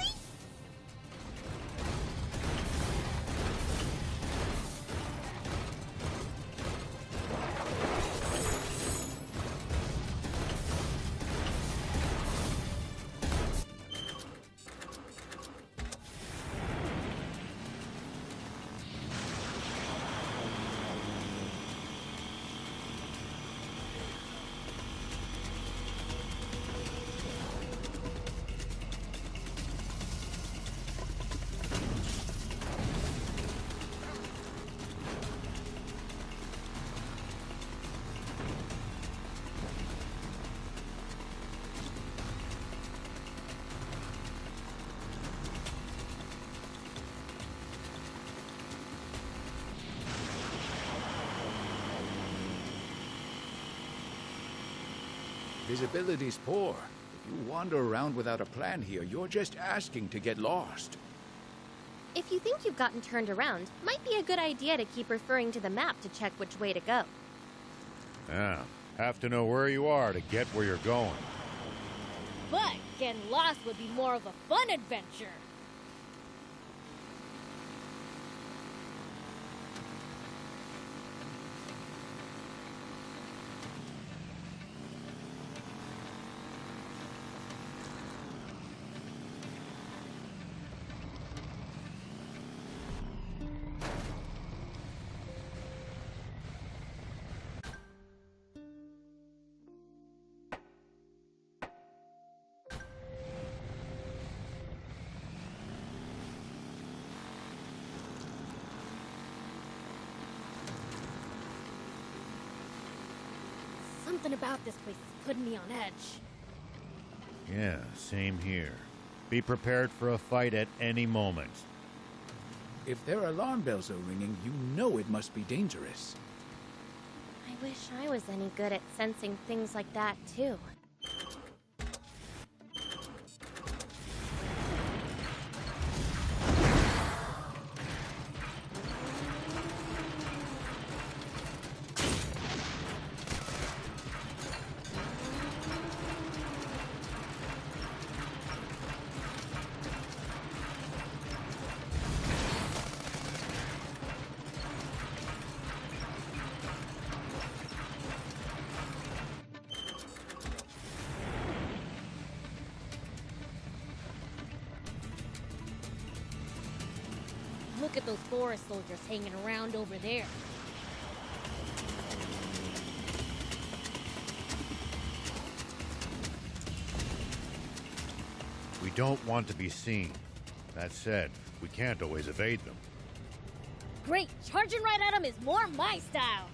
Visibility's poor. If you wander around without a plan here, you're just asking to get lost. If you think you've gotten turned around, might be a good idea to keep referring to the map to check which way to go. Yeah, have to know where you are to get where you're going. But getting lost would be more of a fun adventure. Something about this place is putting me on edge. Yeah, same here. Be prepared for a fight at any moment. If their alarm bells are ringing, you know it must be dangerous. I wish I was any good at sensing things like that, too. Look at those forest soldiers hanging around over there. We don't want to be seen. That said, we can't always evade them. Great, charging right at them is more my style.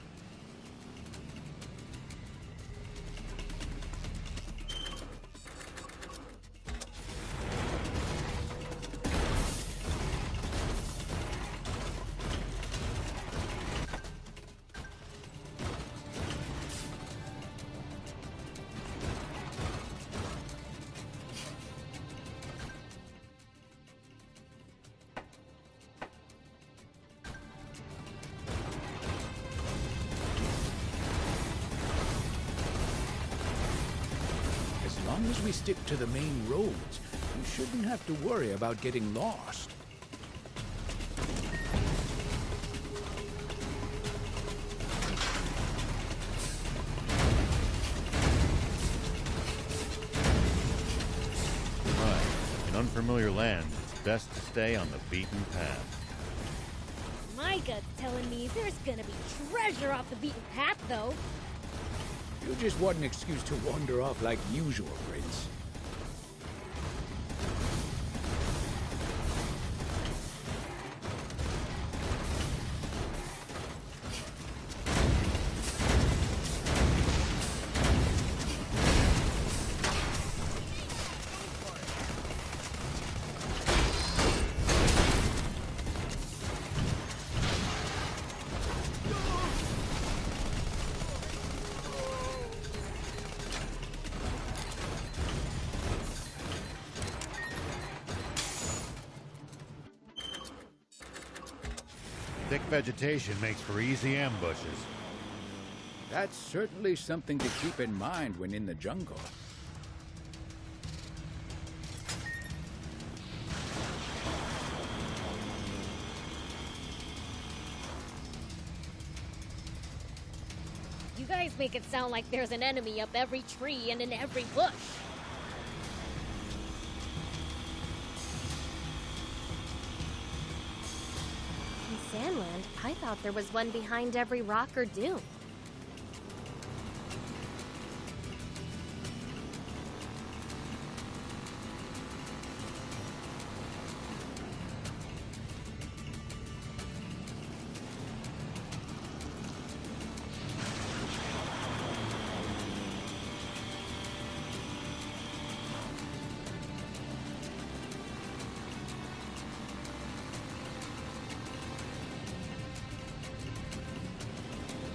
As long as we stick to the main roads, we shouldn't have to worry about getting lost. Right. In unfamiliar land, it's best to stay on the beaten path. My gut's telling me there's gonna be treasure off the beaten path, though. You just want an excuse to wander off like usual, Prince. Thick vegetation makes for easy ambushes. That's certainly something to keep in mind when in the jungle. You guys make it sound like there's an enemy up every tree and in every bush. In Sandland, I thought there was one behind every rock or dune.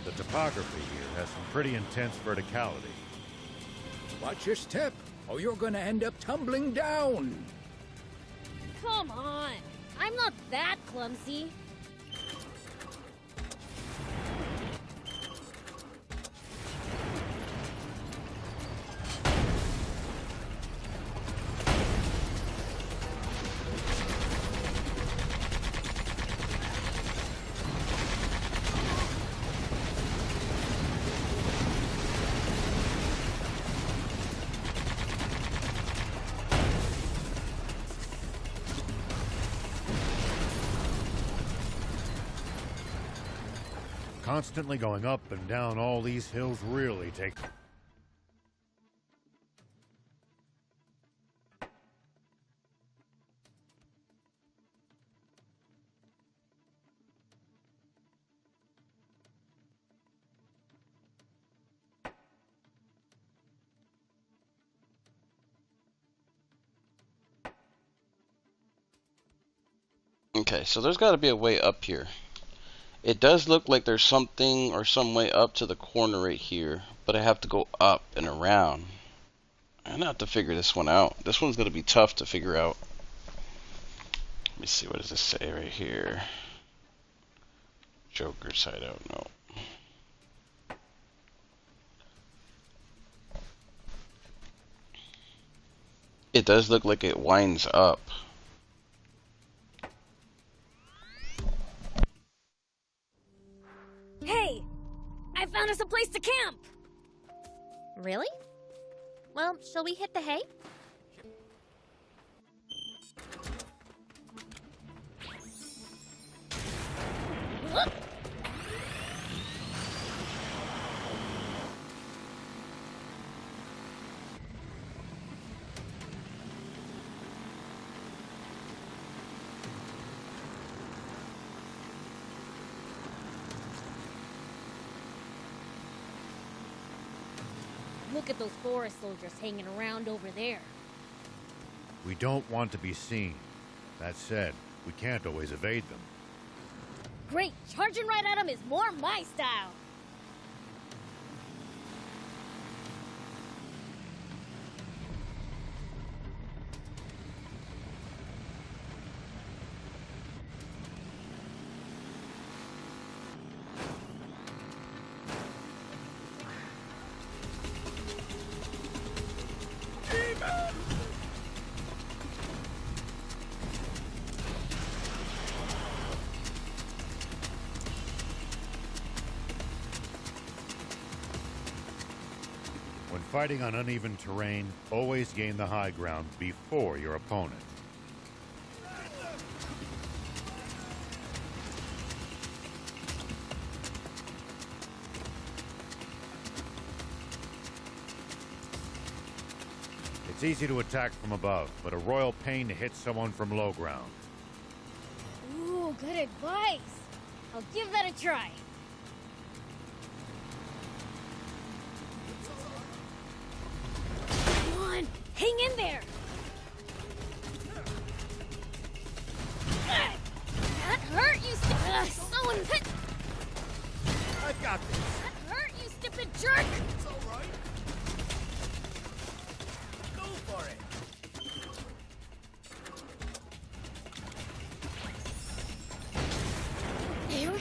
The topography here has some pretty intense verticality. Watch your step, or you're gonna end up tumbling down. Come on! I'm not that clumsy. Constantly going up and down all these hills really takes... Okay, so there's got to be a way up here. It does look like there's something or some way up to the corner right here, but I have to go up and around. I'm gonna have to figure this one out. This one's gonna be tough to figure out. Let me see, what does this say right here? Joker's hideout, no. It does look like it winds up. Hey! I found us a place to camp! Really? Well, shall we hit the hay? Look at those forest soldiers hanging around over there. We don't want to be seen. That said, we can't always evade them. Great! Charging right at them is more my style! When fighting on uneven terrain, always gain the high ground before your opponent. It's easy to attack from above, but a royal pain to hit someone from low ground. Ooh, good advice! I'll give that a try. Come on, hang in there! That hurt, you someone hit! I've got this. That hurt, you stupid jerk! It's all right. Go for it. There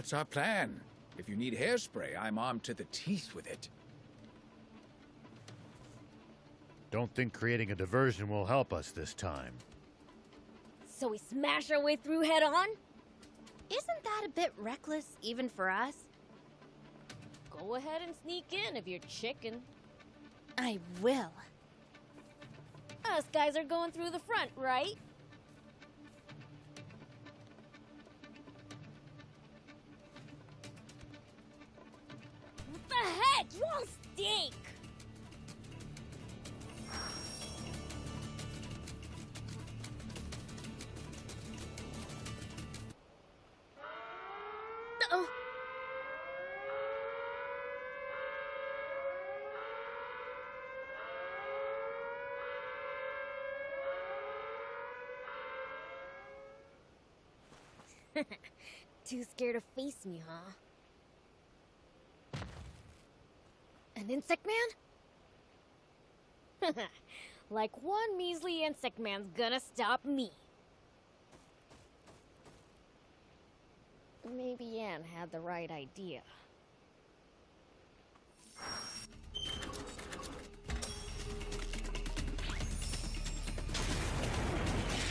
What's our plan? If you need hairspray, I'm armed to the teeth with it. Don't think creating a diversion will help us this time. So we smash our way through head on? Isn't that a bit reckless, even for us? Go ahead and sneak in if you're chicken. I will. Us guys are going through the front, right? What the heck? You all stink! Uh-oh. Too scared to face me, huh? An insect man? Like one measly insect man's gonna stop me. Maybe Anne had the right idea.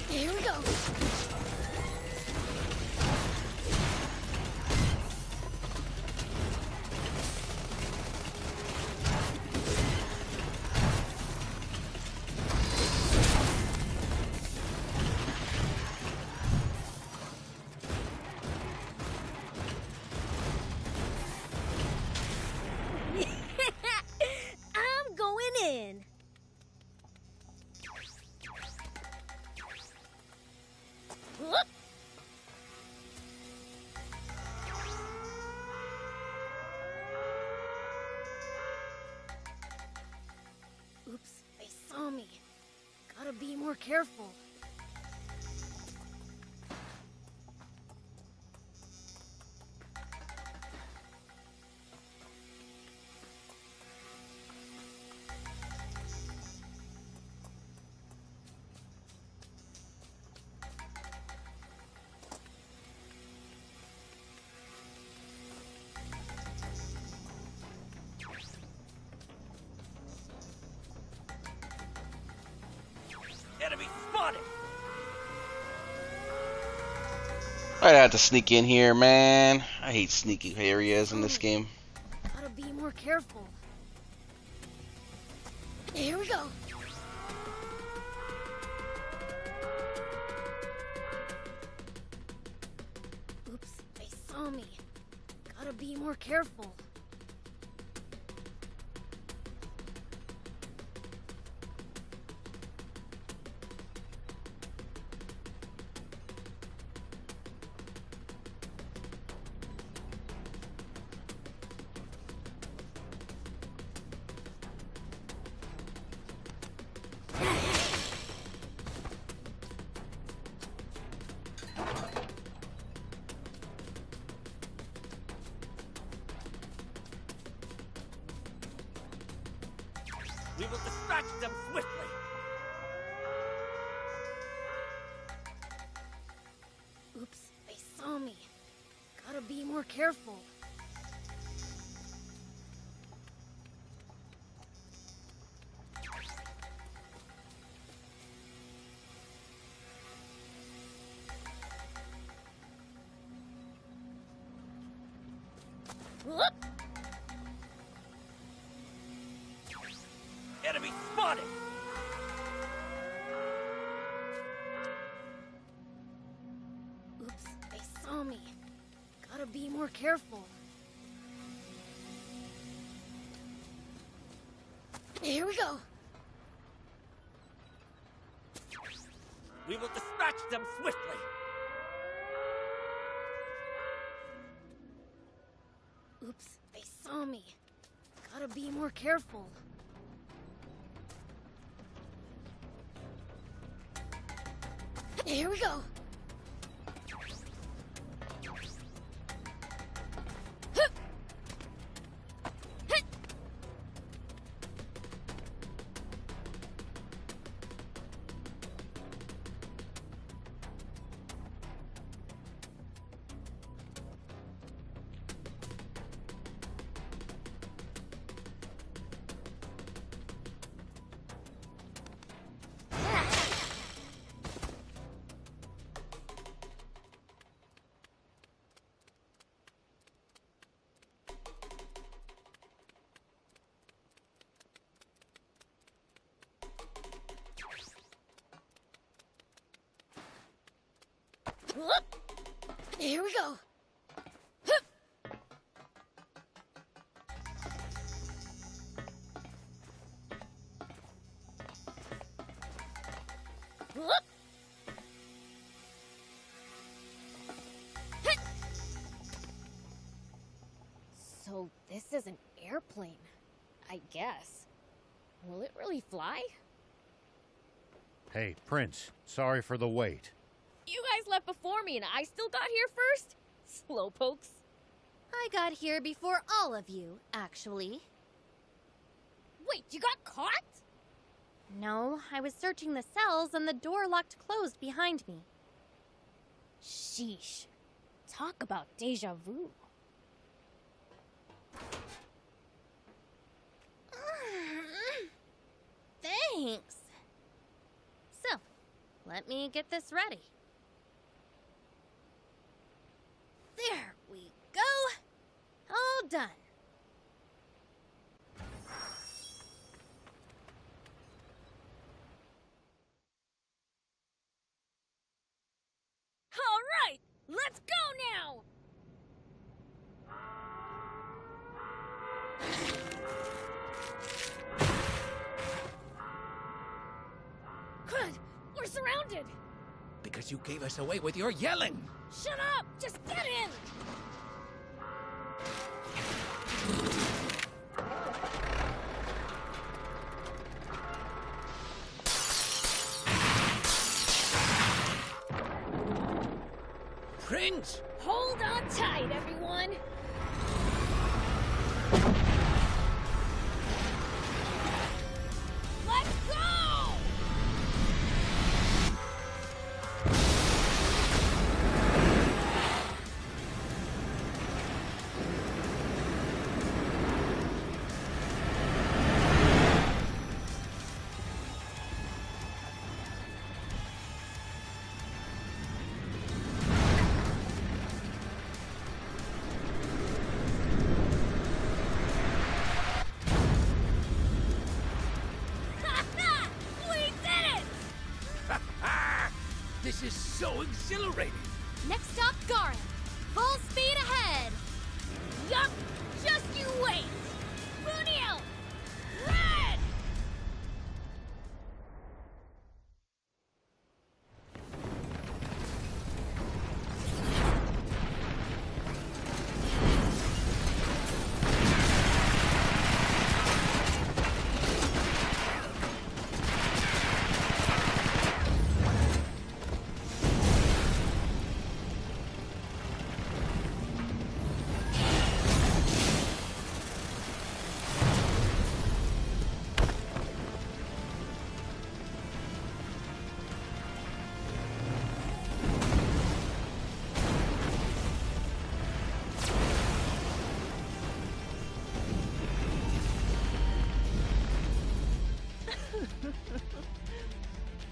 Here we go! I'm going in. Whoop. Oops, they saw me. Gotta be more careful. Enemy spotted! I'd have to sneak in here, man. I hate sneaky areas in this game. Gotta be more careful. Here we go. Oops, they saw me. Gotta be more careful. We will dispatch them swiftly! Oops, they saw me. Gotta be more careful. Whoop. Enemy spotted! Oops, they saw me. Gotta be more careful. Here we go. We will dispatch them swiftly! Oops, they saw me. Gotta be more careful. Here we go. Whoop. Here we go. Whoop. So this is an airplane, I guess. Will it really fly? Hey, Prince, sorry for the wait. You guys left before me and I still got here first? Slowpokes. I got here before all of you, actually. Wait, you got caught? No, I was searching the cells and the door locked closed behind me. Sheesh. Talk about deja vu. Thanks. So, let me get this ready. There we go. All done. All right, let's go now. Crud, we're surrounded. Because you gave us away with your yelling. Shut up, just get in. Prince! Hold on tight, everyone. Let's go! This is so exhilarating! Next stop, Garin. Full speed ahead. Yup, just you wait. Munio, red!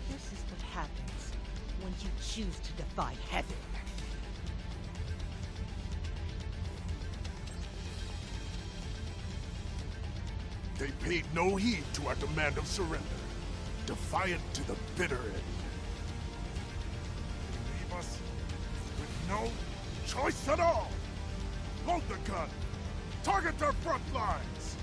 This is what happens when you choose to defy heaven. They paid no heed to our demand of surrender, defiant to the bitter end. They leave us with no choice at all. Load the gun. Target their front lines.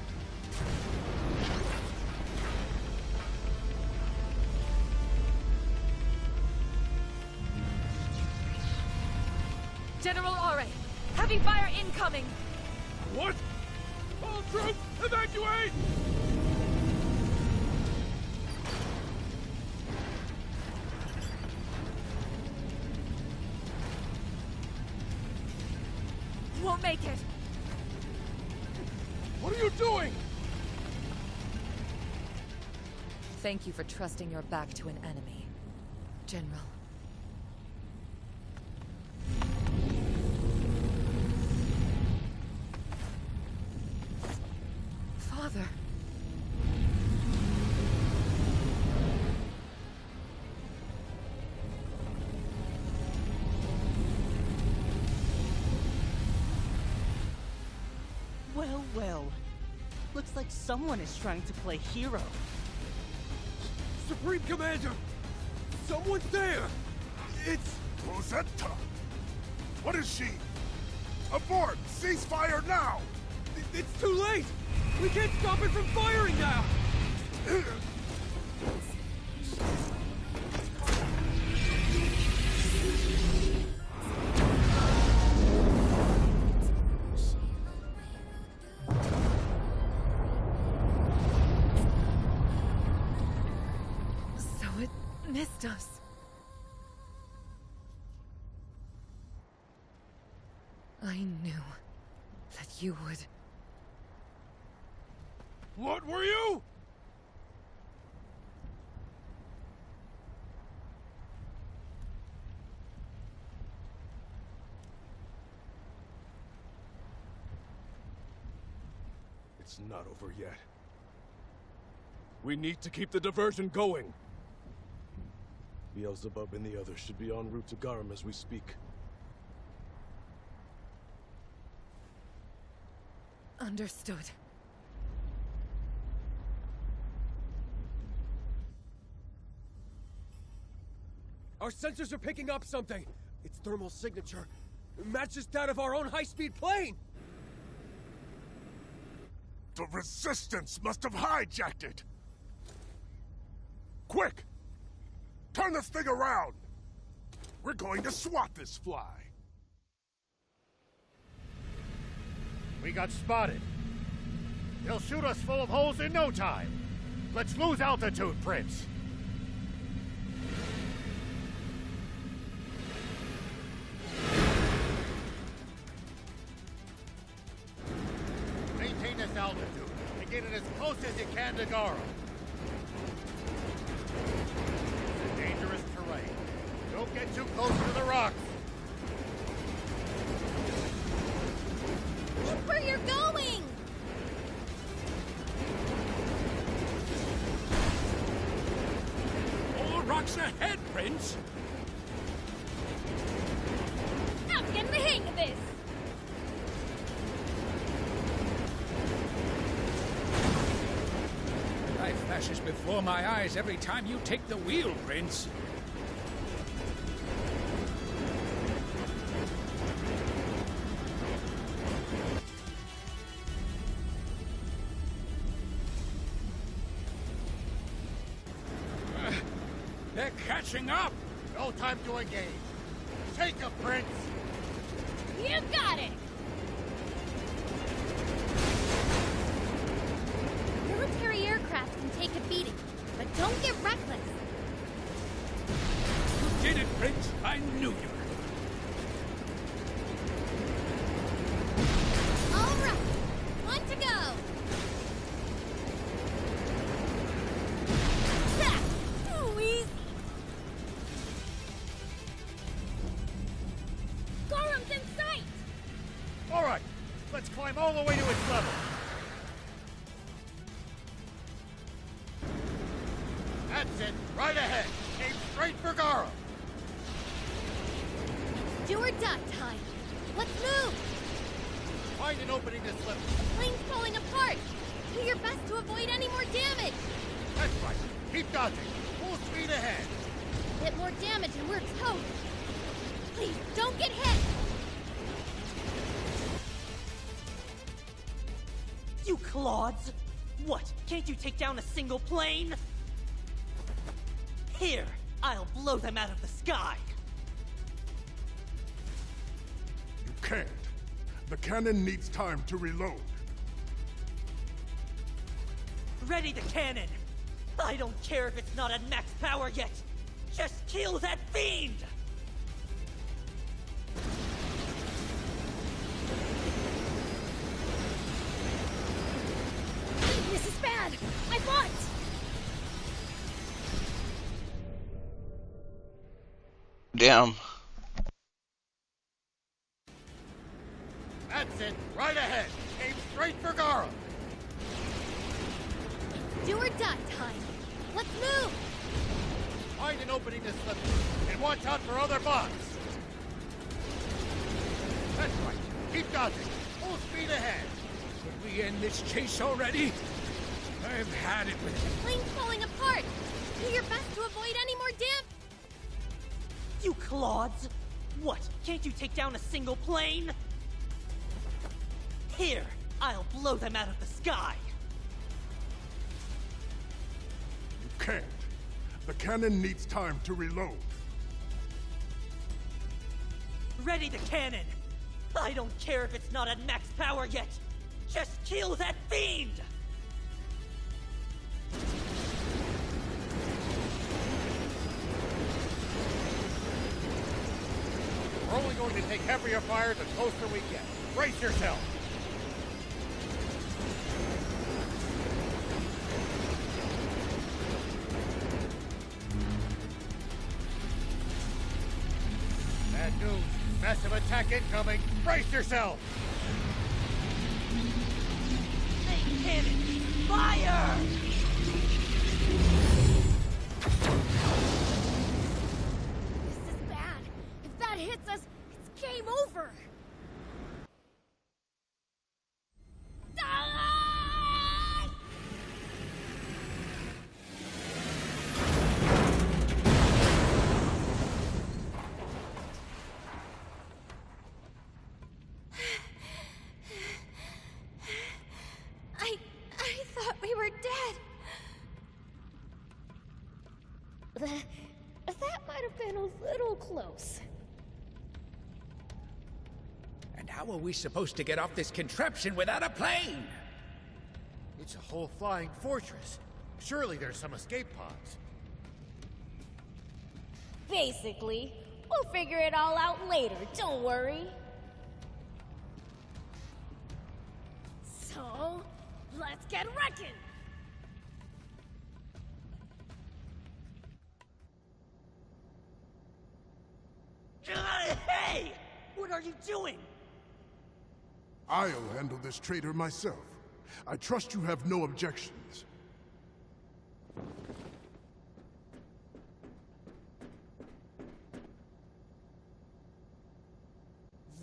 General Ore, heavy fire incoming! What? All troops, evacuate! Won't make it! What are you doing? Thank you for trusting your back to an enemy, General. Father. Well, well. Looks like someone is trying to play hero. Supreme Commander! Someone's there! It's Rosetta! What is she? Abort! Ceasefire now! It's too late! We can't stop it from firing now! So it missed us. I knew that you would. What were you? It's not over yet. We need to keep the diversion going. Beelzebub and the others should be en route to Garum as we speak. Understood. Our sensors are picking up something. Its thermal signature matches that of our own high-speed plane. The Resistance must have hijacked it! Quick! Turn this thing around! We're going to swat this fly! We got spotted. They'll shoot us full of holes in no time. Let's lose altitude, Prince. Maintain this altitude and get it as close as you can to Garum. It's a dangerous terrain. Don't get too close to the rocks. Look where you're going! More rocks ahead, Prince! I'm getting the hang of this! Life flashes before my eyes every time you take the wheel, Prince. They're catching up! No time to engage. Take a Prince! You got it! Military aircraft can take a beating, but don't get reckless. You did it, Prince! I knew you could. All right, one to go. Ha! Too easy. Gorum's in sight! All right, let's climb all the way to its level. That's it, right ahead. Aim straight for Garum. Do or die time. Let's move. Find an opening to slip. Plane's falling apart. Do your best to avoid any more damage. That's right. Keep dodging. Full speed ahead. A bit more damage and we're toast. Please, don't get hit. You clods! What? Can't you take down a single plane? Here, I'll blow them out of the sky! You can't. The cannon needs time to reload. Ready the cannon! I don't care if it's not at max power yet! Just kill that fiend! This is bad! I thought! Damn. That's it, right ahead. Aim straight for Garum. Do or die time. Let's move. Find an opening to slip and watch out for other bombs. That's right. Keep dodging. Full speed ahead. Could we end this chase already? I've had it with it. Plane's falling apart. Do your best to avoid any more damage. You clods! What, can't you take down a single plane? Here, I'll blow them out of the sky! You can't. The cannon needs time to reload. Ready the cannon! I don't care if it's not at max power yet! Just kill that fiend! We're only going to take heavier fire the closer we get. Brace yourself! Bad news. Massive attack incoming. Brace yourself! Hey, cannon! Fire! This is bad. If that hits us, it's game over. Ah! I thought we were dead. That might have been a little close. And how are we supposed to get off this contraption without a plane? It's a whole flying fortress. Surely there's some escape pods. Basically, we'll figure it all out later, don't worry. So, let's get wrecking! Hey! What are you doing? I'll handle this traitor myself. I trust you have no objections.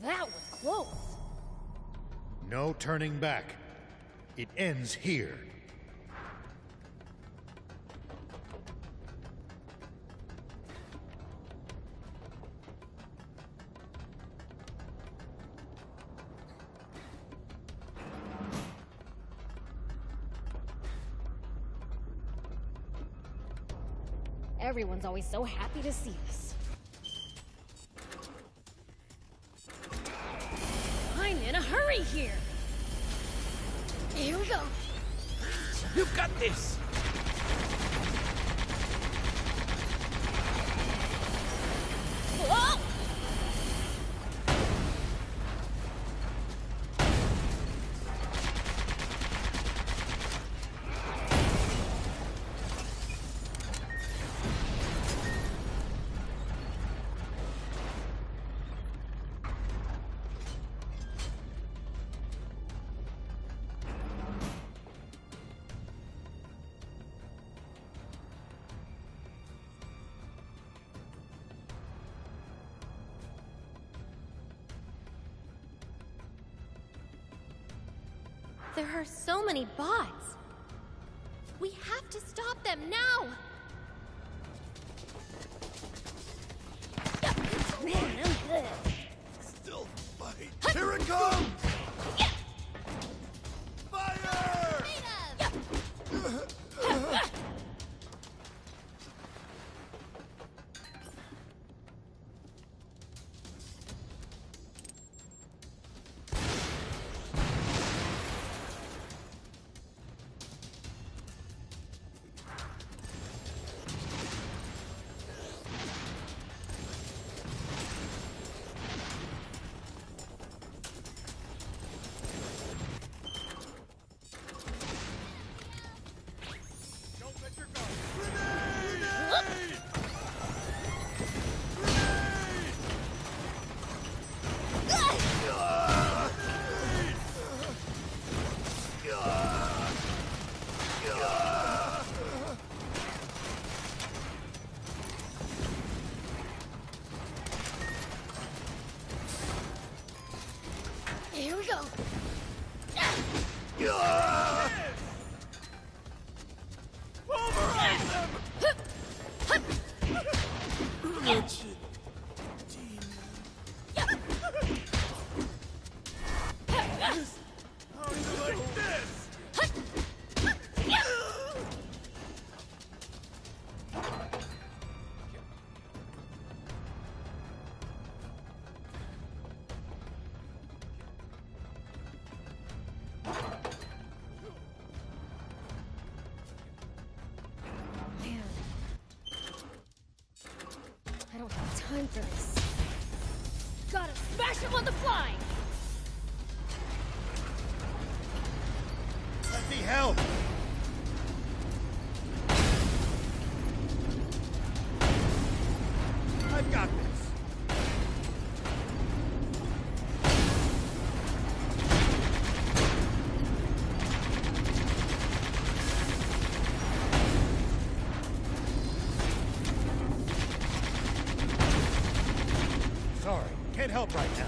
That was close. No turning back. It ends here. Everyone's always so happy to see us. I'm in a hurry here. Here we go. You got this! Oh! There are so many bots. We have to stop them now! Man, I'm good. Still fight. Here it comes! Fire! Here we go. Override them! Wretched. monsters. Gotta smash them on the fly! Let me help! I've got this. Sorry, can't help right now.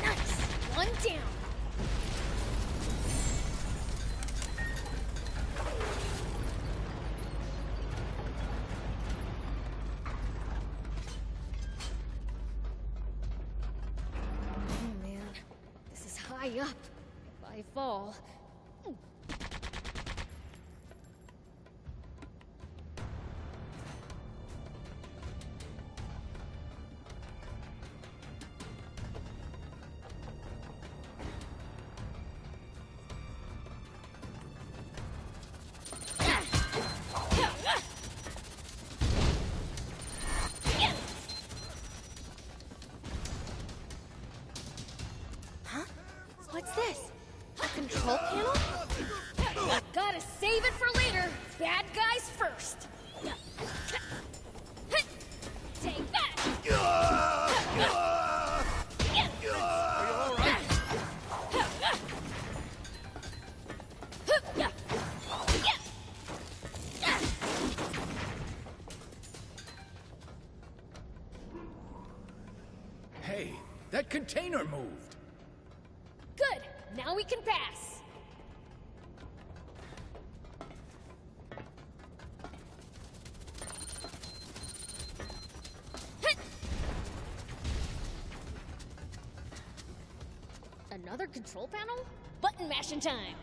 Nice! One down! Oh man, this is high up. If I fall... What's this? A control panel? Gotta save it for later! Bad guys first! Take that! Hey, that container moved. Good! Now we can pass! Another control panel? Button mashing time!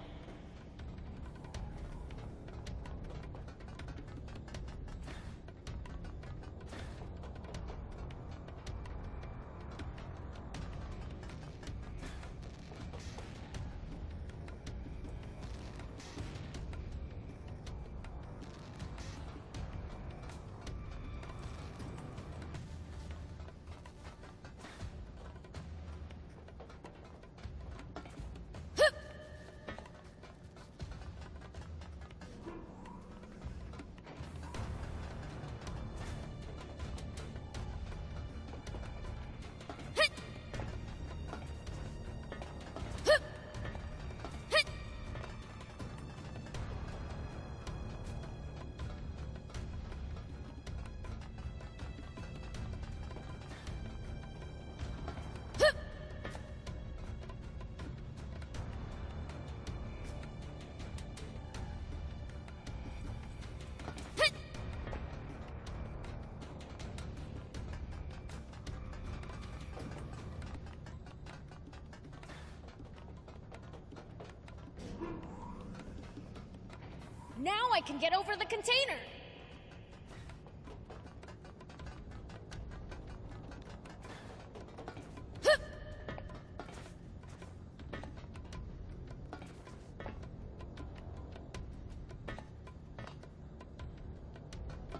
Now I can get over the container!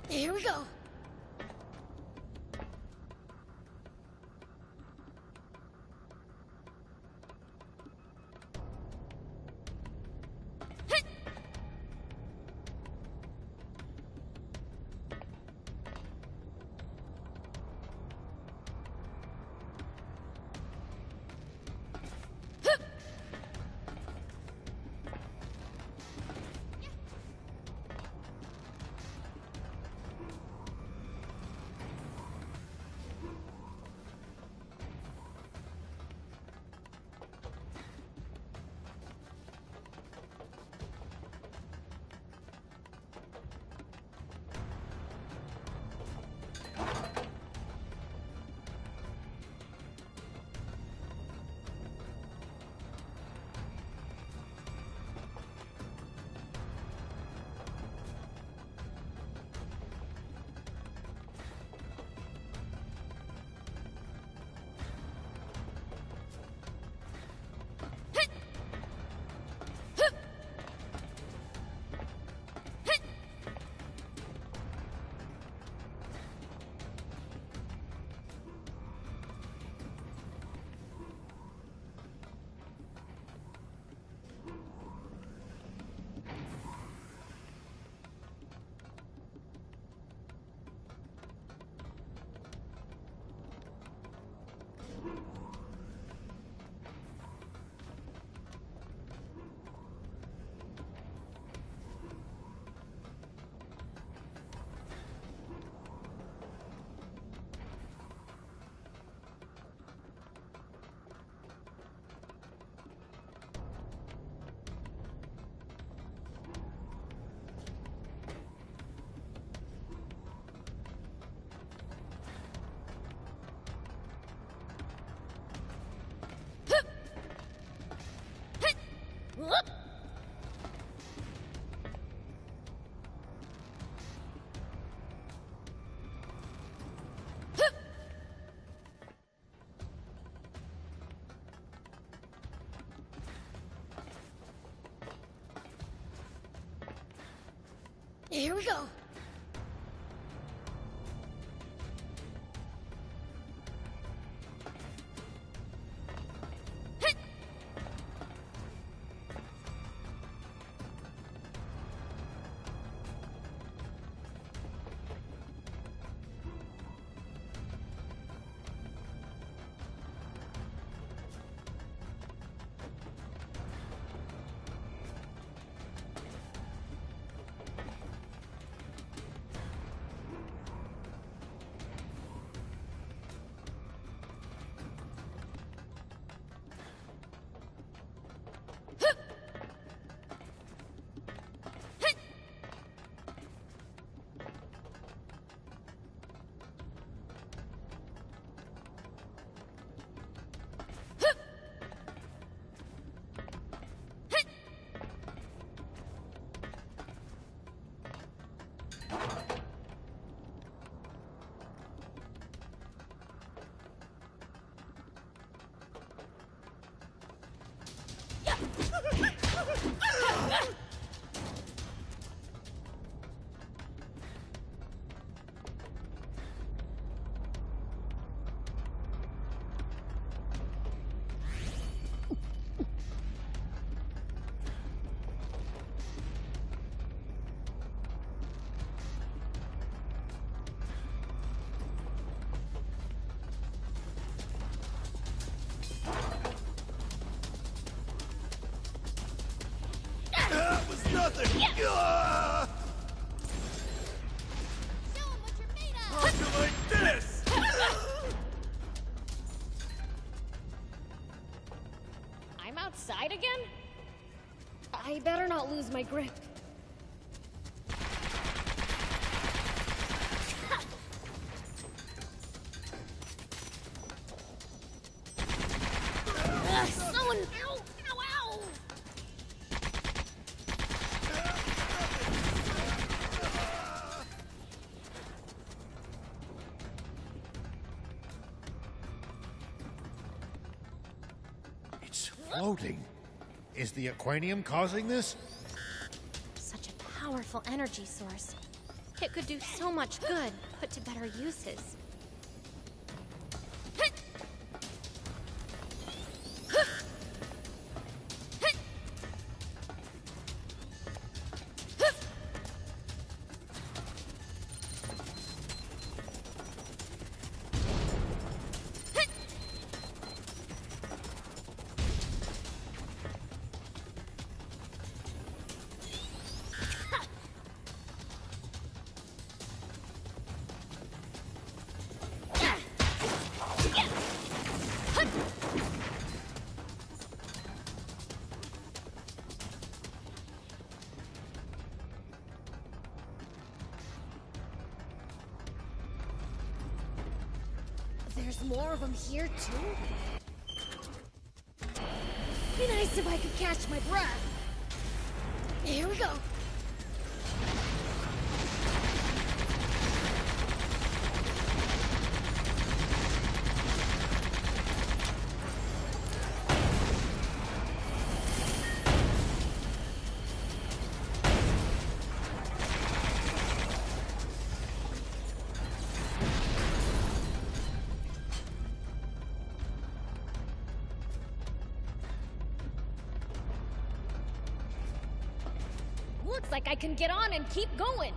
Here we go! Here we go. Nothing! How'd you like this? I'm outside again? I better not lose my grip. Someone! Ow! Ow! Ow! It's floating. Is the aquanium causing this? Such a powerful energy source. It could do so much good, put to better uses. There's more of them here, too? Be nice if I could catch my breath. Here we go. Looks like I can get on and keep going.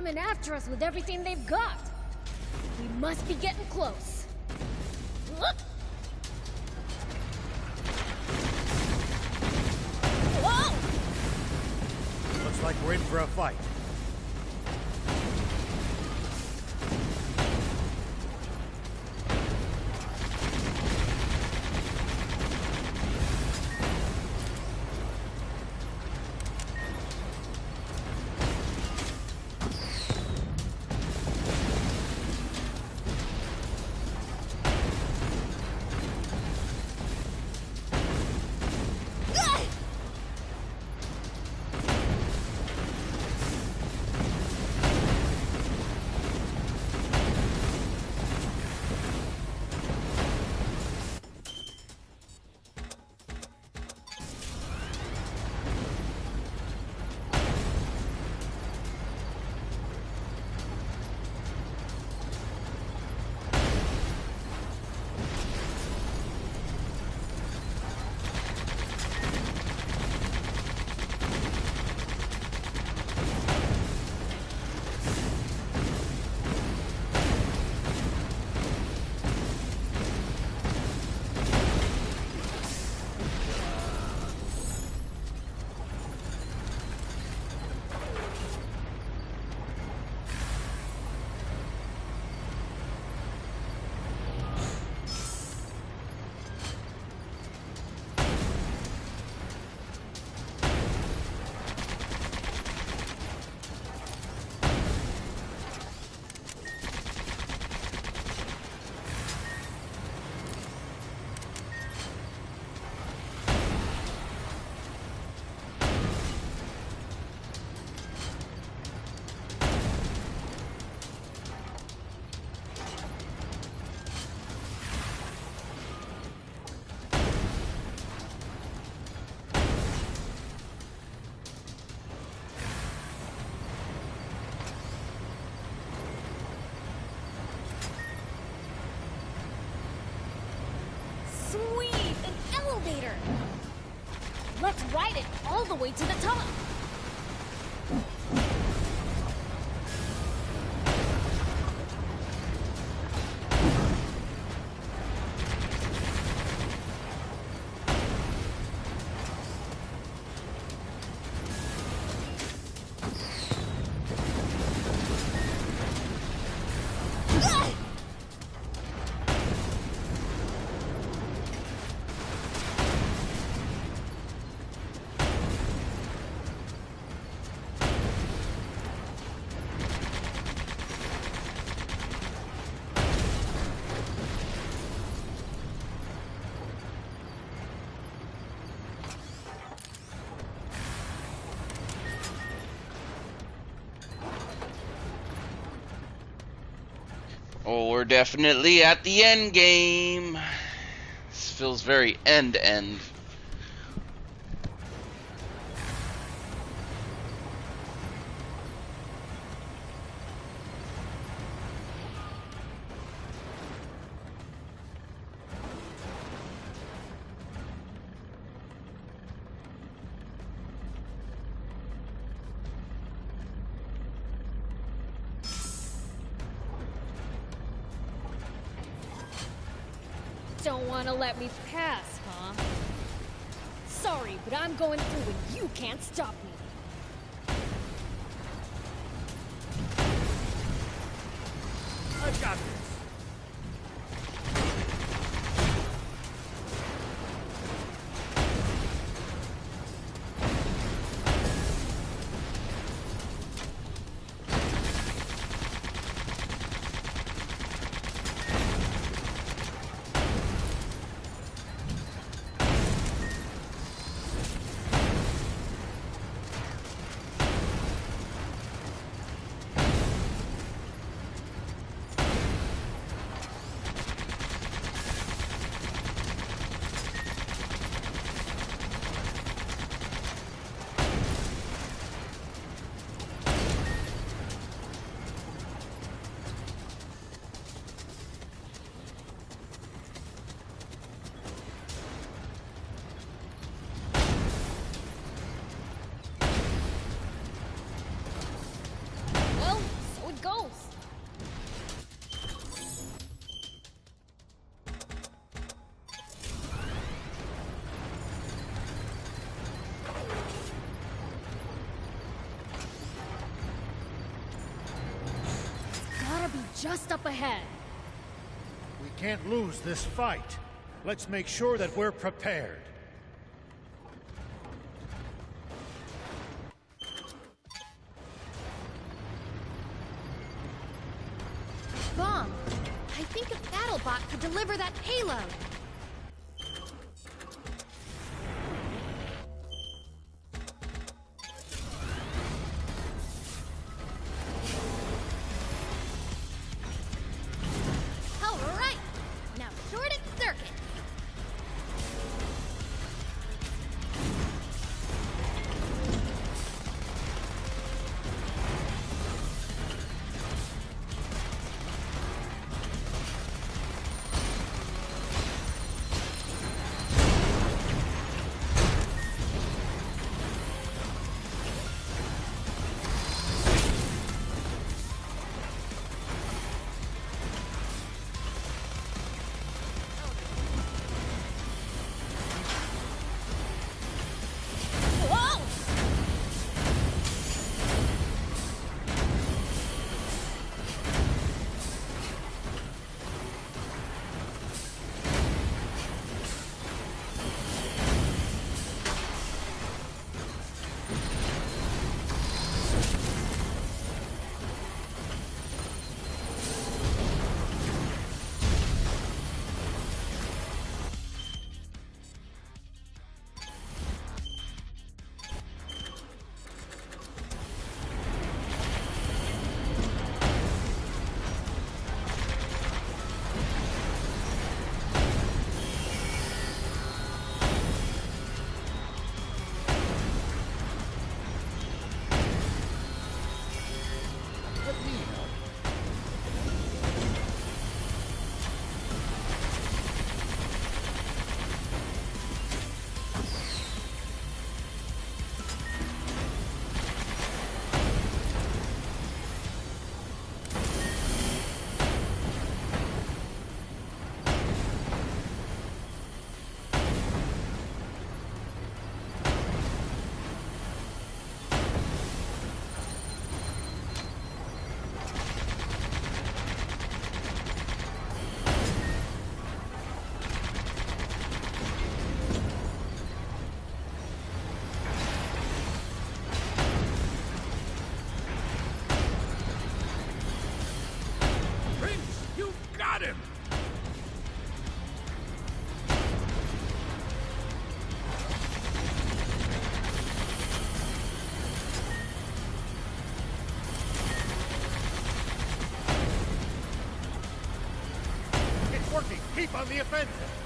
coming after us with everything they've got. We must be getting close. Whoa! Looks like we're in for a fight. Sweet! An elevator! Let's ride it all the way to the top! Oh, we're definitely at the end game. This feels very end. Don't want to let me pass, huh? Sorry, but I'm going through and you can't stop me. I've got this. just up ahead. We can't lose this fight. Let's make sure that we're prepared. Bomb! I think a BattleBot could deliver that payload. All right! Now short it circuit. Keep on the offensive!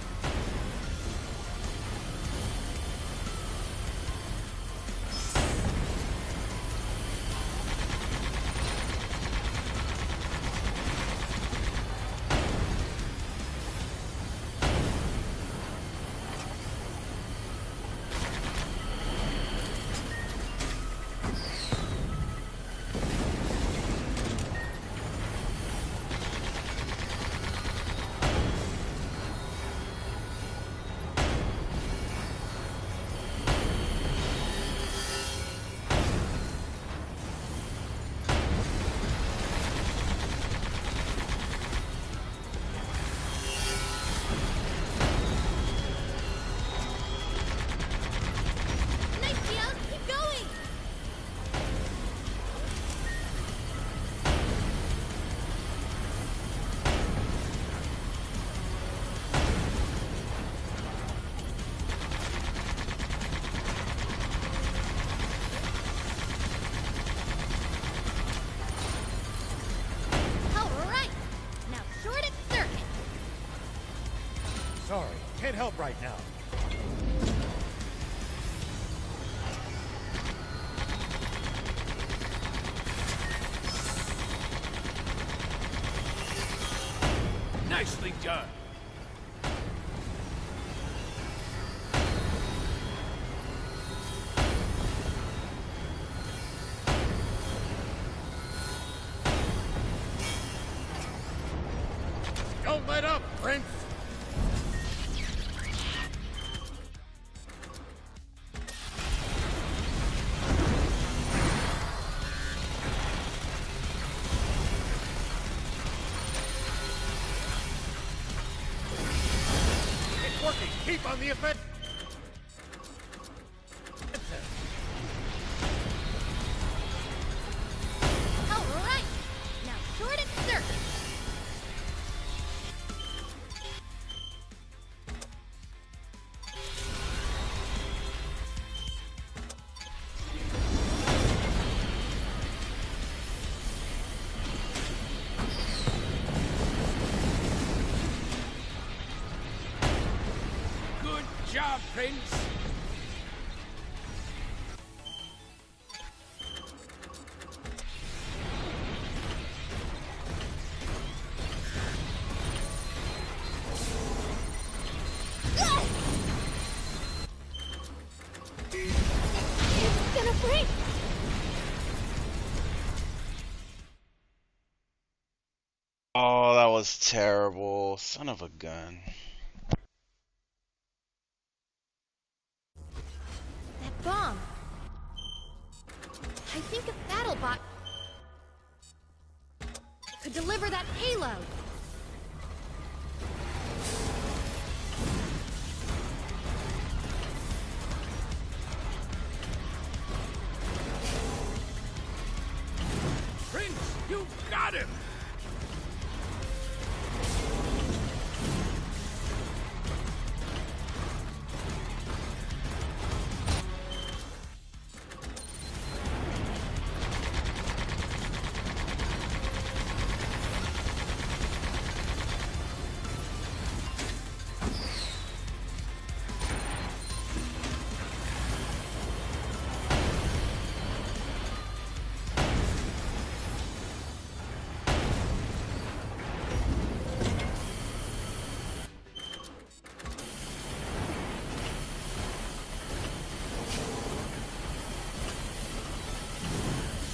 Sorry, can't help right now. Nicely done. Don't let up, Prince! working! Keep on the offensive! All right! Now short and search! Good job, Prince! It's gonna break! Oh, that was terrible. Son of a gun. That bomb. I think a BattleBot could deliver that payload. Prince, you got him!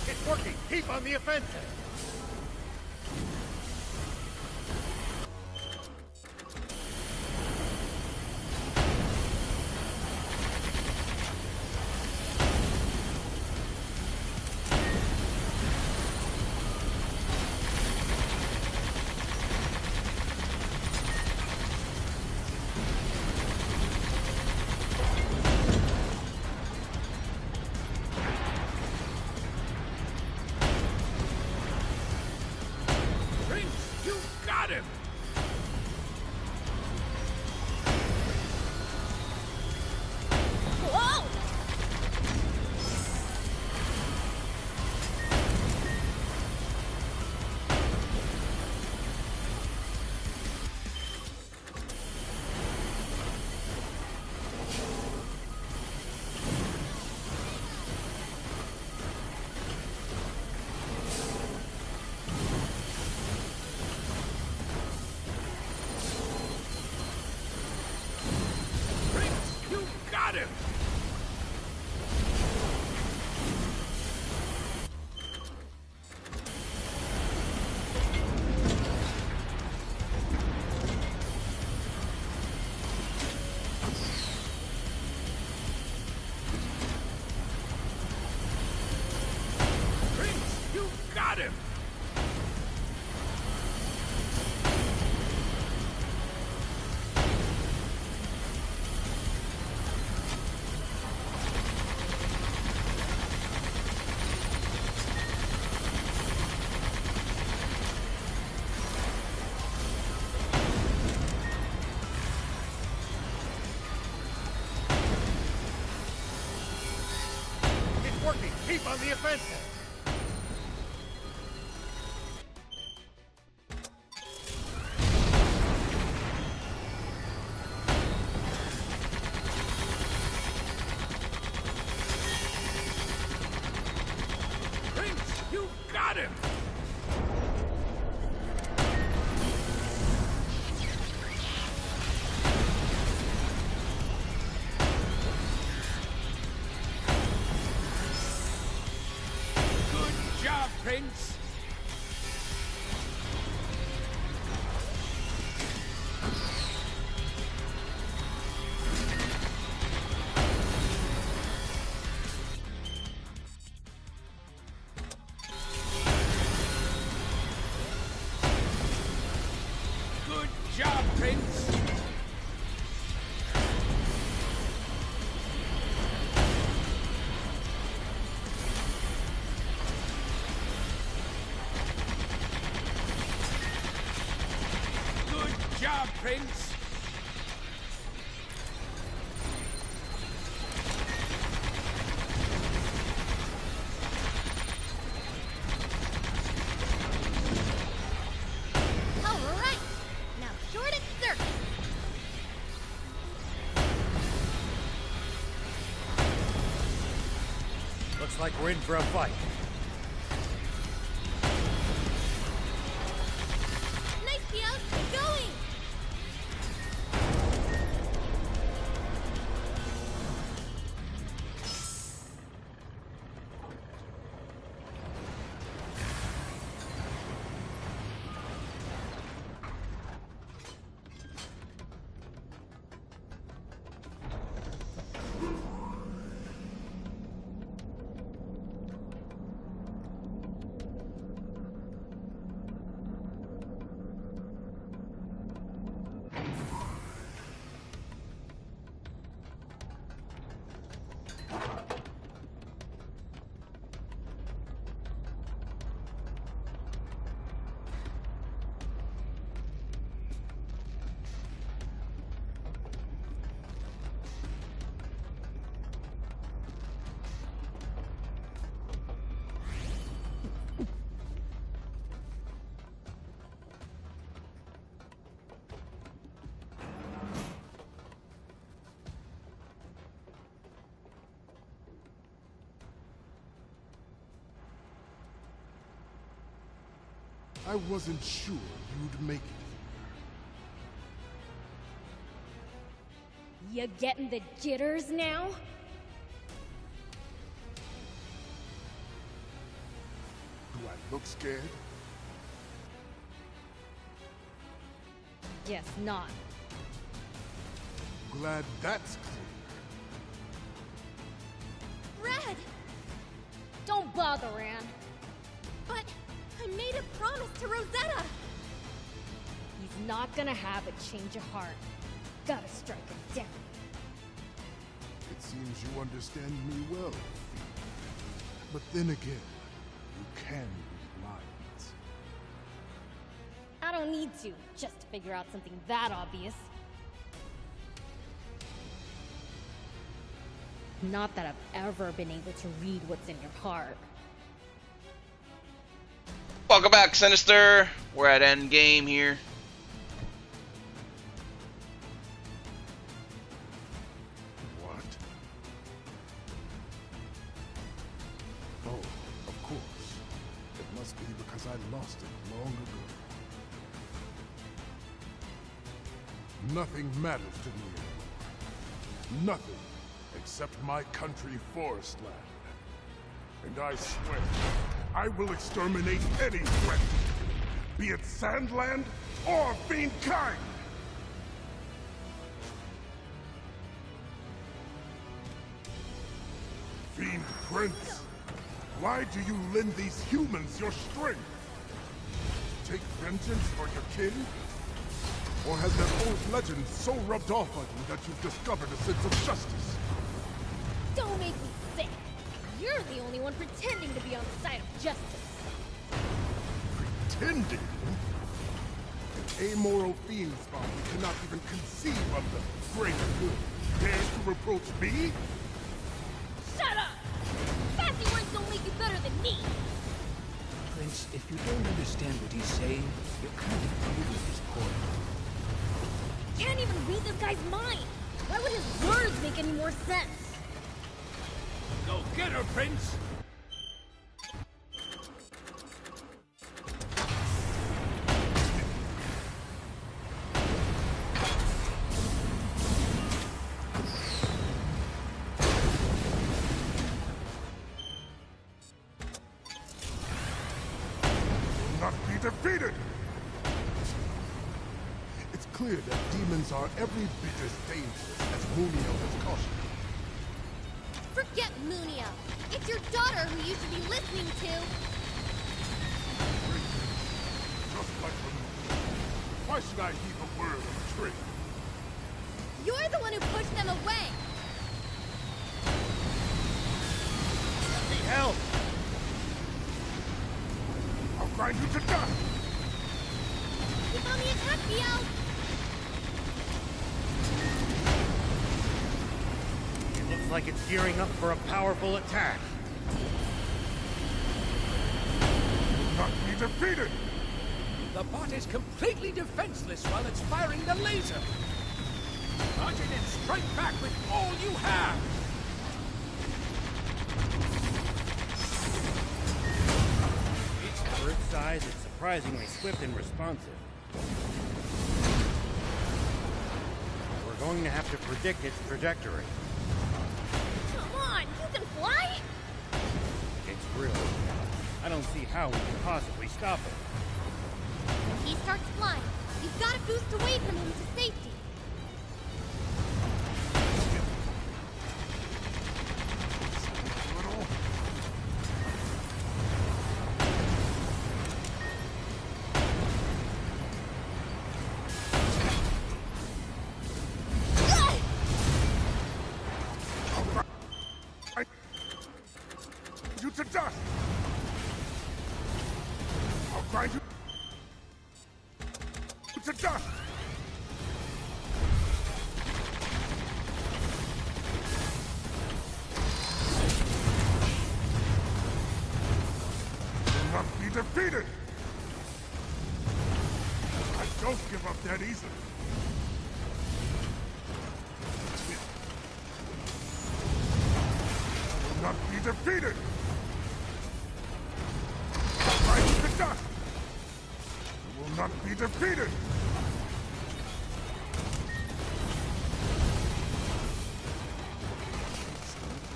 It's working! Keep on the offensive! Prince, you got him! Whoa! Prince, you got him! Prince, you got him! It's working! Keep on the offensive! Prince, you got him! Good job, Prince! Good job, Prince! Prince! Alright! Now short and circle! Looks like we're in for a fight. Nice, Theo! Keep going! I wasn't sure you'd make it You getting the jitters now? here. Do I look scared? Guess not. Glad that's clear. Red! Don't bother, Anne. But I made a promise to Rosetta! He's not gonna have a change of heart. Gotta strike him down. It seems you understand me well. But then again, you can read minds. I don't need to, just to figure out something that obvious. Not that I've ever been able to read what's in your heart. Welcome back, Sinister. We're at endgame here. What? Oh, of course. It must be because I lost it long ago. Nothing matters to me anymore. Nothing except my country, Forestland. And I swear, I will exterminate any threat, be it Sandland or Fiend kind! Fiend Prince, why do you lend these humans your strength? Take vengeance for your kin? Or has that old legend so rubbed off on you that you've discovered a sense of justice? Don't make me sick! You're the only one pretending to be on the side of justice. Pretending? An amoral fiend spawn who cannot even conceive of the great good dares to reproach me? Shut up! Fancy words don't make you better than me! Prince, if you don't understand what he's saying, you're kind of proving his point. Can't even read this guy's mind! Why would his words make any more sense? Go get her, Prince! Not be defeated! It's clear that demons are every bit as dangerous as Munio has cautioned. Forget Munio! It's your daughter who you should be listening to! Just like Munio. Why should I heed the word of a traitor? You're the one who pushed them away! Let me help! I'll grind you to dust! Keep on the attack, Theo! Looks like it's gearing up for a powerful attack. Not be defeated! The bot is completely defenseless while it's firing the laser. Charge in and strike back with all you have! For its size, it's surprisingly swift and responsive. We're going to have to predict its trajectory. Come on, you can fly? It's really fast. I don't see how we can possibly stop it. When he starts flying, you've got to boost away from him to safety. You to dust! I'll grind you to dust! Will not be defeated! I don't give up that easily. Will not be defeated! Grind to dust! You will not be defeated!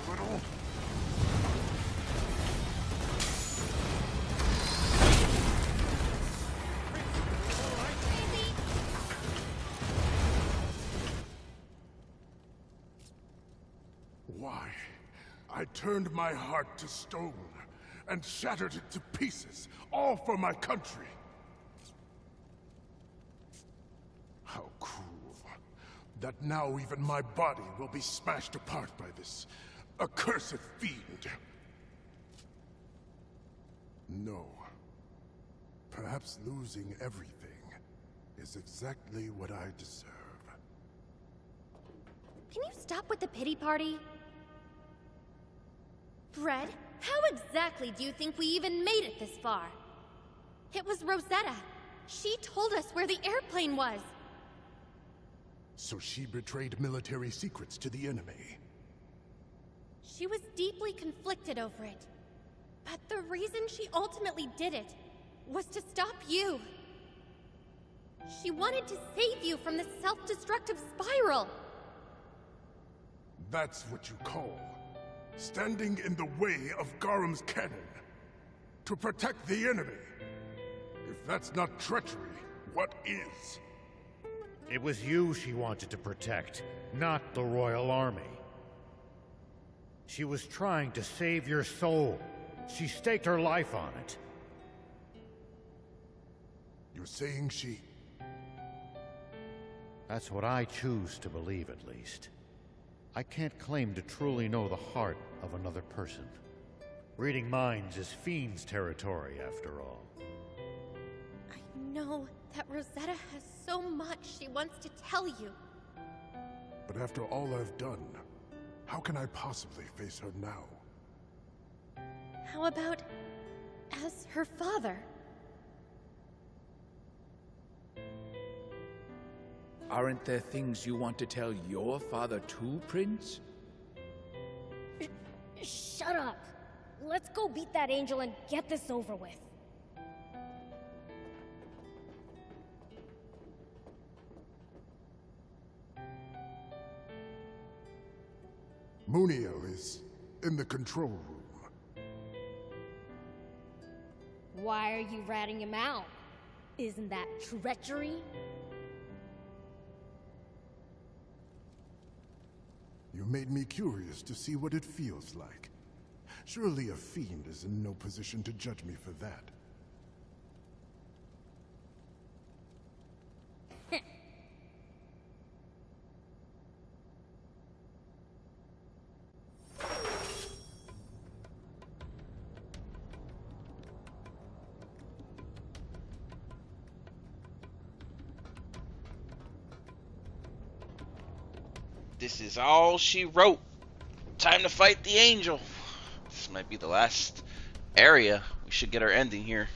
Little. Why? I turned my heart to stone and shattered it to pieces, all for my country. How cruel that now even my body will be smashed apart by this accursed fiend. No. Perhaps losing everything is exactly what I deserve. Can you stop with the pity party? Fred, how exactly do you think we even made it this far? It was Rosetta. She told us where the airplane was. So she betrayed military secrets to the enemy. She was deeply conflicted over it. But the reason she ultimately did it was to stop you. She wanted to save you from the self-destructive spiral. That's what you call standing in the way of Garam's cannon to protect the enemy. If that's not treachery, what is? It was you she wanted to protect, not the Royal Army. She was trying to save your soul. She staked her life on it. You're saying she... That's what I choose to believe, at least. I can't claim to truly know the heart of another person. Reading minds is Fiend's territory, after all. I know that Rosetta has so much she wants to tell you. But after all I've done, how can I possibly face her now? How about as her father? Aren't there things you want to tell your father too, Prince? Shut up. Let's go beat that angel and get this over with. Muniel is in the control room. Why are you ratting him out? Isn't that treachery? You made me curious to see what it feels like. Surely a fiend is in no position to judge me for that. This is all she wrote. time to fight the angel. This might be the last area. We should get our ending here.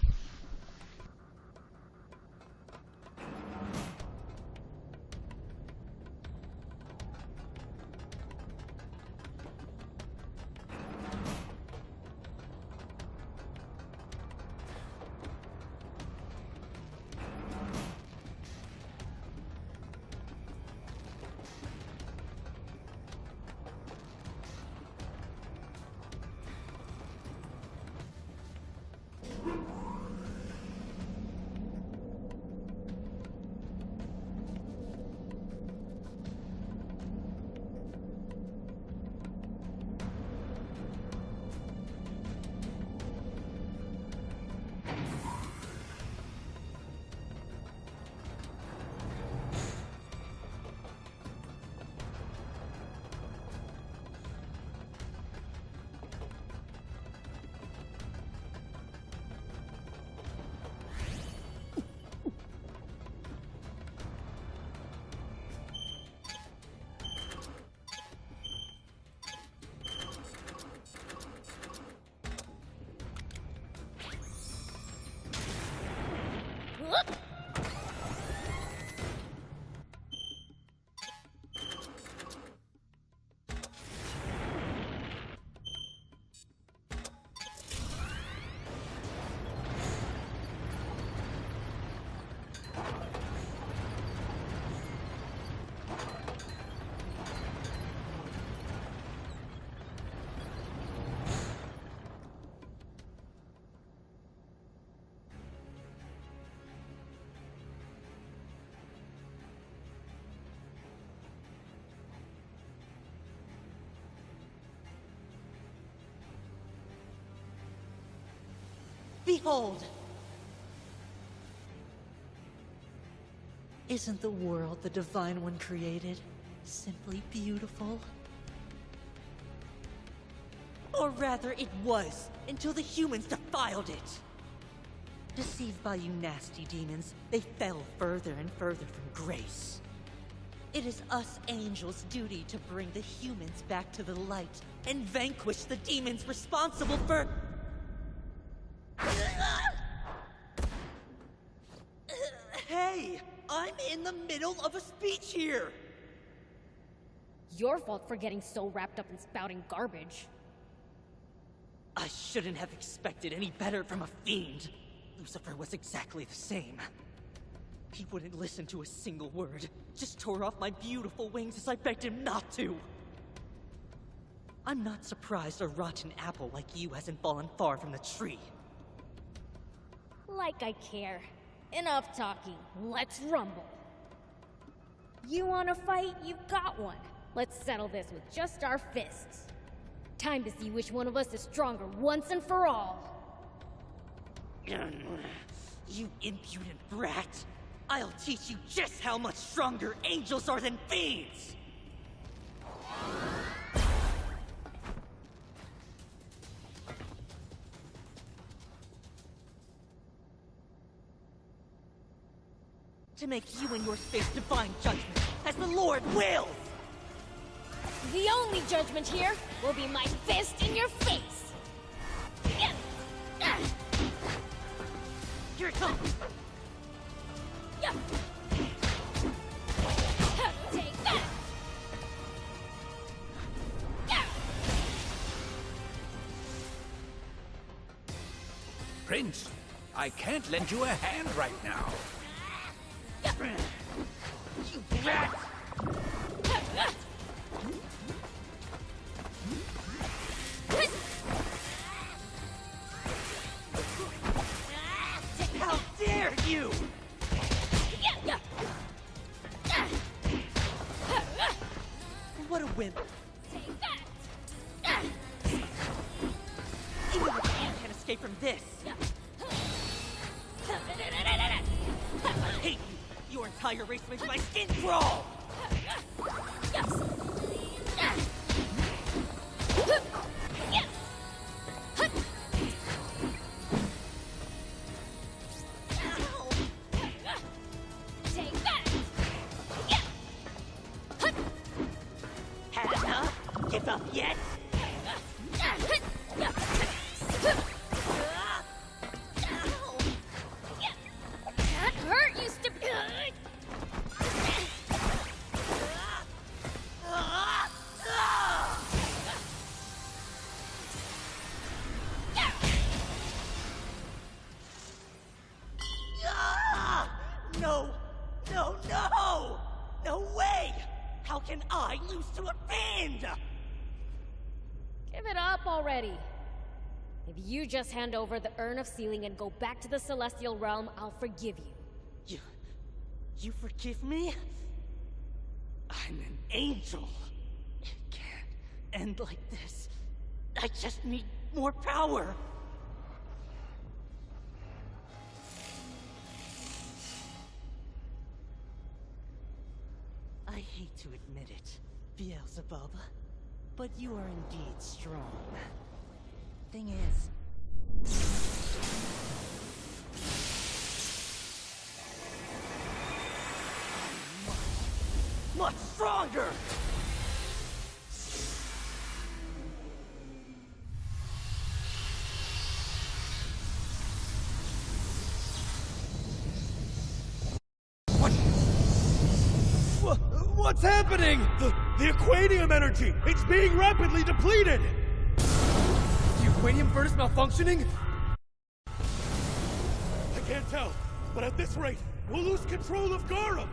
Behold! Isn't the world the Divine One created simply beautiful? Or rather, it was, until the humans defiled it. Deceived by you nasty demons, they fell further and further from grace. It is us angels' duty to bring the humans back to the light and vanquish the demons responsible for... Hey! I'm in the middle of a speech here! Your fault for getting so wrapped up in spouting garbage. I shouldn't have expected any better from a fiend. Lucifer was exactly the same. He wouldn't listen to a single word, just tore off my beautiful wings as I begged him not to. I'm not surprised a rotten apple like you hasn't fallen far from the tree. Like I care. Enough talking. Let's rumble. You want to fight? You've got one. Let's settle this with just our fists. Time to see which one of us is stronger once and for all. You impudent brat! I'll teach you just how much stronger angels are than fiends! To make you and yours face divine judgment, as the Lord wills! The only judgment here will be my fist in your face! Here it comes! Take that! Prince, I can't lend you a hand right now. You brat! How dare you! What a wimp! Take that! Even the fiend can't escape from this! I hate you! Your entire race makes my skin crawl! Take that! Hannah, give up yet? That hurt, you stupid. No! No, no! No way! How can I lose to a fiend? Give it up already. If you just hand over the Urn of Sealing and go back to the Celestial Realm, I'll forgive you. You forgive me? I'm an angel. It can't end like this. I just need more power. I hate to admit it, Beelzebub, but you are indeed strong. Thing is... much stronger! What's happening? The aquanium energy! It's being rapidly depleted! The aquanium furnace malfunctioning? I can't tell, but at this rate, we'll lose control of Garum!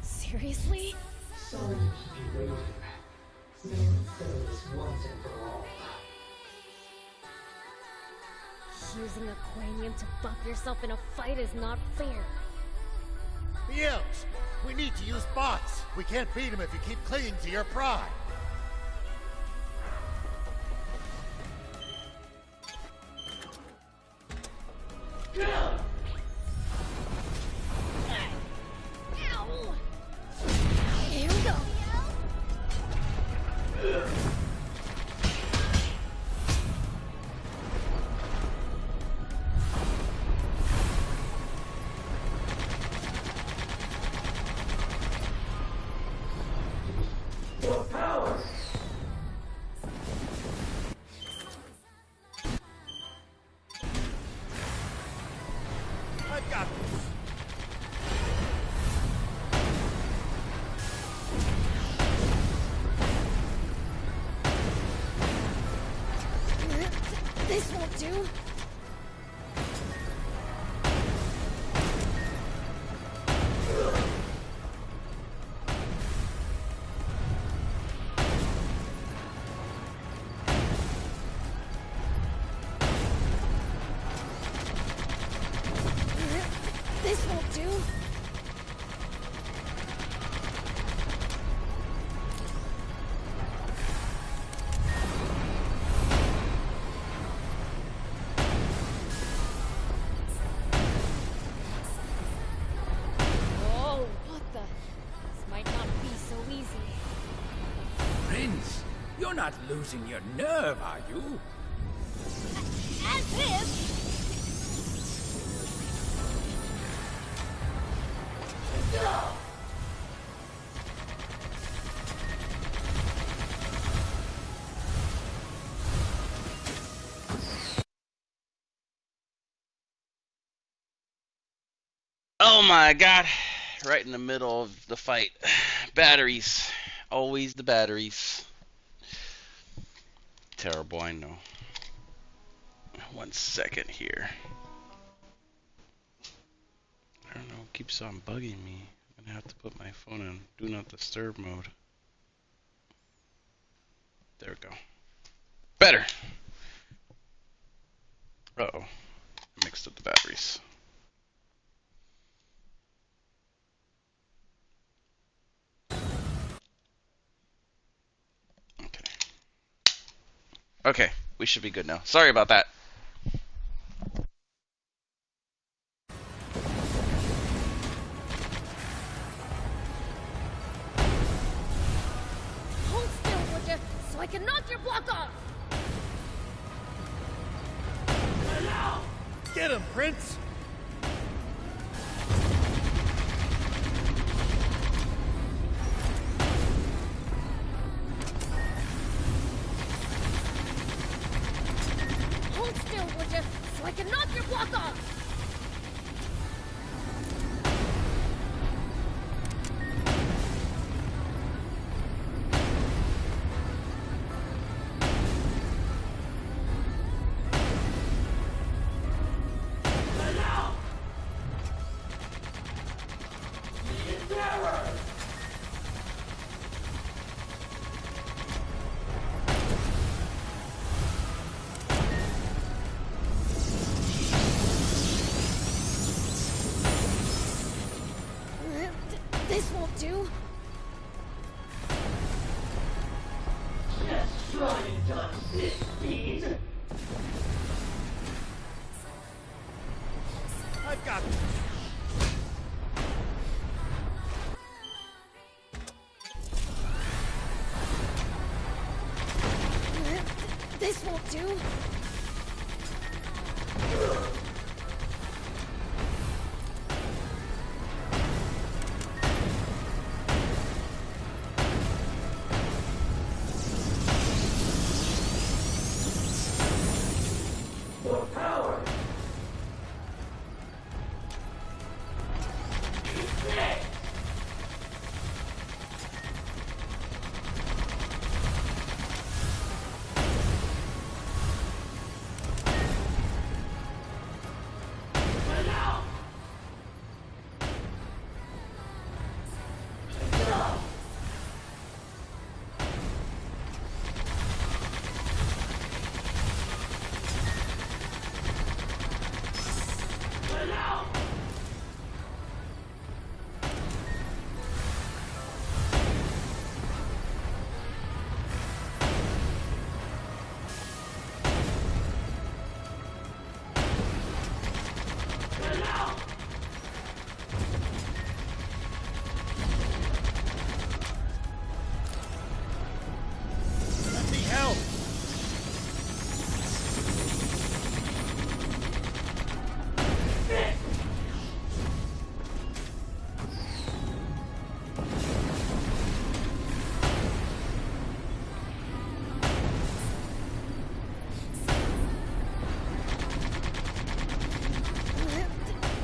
Seriously? Sorry to keep you waiting. Let's settle this once and for all. Using aquanium to buff yourself in a fight is not fair. Beels, we need to use bots. We can't beat him if you keep clinging to your pride. Ow! Here we go. Your power! I've got this. This won't do. This won't do. Whoa, what the? This might not be so easy. Prince, you're not losing your nerve, are you? As if. Oh my god. Right in the middle of the fight. Batteries. Always the batteries. Terrible, I know. 1 second here. I don't know, it keeps on bugging me. I'm gonna have to put my phone in do not disturb mode. There we go. Better! Uh-oh. I mixed up the batteries. Okay, we should be good now. Sorry about that. knock your block off! Get him, Prince! Hold still, would you? So I can knock your block off! This won't do. Just try and dodge this speed. I've got this. This won't do. For power. Let me help!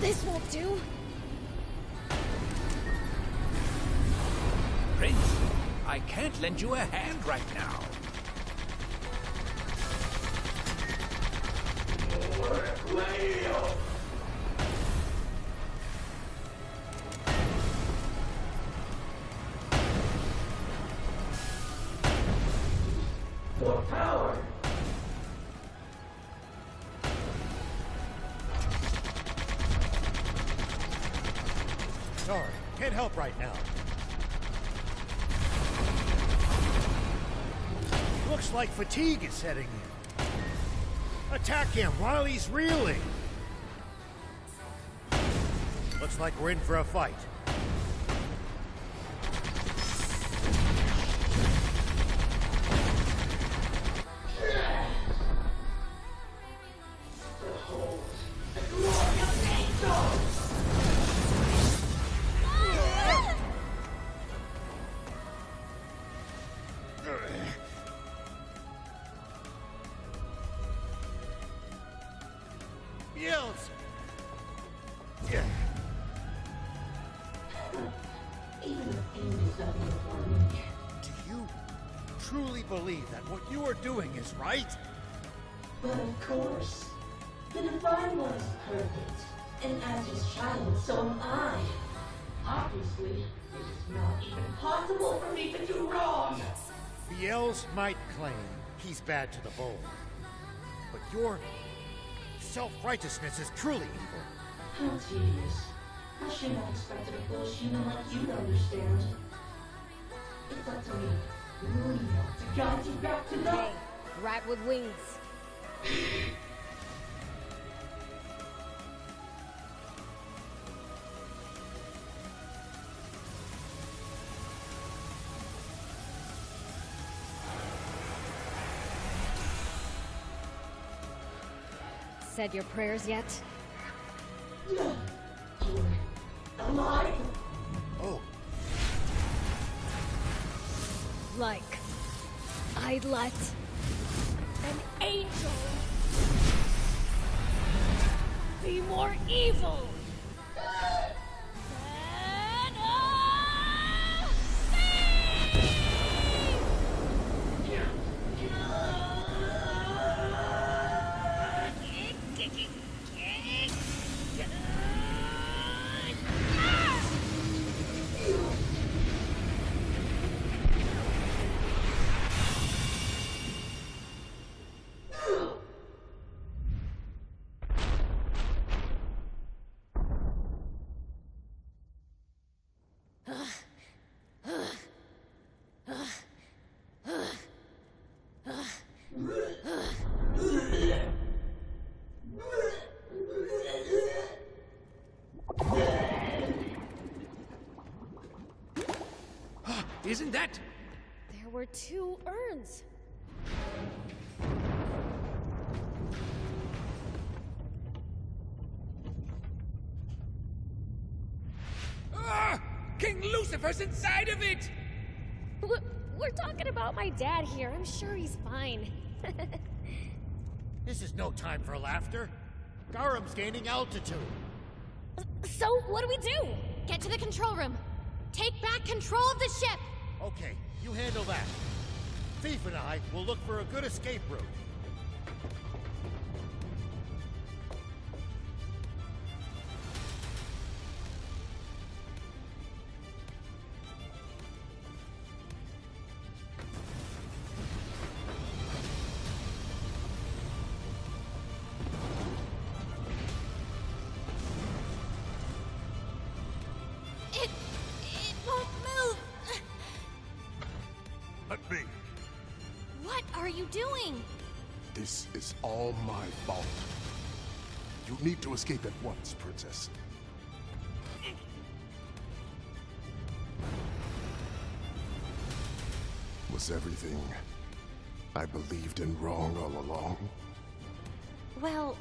This won't do. Prince, I can't lend you a hand right now. For power. Sorry, can't help right now. Looks like fatigue is setting in. Attack him while he's reeling. Looks like we're in for a fight. Beelzebub! Even the fiend is nothing for me. Do you truly believe that what you are doing is right? But of course, the Divine One is perfect, and as his child, so am I. Obviously, it is not even possible for me to do wrong. Beelzebub might claim he's bad to the bone, but your self-righteousness is truly evil. How tedious. I should have expected a foolish human like you to understand. It's up to me, Muriel, to guide you back to the... Hey, rat with wings. said your prayers yet? You're alive. Oh. Like, I'd let an angel be more evil than a Isn't that? There were 2 urns. Ah! King Lucifer's inside of it! We're talking about my dad here. I'm sure he's fine. This is no time for laughter. Garum's gaining altitude. So, what do we do? Get to the control room. Take back control of the ship. Okay, you handle that. Thief and I will look for a good escape route. It won't move. Let me. What are you doing? This is all my fault. You need to escape at once, Princess. Was everything I believed in wrong all along? Well,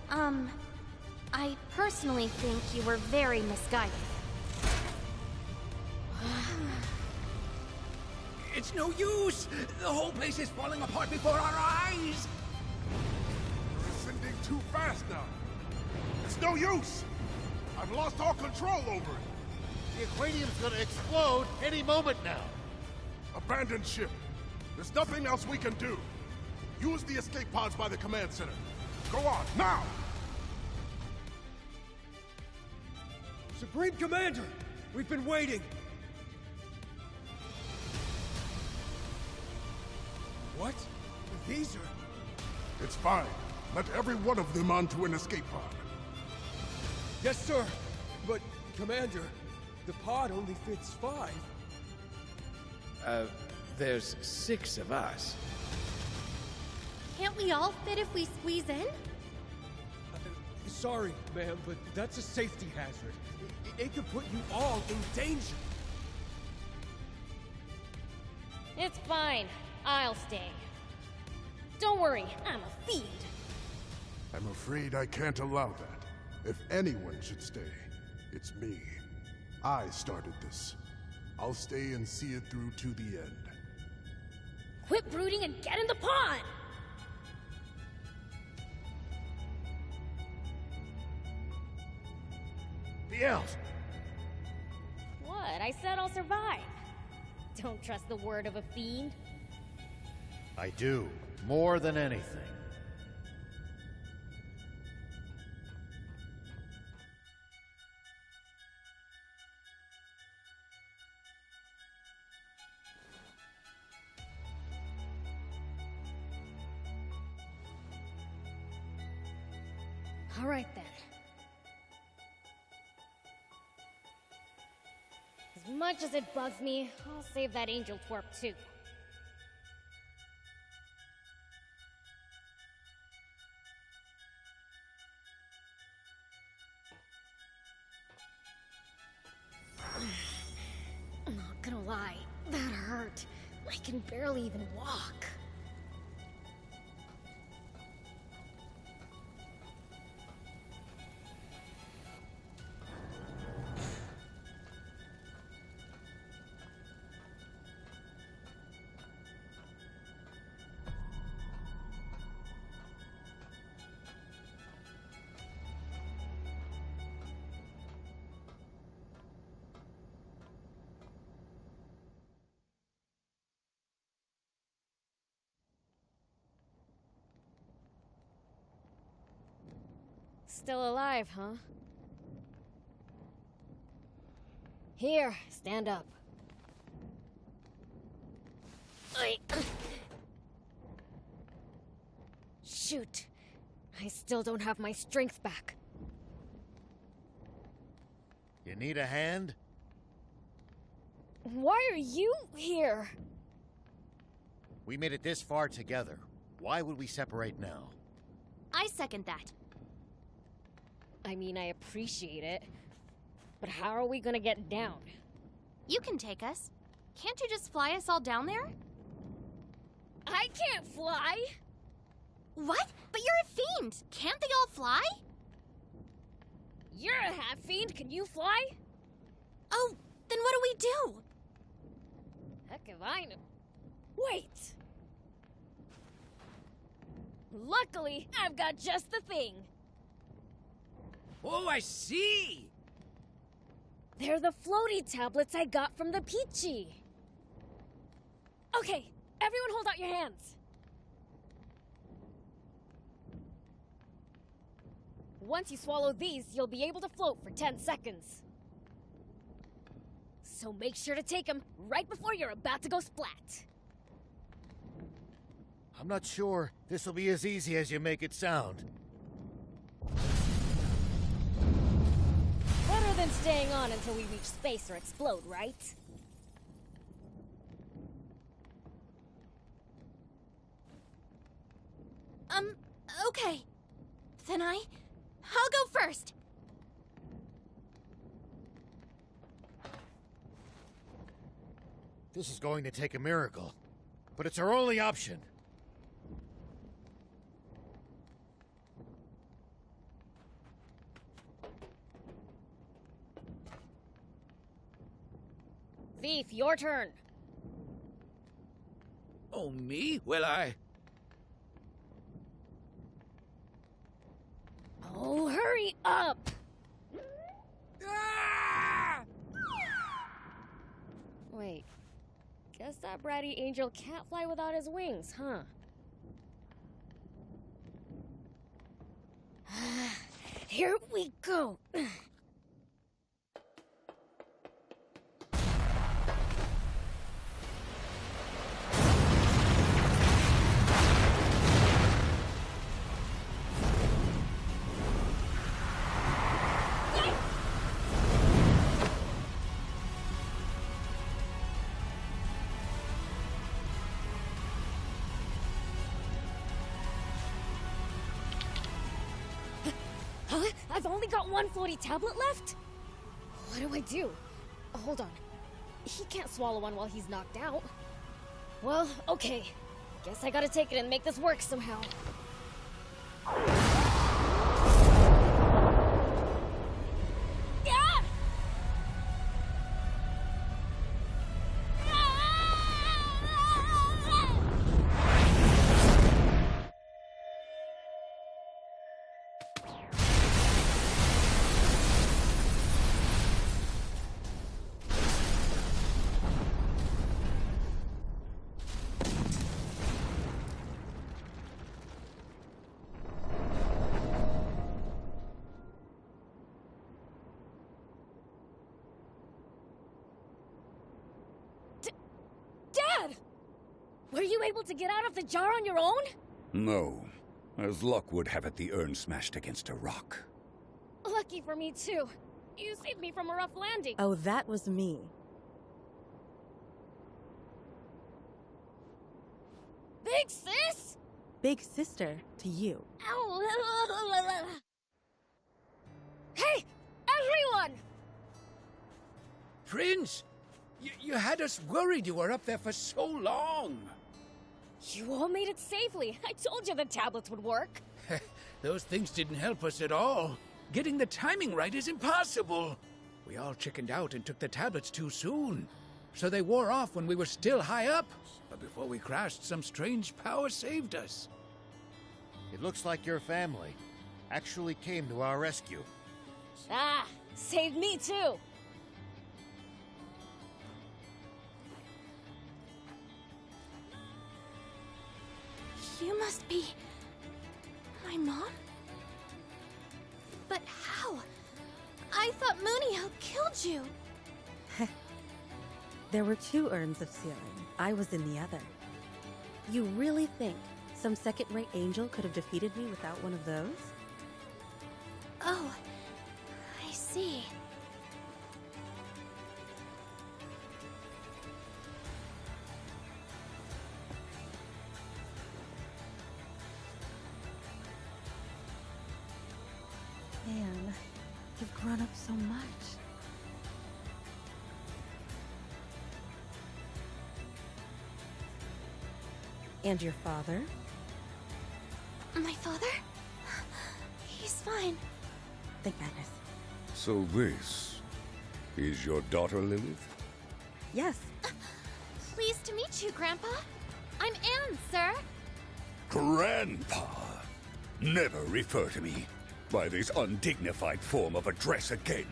I personally think you were very misguided. It's no use! The whole place is falling apart before our eyes! You're ascending too fast now. It's no use! I've lost all control over it. The aquarium's gonna explode any moment now. Abandon ship. There's nothing else we can do. Use the escape pods by the command center. Go on, now! Supreme Commander! We've been waiting! What? These are... It's fine. Let every one of them onto an escape pod. Yes, sir! But, Commander, the pod only fits 5. There's 6 of us. Can't we all fit if we squeeze in? Sorry, ma'am, but that's a safety hazard. It could put you all in danger. It's fine. I'll stay. Don't worry, I'm a fiend. I'm afraid I can't allow that. If anyone should stay, it's me. I started this. I'll stay and see it through to the end. Quit brooding and get in the pod! Beelzebub! What? I said I'll survive. Don't trust the word of a fiend. I do, more than anything. All right then. As much as it bugs me, I'll save that angel twerp too. I'm not gonna lie, that hurt. I can barely even walk. still alive, huh? Here, stand up. Shoot. I still don't have my strength back. You need a hand? Why are you here? We made it this far together. Why would we separate now? I second that. I mean, I appreciate it. But how are we gonna get down? You can take us. Can't you just fly us all down there? I can't fly! What? But you're a fiend! Can't they all fly? You're a half-fiend, can you fly? Oh, then what do we do? Heck if I know. Wait! Luckily, I've got just the thing. Oh, I see! They're the floaty tablets I got from the Peachy. Okay, everyone hold out your hands. Once you swallow these, you'll be able to float for 10 seconds. So make sure to take them right before you're about to go splat. I'm not sure this will be as easy as you make it sound. Better than staying on until we reach space or explode, right? Okay. Then I'll go first. This is going to take a miracle, but it's our only option. Thief, your turn. Oh, me? Well, Oh, hurry up! Wait, guess that bratty angel can't fly without his wings, huh? Here we go! Huh? I've only got one floaty tablet left? What do I do? Hold on. He can't swallow one while he's knocked out. Well, okay. Guess I gotta take it and make this work somehow. Ah! Dad! Were you able to get out of the jar on your own? No. As luck would have it, the urn smashed against a rock. Lucky for me, too. You saved me from a rough landing. Oh, that was me. Big sis? Big sister to you. Ow. Hey! Everyone! Prince! You had us worried you were up there for so long. You all made it safely. I told you the tablets would work. Those things didn't help us at all. Getting the timing right is impossible. We all chickened out and took the tablets too soon. So they wore off when we were still high up. But before we crashed, some strange power saved us. It looks like your family actually came to our rescue. Ah, saved me too. You must be... my mom? But how? I thought Muniel killed you. There were 2 urns of sealing. I was in the other. You really think some second-rate angel could have defeated me without one of those? Oh, I see. Man, you've grown up so much. And your father? My father? He's fine. Thank goodness. So this is your daughter, Lilith? Yes. Pleased to meet you, Grandpa. I'm Anne, sir. Grandpa! Never refer to me by this undignified form of address again.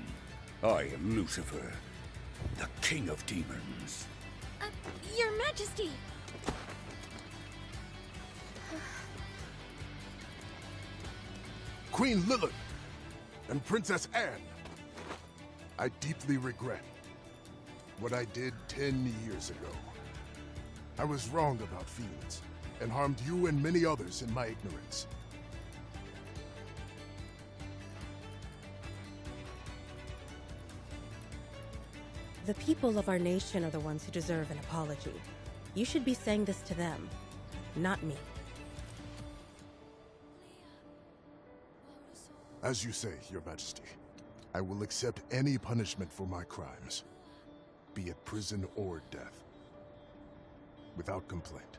I am Lucifer, the King of Demons. Your Majesty. Queen Lilith and Princess Anne. I deeply regret what I did 10 years ago. I was wrong about fiends and harmed you and many others in my ignorance. The people of our nation are the ones who deserve an apology. You should be saying this to them, not me. As you say, Your Majesty, I will accept any punishment for my crimes, be it prison or death, without complaint.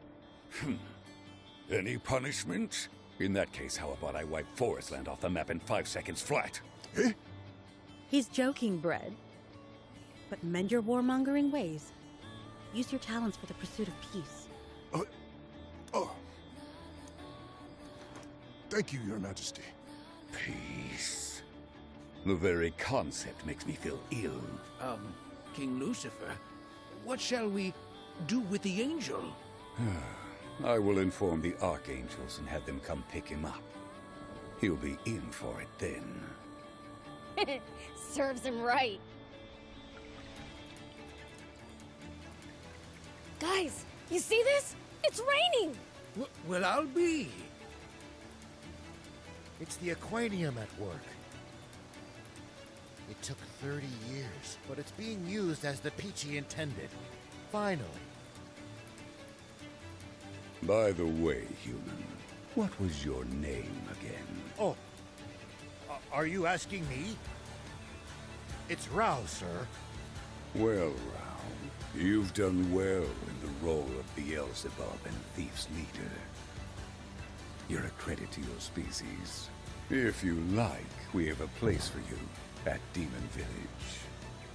Any punishment? In that case, how about I wipe Forestland off the map in 5 seconds flat? Eh? He's joking, Bread. But mend your warmongering ways. Use your talents for the pursuit of peace. Thank you, Your Majesty. Peace. The very concept makes me feel ill. King Lucifer, what shall we do with the angel? I will inform the archangels and have them come pick him up. He'll be in for it then. Serves him right. Guys, you see this? It's raining! Well, I'll be. It's the Aquanium at work. It took 30 years, but it's being used as the Peachy intended. Finally. By the way, human, what was your name again? Oh, are you asking me? It's Rao, sir. Well, Rao, you've done well in the role of Beelzebub and Thief's leader. You're a credit to your species. If you like, we have a place for you at Demon Village.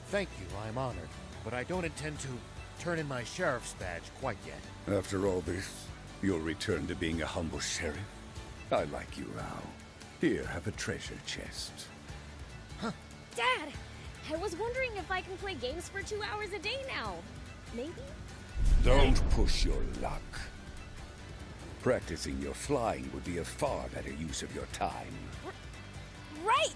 Thank you, I'm honored, but I don't intend to turn in my sheriff's badge quite yet. After all this, you'll return to being a humble sheriff? I like you, Rao. Here, have a treasure chest. Dad, I was wondering if I can play games for 2 hours a day now. Maybe? Don't push your luck. Practicing your flying would be a far better use of your time. Right!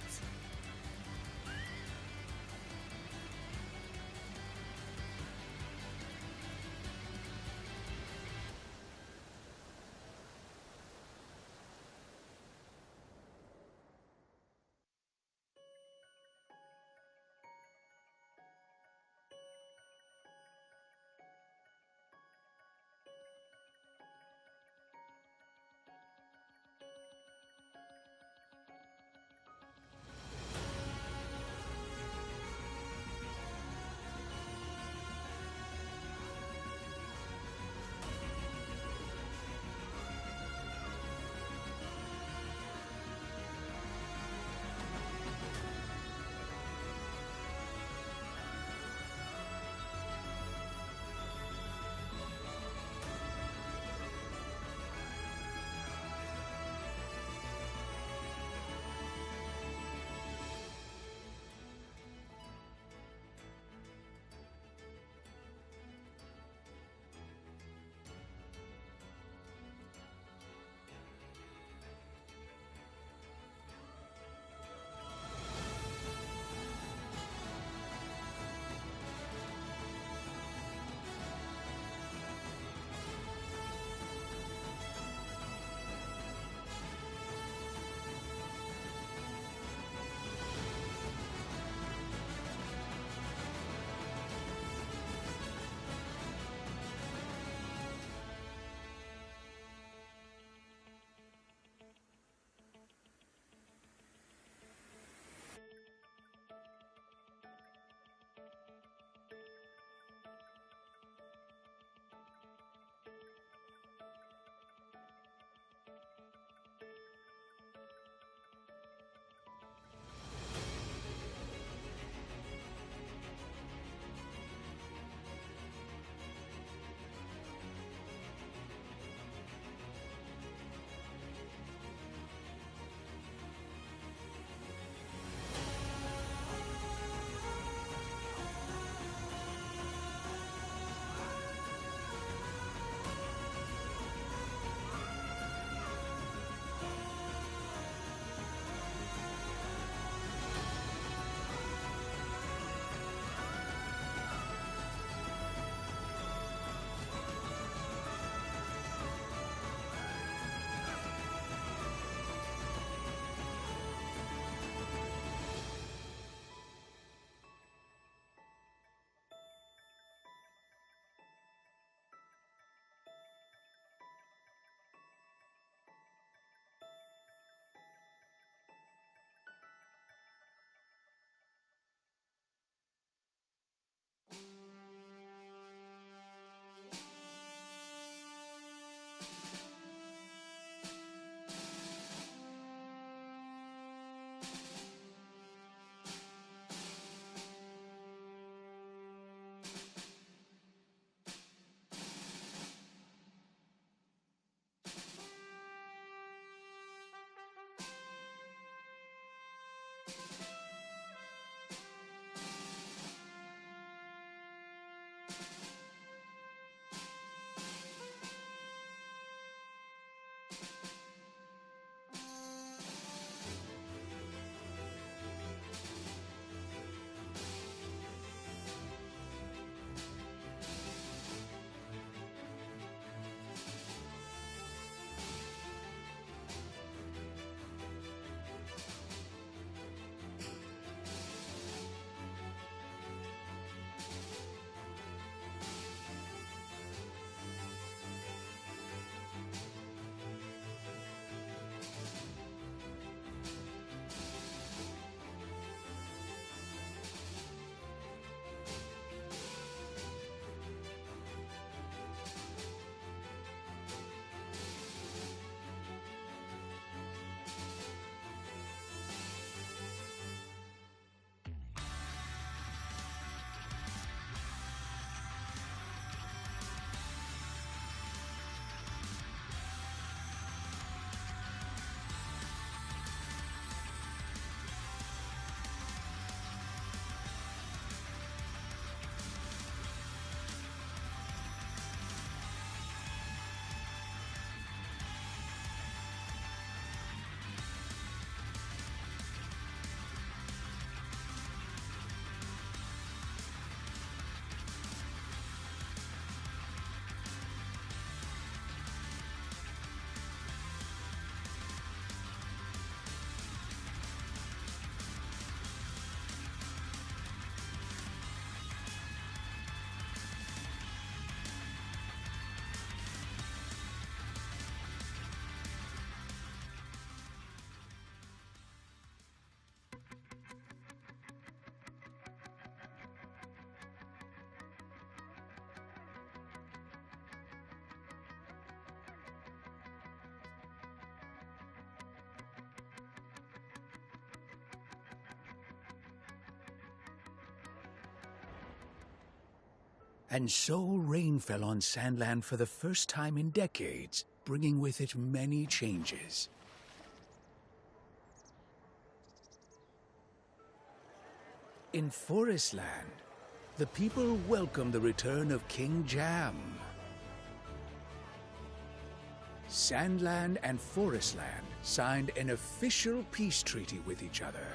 And so rain fell on Sandland for the first time in decades, bringing with it many changes. In Forestland, the people welcome the return of King Jam. Sandland and Forestland signed an official peace treaty with each other,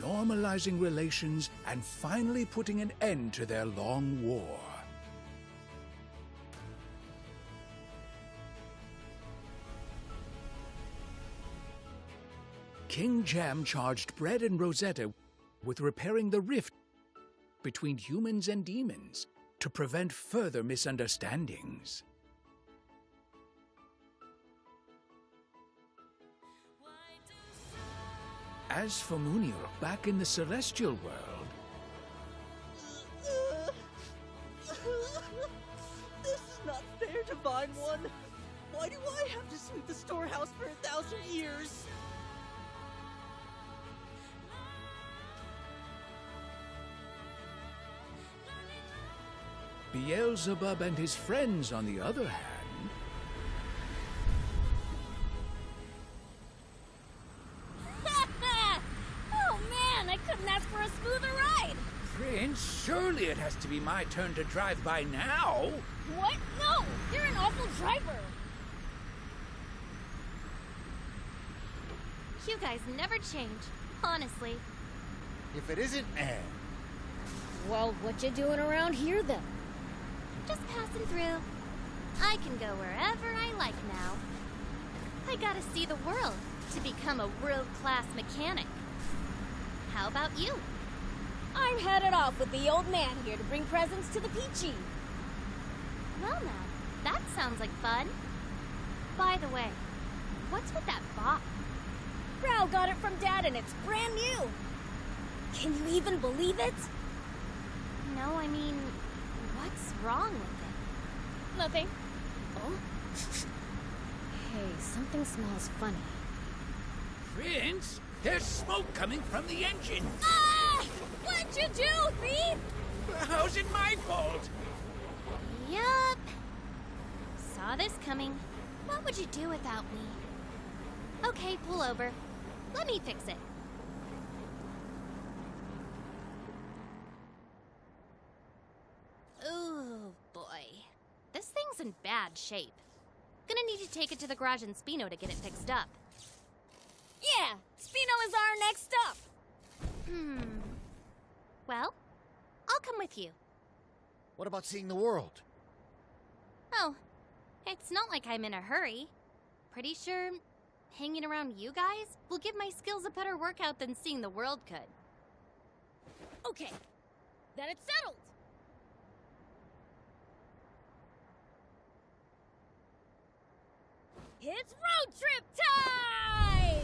normalizing relations and finally putting an end to their long war. King Jam charged Bread and Rosetta with repairing the rift between humans and demons to prevent further misunderstandings. As for Muniel, back in the Celestial world, This is not fair, Divine One. Why do I have to sweep the storehouse for 1,000 years? Beelzebub and his friends, on the other hand, Oh man, I couldn't ask for a smoother ride! Prince, surely it has to be my turn to drive by now. What? No! You're an awful driver! You guys never change, honestly. If it isn't Anne. Well, what you doing around here then? Just passing through. I can go wherever I like now. I gotta see the world to become a world-class mechanic. How about you? I'm headed off with the old man here to bring presents to the Peachy. Well now, that sounds like fun. By the way, what's with that box? Rao got it from Dad and it's brand new. Can you even believe it? No, I mean, what's wrong with it? Nothing. Oh? Hey, something smells funny. Prince, there's smoke coming from the engine. Ah! What'd you do, thief? How's it my fault? Yup. Saw this coming. What would you do without me? Okay, pull over. Let me fix it. Ooh, boy. This thing's in bad shape. Gonna need to take it to the garage in Spino to get it fixed up. Yeah, Spino is our next stop. Well, I'll come with you. What about seeing the world? Oh, it's not like I'm in a hurry. Pretty sure hanging around you guys will give my skills a better workout than seeing the world could. Okay, then it's settled. It's road trip time!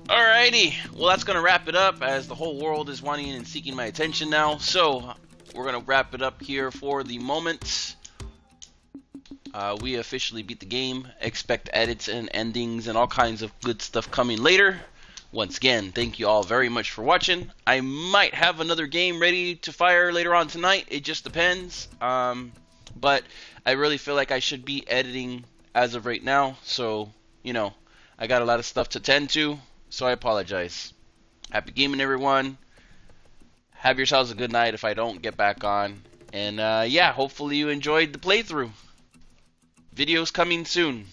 Alrighty, well that's going to wrap it up as the whole world is wanting and seeking my attention now. So we're going to wrap it up here for the moment. We officially beat the game. Expect edits and endings and all kinds of good stuff coming later. Once again, thank you all very much for watching. I might have another game ready to fire later on tonight. It just depends. But I really feel like I should be editing as of right now. So, you know, I got a lot of stuff to tend to. So I apologize. Happy gaming, everyone. Have yourselves a good night if I don't get back on. And yeah, hopefully you enjoyed the playthrough. Videos coming soon.